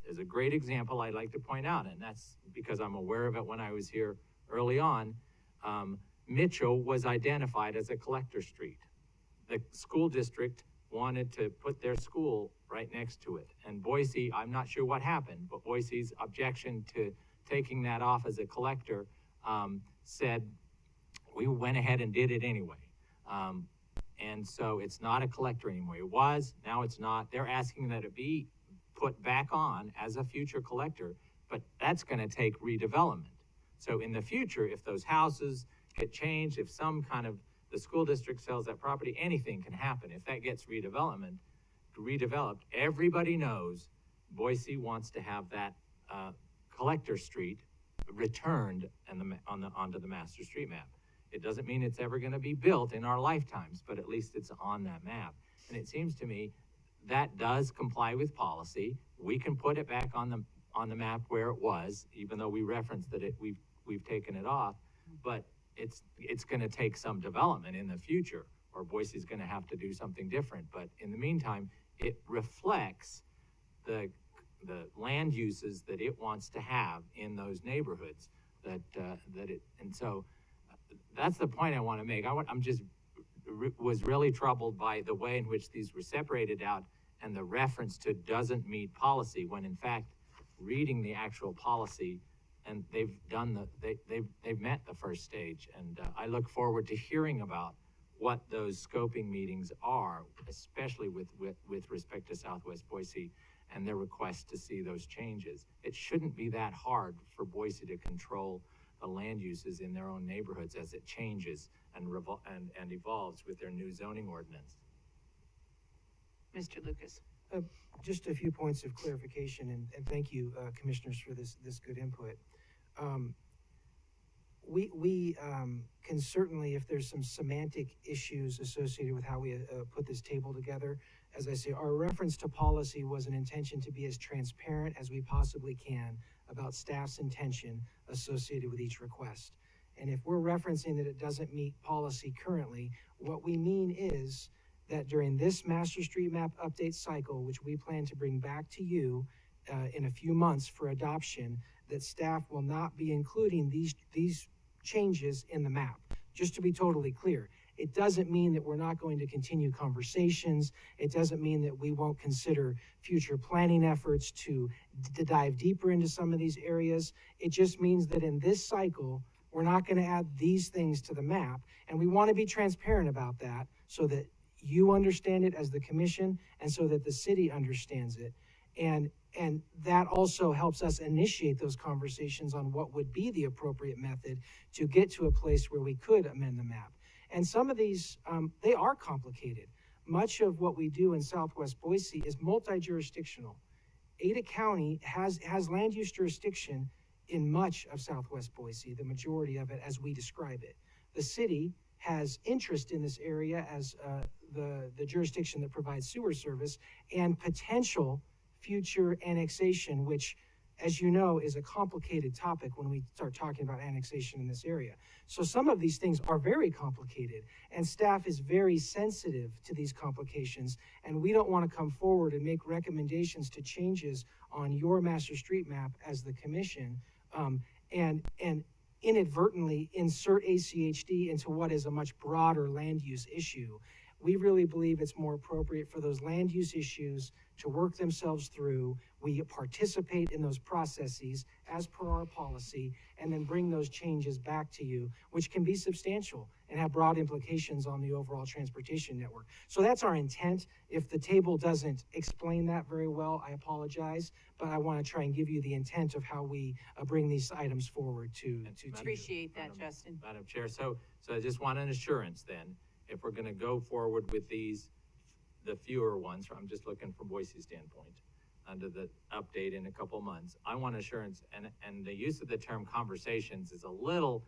There's a great example I'd like to point out, and that's because I'm aware of it when I was here early on. Mitchell was identified as a collector street. The school district wanted to put their school right next to it. And Boise, I'm not sure what happened, but Boise's objection to taking that off as a collector said, we went ahead and did it anyway. And so it's not a collector anymore. It was, now it's not. They're asking that it be put back on as a future collector, but that's gonna take redevelopment. So in the future, if those houses get changed, if some kind of, the school district sells that property, anything can happen. If that gets redeveloped, everybody knows Boise wants to have that collector street returned onto the master street map. It doesn't mean it's ever going to be built in our lifetimes, but at least it's on that map. And it seems to me that does comply with policy. We can put it back on the map where it was, even though we referenced that we've taken it off. But it's going to take some development in the future, or Boise's going to have to do something different. But in the meantime, it reflects the land uses that it wants to have in those neighborhoods. And so that's the point I want to make. Was really troubled by the way in which these were separated out and the reference to doesn't meet policy, when in fact reading the actual policy, and they've met the first stage. And I look forward to hearing about what those scoping meetings are, especially with respect to Southwest Boise and their request to see those changes. It shouldn't be that hard for Boise to control the land uses in their own neighborhoods as it changes and evolves with their new zoning ordinance. Mr. Lucas. Just a few points of clarification, and thank you, commissioners, for this good input. We can certainly, if there's some semantic issues associated with how we put this table together, as I say, our reference to policy was an intention to be as transparent as we possibly can about staff's intention associated with each request. And if we're referencing that it doesn't meet policy currently, what we mean is that during this master street map update cycle, which we plan to bring back to you in a few months for adoption, that staff will not be including these changes in the map. Just to be totally clear, it doesn't mean that we're not going to continue conversations. It doesn't mean that we won't consider future planning efforts to dive deeper into some of these areas. It just means that in this cycle, we're not going to add these things to the map. And we want to be transparent about that so that you understand it as the commission and so that the city understands it. And that also helps us initiate those conversations on what would be the appropriate method to get to a place where we could amend the map. And some of these, they are complicated. Much of what we do in Southwest Boise is multi-jurisdictional. Ada County has land use jurisdiction in much of Southwest Boise, the majority of it as we describe it. The city has interest in this area as the jurisdiction that provides sewer service, and potential future annexation, which, as you know, is a complicated topic when we start talking about annexation in this area. So some of these things are very complicated, and staff is very sensitive to these complications, and we don't want to come forward and make recommendations to changes on your master street map as the commission, and inadvertently insert ACHD into what is a much broader land use issue. We really believe it's more appropriate for those land use issues to work themselves through. We participate in those processes as per our policy, and then bring those changes back to you, which can be substantial and have broad implications on the overall transportation network. So that's our intent. If the table doesn't explain that very well, I apologize, but I want to try and give you the intent of how we bring these items forward to you. Appreciate that, Justin. Madam Chair, so I just want an assurance then, if we're gonna go forward with these, the fewer ones, I'm just looking from Boise's standpoint, under the update in a couple months, I want assurance, and the use of the term conversations is a little,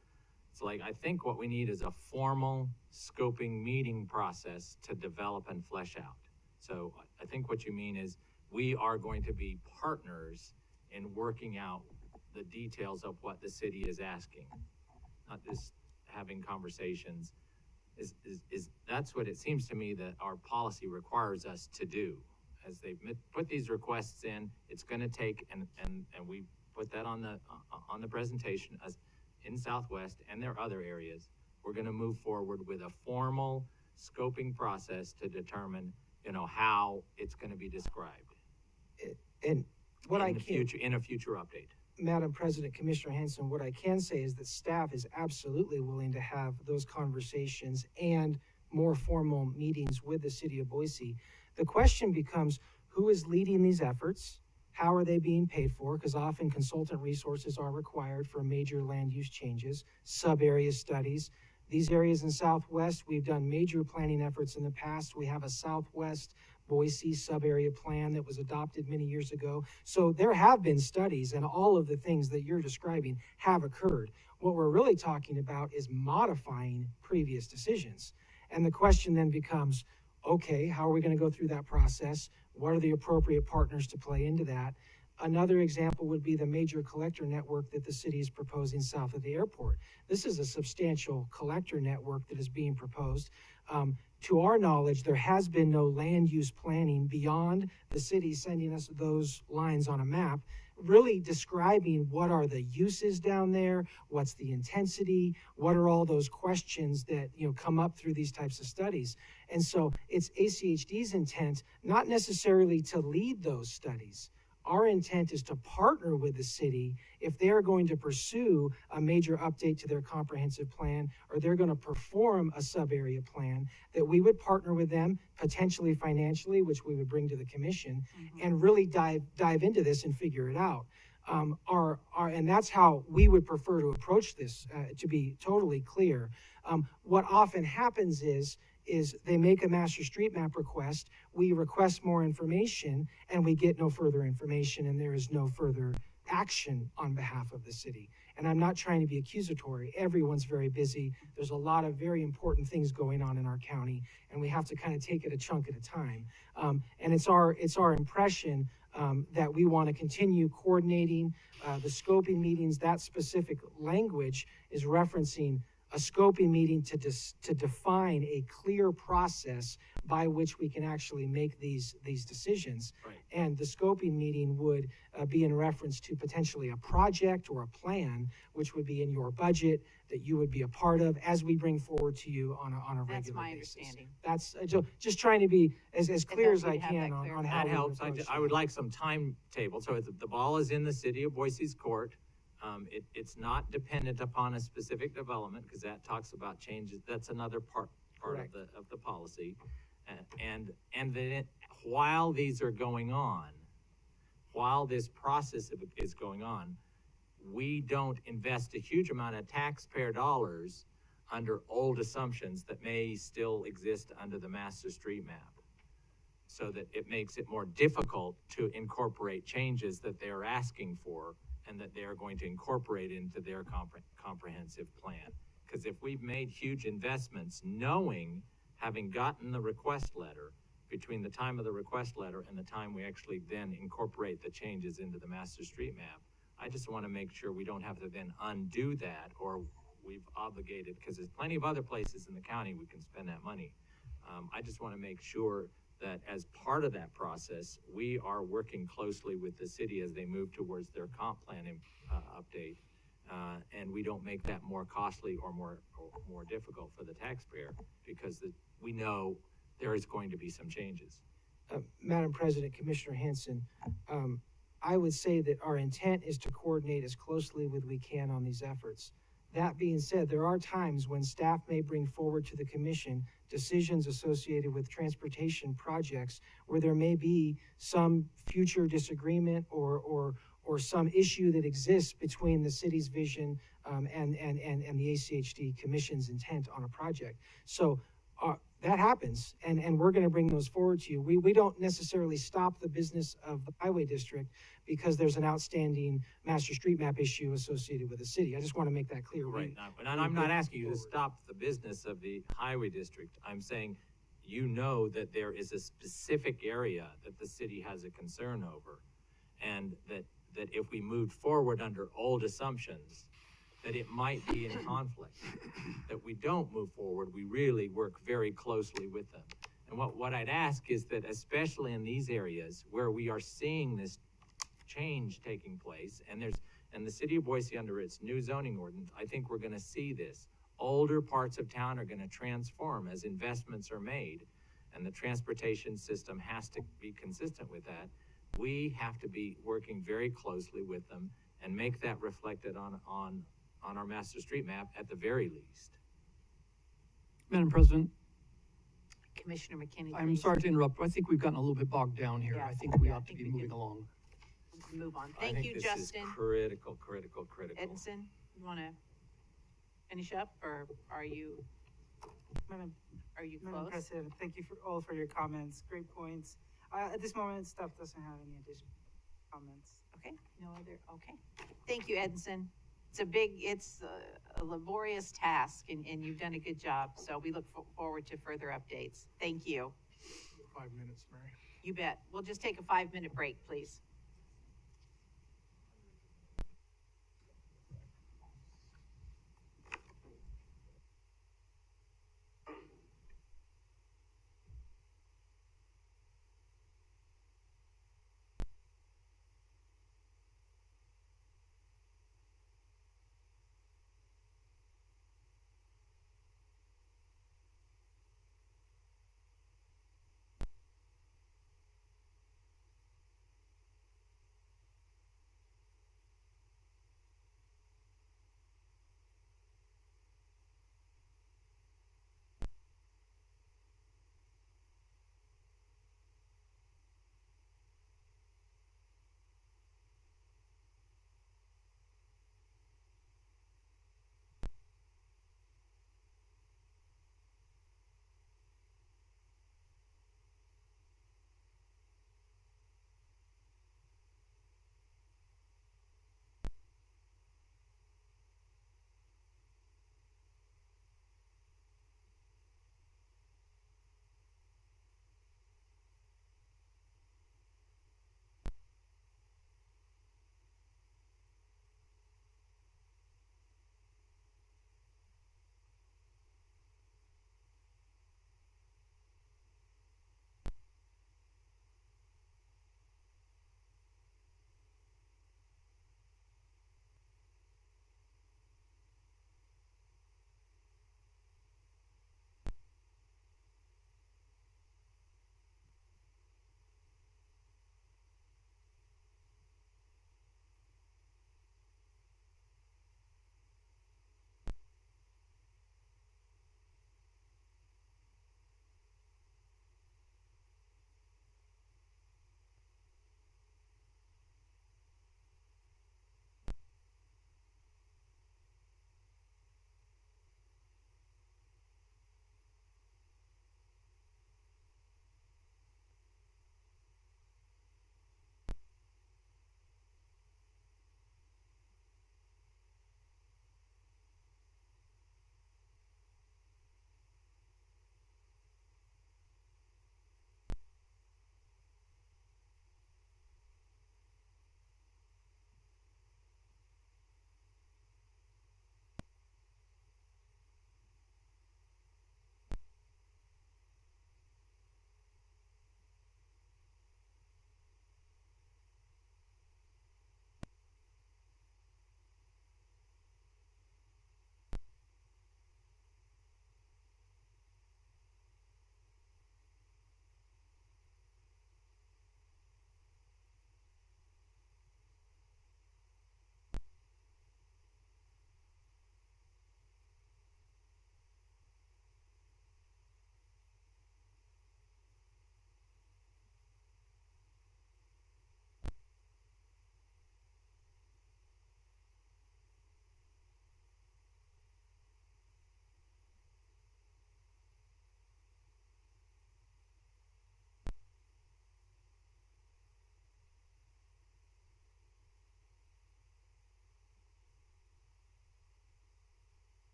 it's like, I think what we need is a formal scoping meeting process to develop and flesh out. So I think what you mean is, we are going to be partners in working out the details of what the city is asking, not just having conversations. That's what it seems to me that our policy requires us to do. As they put these requests in, it's going to take, and we put that on the presentation as in Southwest, and there are other areas. We're going to move forward with a formal scoping process to determine, how it's going to be described. And what in a future update. Madam President, Commissioner Hanson, what I can say is that staff is absolutely willing to have those conversations and more formal meetings with the city of Boise. The question becomes, who is leading these efforts? How are they being paid for? Because often consultant resources are required for major land use changes, sub-area studies. These areas in Southwest, we've done major planning efforts in the past. We have a Southwest Boise sub-area plan that was adopted many years ago. So there have been studies, and all of the things that you're describing have occurred. What we're really talking about is modifying previous decisions. And the question then becomes, okay, how are we going to go through that process? What are the appropriate partners to play into that? Another example would be the major collector network that the city is proposing south of the airport. This is a substantial collector network that is being proposed. To our knowledge, there has been no land use planning beyond the city sending us those lines on a map, really describing what are the uses down there, what's the intensity, what are all those questions that come up through these types of studies. And so it's ACHD's intent not necessarily to lead those studies. Our intent is to partner with the city if they're going to pursue a major update to their comprehensive plan, or they're going to perform a sub-area plan, that we would partner with them, potentially financially, which we would bring to the commission, and really dive into this and figure it out. And that's how we would prefer to approach this, to be totally clear. What often happens is they make a master street map request, we request more information, and we get no further information, and there is no further action on behalf of the city. And I'm not trying to be accusatory. Everyone's very busy. There's a lot of very important things going on in our county, and we have to kind of take it a chunk at a time. And it's our impression that we want to continue coordinating the scoping meetings. That specific language is referencing a scoping meeting to define a clear process by which we can actually make these decisions. Right. And the scoping meeting would be in reference to potentially a project or a plan, which would be in your budget that you would be a part of as we bring forward to you on a regular basis. That's my understanding. That's just trying to be as clear as I can on how That helps. I would like. like some timetable. So the ball is in the city of Boise's court. It's not dependent upon a specific development, because that talks about changes. That's another part of the policy. And then while these are going on, while this process is going on, we don't invest a huge amount of taxpayer dollars under old assumptions that may still exist under the master street map, so that it makes it more difficult to incorporate changes that they're asking for and that they are going to incorporate into their comprehensive plan. Because if we've made huge investments knowing having gotten the request letter, between the time of the request letter and the time we actually then incorporate the changes into the master street map, I just want to make sure we don't have to then undo that, or we've obligated, because there's plenty of other places in the county we can spend that money. I just want to make sure that as part of that process, we are working closely with the city as they move towards their comp plan update. And we don't make that more costly or more difficult for the taxpayer, because we know there is going to be some changes. Madam President, Commissioner Hanson, I would say that our intent is to coordinate as closely with we can on these efforts. That being said, there are times when staff may bring forward to the commission decisions associated with transportation projects where there may be some future disagreement or some issue that exists between the city's vision and the ACHD Commission's intent on a project. So that happens, and we're going to bring those forward to you. We don't necessarily stop the business of the highway district because there's an outstanding master street map issue associated with the city. I just want to make that clear. Right. And I'm not asking you to stop the business of the highway district. I'm saying, you know, that there is a specific area that the city has a concern over, and that if we moved forward under old assumptions, that it might be in conflict, that we don't move forward, we really work very closely with them. And what I'd ask is that, especially in these areas where we are seeing this change taking place, and the city of Boise, under its new zoning ordinance, I think we're gonna see this. Older parts of town are gonna transform as investments are made, and the transportation system has to be consistent with that. We have to be working very closely with them and make that reflected on our master street map at the very least. Madam President, Commissioner McKinney, I'm please. sorry to interrupt, but I think we've gotten a little bit bogged down here. Yeah, I think we yeah, ought to be moving along. Move on. I Thank think you, this Justin. is critical. Edson, you want to finish up, or are you Madam close? President, thank you all for your comments. Great points. At this moment, staff doesn't have any additional comments. Okay, no other, okay. Thank you, Edson. It's a laborious task, and you've done a good job, so we look forward to further updates. Thank you. 5 minutes, Mary. You bet. We'll just take a 5-minute break, please.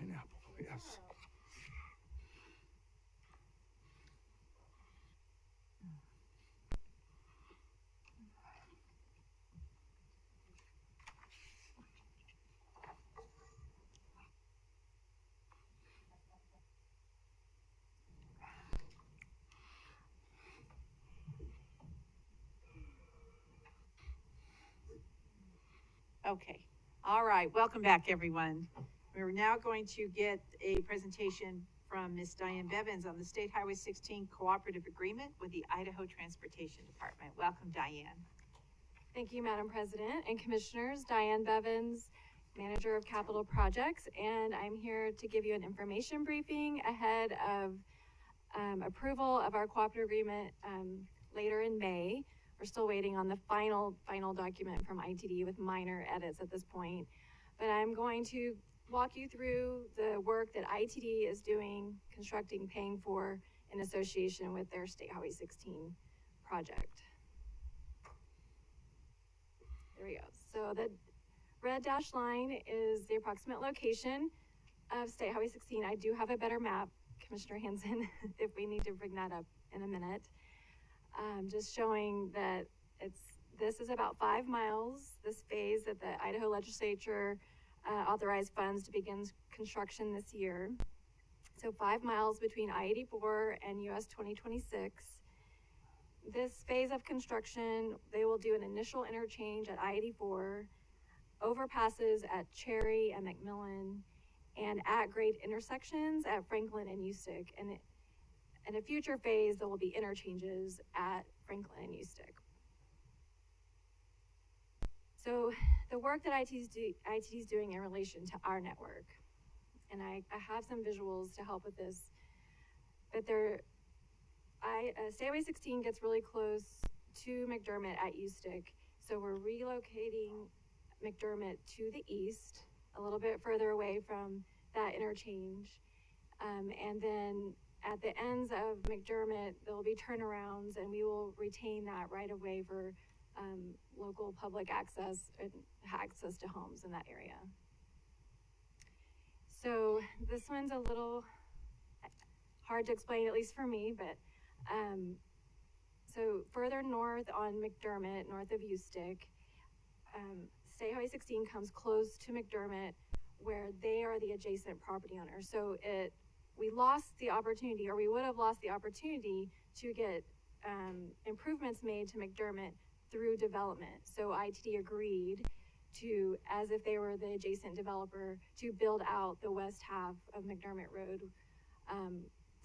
Pineapple, yes. Okay, all right, welcome back, everyone. We're now going to get a presentation from Ms. Diane Bevins on the State Highway 16 Cooperative Agreement with the Idaho Transportation Department. Welcome, Diane. Thank you, Madam President and Commissioners. Diane Bevins, Manager of Capital Projects, and I'm here to give you an information briefing ahead of approval of our cooperative agreement later in May. We're still waiting on the final document from ITD with minor edits at this point, but I'm going to walk you through the work that ITD is doing, constructing, paying for in association with their State Highway 16 project. There we go. So the red dashed line is the approximate location of State Highway 16. I do have a better map, Commissioner Hansen, if we need to bring that up in a minute. Just showing that this is about 5 miles, this phase that the Idaho legislature authorized funds to begin construction this year. So 5 miles between I-84 and US 2026. This phase of construction, they will do an initial interchange at I-84, overpasses at Cherry and McMillan, and at-grade intersections at Franklin and Ustick. And in a future phase, there will be interchanges at Franklin and Ustick. So the work that ITD is doing in relation to our network, and I have some visuals to help with this, but State Highway 16 gets really close to McDermott at Ustick, so we're relocating McDermott to the east, a little bit further away from that interchange, and then at the ends of McDermott, there will be turnarounds, and we will retain that right of way for local public access and access to homes in that area. So this one's a little hard to explain, at least for me, but so further north on McDermott, north of Ustick, State Highway 16 comes close to McDermott, where they are the adjacent property owner. So we lost the opportunity, or we would have lost the opportunity to get improvements made to McDermott through development. So ITD agreed to, as if they were the adjacent developer, to build out the west half of McDermott Road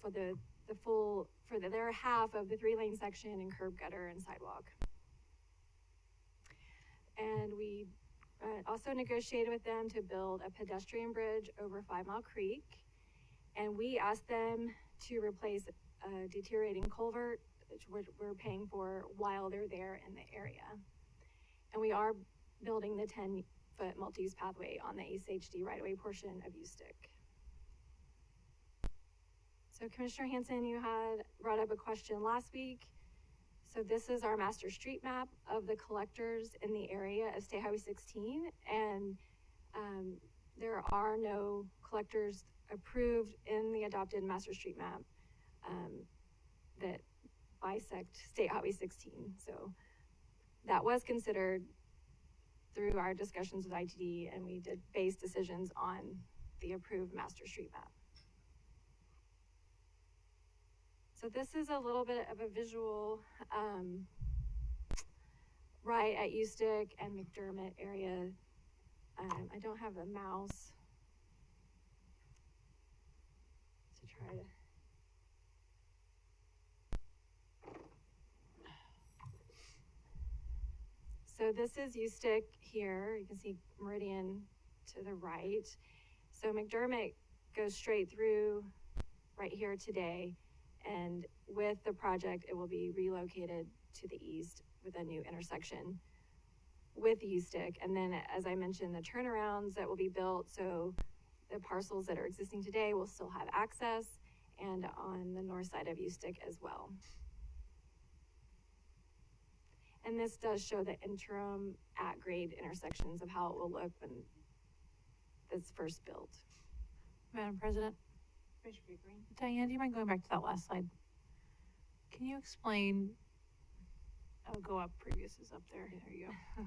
for their half of the 3-lane section and curb gutter and sidewalk. And we also negotiated with them to build a pedestrian bridge over 5 Mile Creek. And we asked them to replace a deteriorating culvert, which we're paying for while they're there in the area. And we are building the 10-foot multi-use pathway on the ACHD right-of-way portion of Ustick. So Commissioner Hansen, you had brought up a question last week. So this is our master street map of the collectors in the area of State Highway 16. And there are no collectors approved in the adopted master street map that bisect State Highway 16. So that was considered through our discussions with ITD, and we did base decisions on the approved master street map. So this is a little bit of a visual right at Ustick and McDermott area. I don't have the mouse to try to. So this is Ustick here. You can see Meridian to the right. So McDermott goes straight through right here today. And with the project, it will be relocated to the east with a new intersection with Ustick. And then, as I mentioned, the turnarounds that will be built. So the parcels that are existing today will still have access, and on the north side of Ustick as well. And this does show the interim at-grade intersections of how it will look when it's first built. Madam President. Commissioner Pickering? Diane, do you mind going back to that last slide? Can you explain, oh, go up, previous is up there, there you go.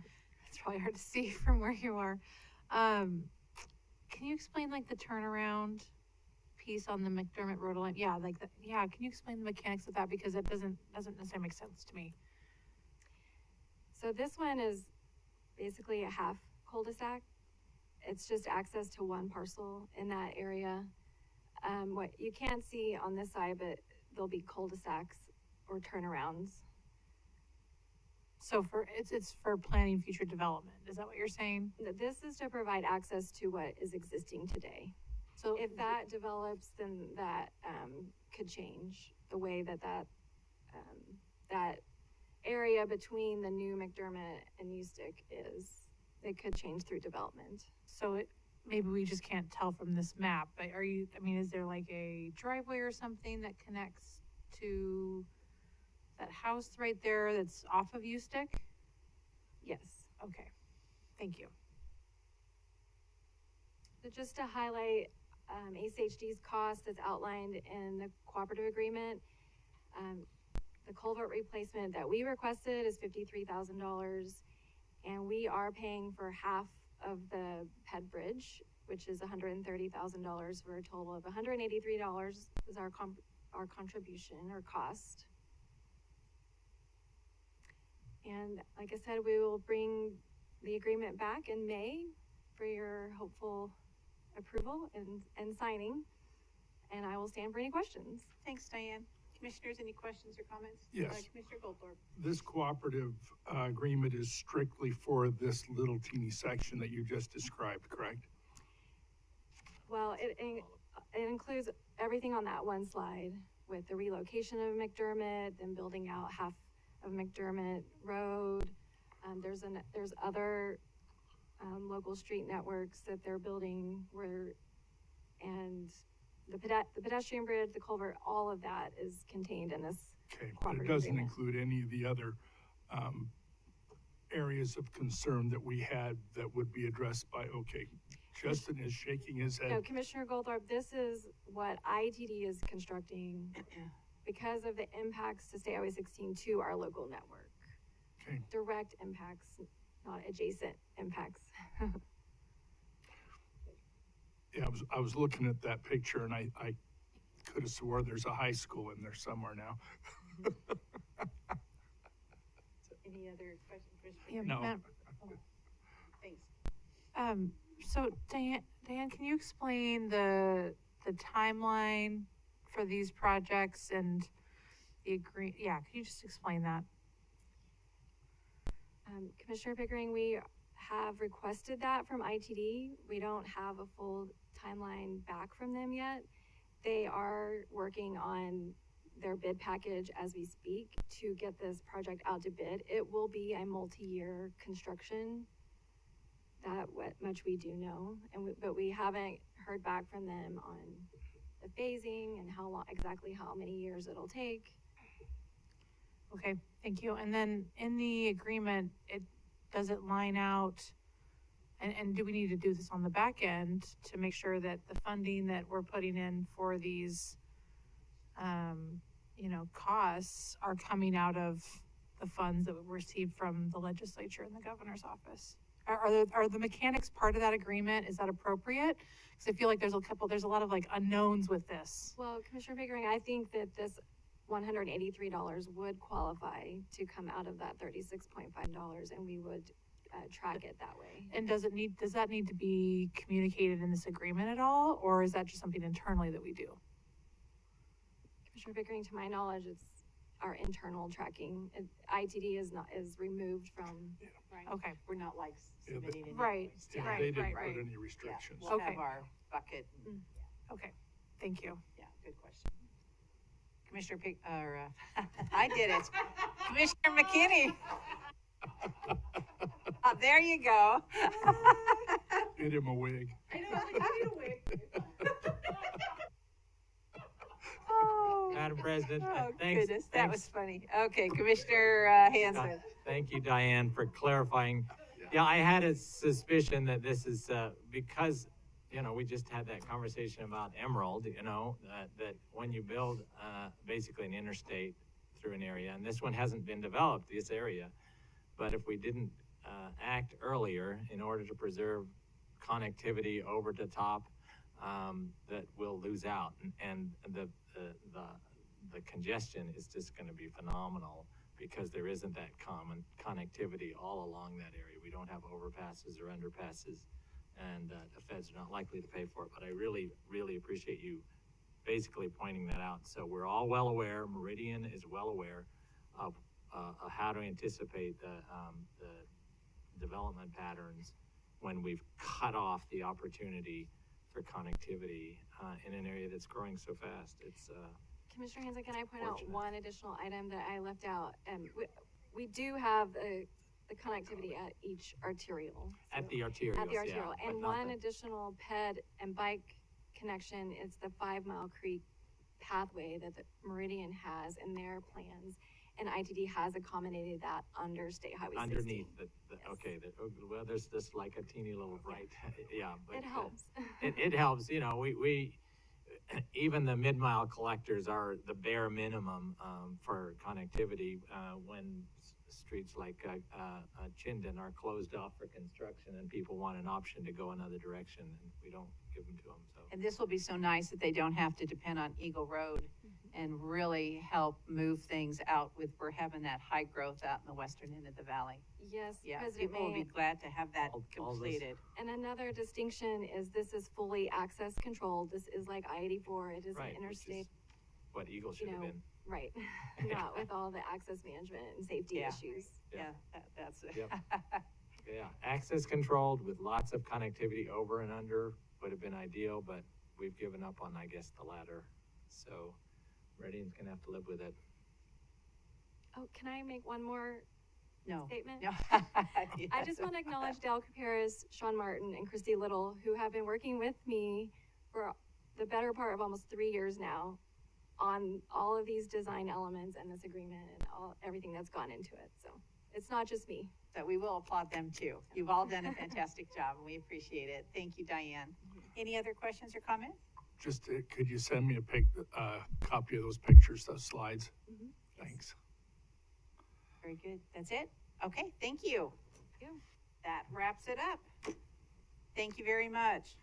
It's probably hard to see from where you are. Can you explain like the turnaround piece on the McDermott Road line? Yeah, like that, yeah, can you explain the mechanics of that? Because it doesn't necessarily make sense to me. So this one is basically a half cul-de-sac. It's just access to one parcel in that area. What you can't see on this side, but there'll be cul-de-sacs or turnarounds. So it's for planning future development. Is that what you're saying? This is to provide access to what is existing today. So If that develops, then that could change the way that area between the new McDermott and Ustick is. It could change through development. So maybe we just can't tell from this map, but is there like a driveway or something that connects to that house right there that's off of Ustick? Yes. Okay, thank you. So just to highlight ACHD's cost that's outlined in the cooperative agreement, the culvert replacement that we requested is $53,000, and we are paying for half of the PED bridge, which is $130,000, for a total of $183 is our contribution or cost. And like I said, we will bring the agreement back in May for your hopeful approval and signing, and I will stand for any questions. Thanks, Diane. Commissioners, any questions or comments? Yes. Commissioner Goldthorpe? This cooperative agreement is strictly for this little teeny section that you just described, correct? Well, it includes everything on that one slide, with the relocation of McDermott, then building out half of McDermott Road. There's other local street networks that they're building and the pedestrian bridge, the culvert, all of that is contained in this. Okay, but it doesn't include any of the other areas of concern that we had that would be addressed by, okay, Justin is shaking his head. No, Commissioner Goldthorpe, this is what ITD is constructing because of the impacts to State Highway 16 to our local network. Okay. Direct impacts, not adjacent impacts. Yeah, I was looking at that picture and I could have swore there's a high school in there somewhere now. Any other questions? Yeah, No. Thanks. So Diane, can you explain the timeline for these projects and can you just explain that? Commissioner Pickering, we have requested that from ITD. We don't have a full timeline back from them yet. They are working on their bid package as we speak to get this project out to bid. It will be a multi-year construction. That what much we do know, but we haven't heard back from them on the phasing and exactly how many years it'll take. Okay, thank you. And then in the agreement, does it line out, and do we need to do this on the back end to make sure that the funding that we're putting in for these, costs are coming out of the funds that we received from the legislature and the governor's office? Are the mechanics part of that agreement? Is that appropriate? Because I feel like there's a lot of like unknowns with this. Well, Commissioner Pickering, I think that this $183 would qualify to come out of that $36.5, and we would track it that way. And does that need to be communicated in this agreement at all, or is that just something internally that we do? Commissioner Pickering, to my knowledge, it's our internal tracking. ITD is removed from. Right. Okay. We're not like submitting any. Right. Yeah, Right, they didn't right. put any restrictions. We'll Okay. have our bucket. And, Okay, thank you. yeah, good question. Commissioner I did it. Commissioner McKinney. There you go. Get him a wig. I know, I need a wig. Madam President, Oh, thanks. goodness, that thanks. was funny. Okay, Commissioner Hanson. Thank you, Diane, for clarifying. Yeah, I had a suspicion that this is, because you know, we just had that conversation about Emerald, you know, that when you build, basically an interstate through an area, and this one hasn't been developed, this area, but if we didn't, act earlier in order to preserve connectivity over the top, that we'll lose out, and the congestion is just gonna be phenomenal because there isn't that common connectivity all along that area. We don't have overpasses or underpasses, and the feds are not likely to pay for it. But I really, really appreciate you basically pointing that out. So we're all well aware, Meridian is well aware of how to anticipate the development patterns when we've cut off the opportunity for connectivity in an area that's growing so fast. It's Commissioner Hanson, can I point out Fortunate. one additional item that I left out? We do have the connectivity at each arterial. at the arterials, At the arterial, yeah, and but not one the- additional ped and bike connection is the 5 Mile Creek pathway that the Meridian has in their plans. And ITD has accommodated that under State Highway 16. underneath the Yes. okay, well, there's just like a teeny little right, yeah, but It helps. it helps, you know, we even the mid-mile collectors are the bare minimum for connectivity when streets like Chinden are closed off for construction and people want an option to go another direction, and we don't give them to them, so. And this will be so nice that they don't have to depend on Eagle Road and really help move things out with, we're having that high growth out in the western end of the valley. Yes, Yeah, President people will May. be glad to have that All this- completed. And another distinction is this is fully access controlled. This is like I-84. It is Right, an which interstate, is what Eagle should you have know, been. right? Not with all the access management and safety Yeah. issues. Yeah, that's it. Yep. Yeah, access controlled with lots of connectivity over and under would have been ideal, but we've given up on, I guess, the latter. So Meridian's gonna have to live with it. Oh, can I make one more No, statement? no. I just want to acknowledge Dale Caparis, Sean Martin, and Christy Little, who have been working with me for the better part of almost 3 years now on all of these design elements and this agreement and everything that's gone into it. So it's not just me. So we will applaud them too. You've all done a fantastic job and we appreciate it. Thank you, Diane. Any other questions or comments? Just, could you send me a copy of those pictures, those slides? Mhm. Thanks. Very good. That's it? Okay, thank you. Thank you. That wraps it up. Thank you very much.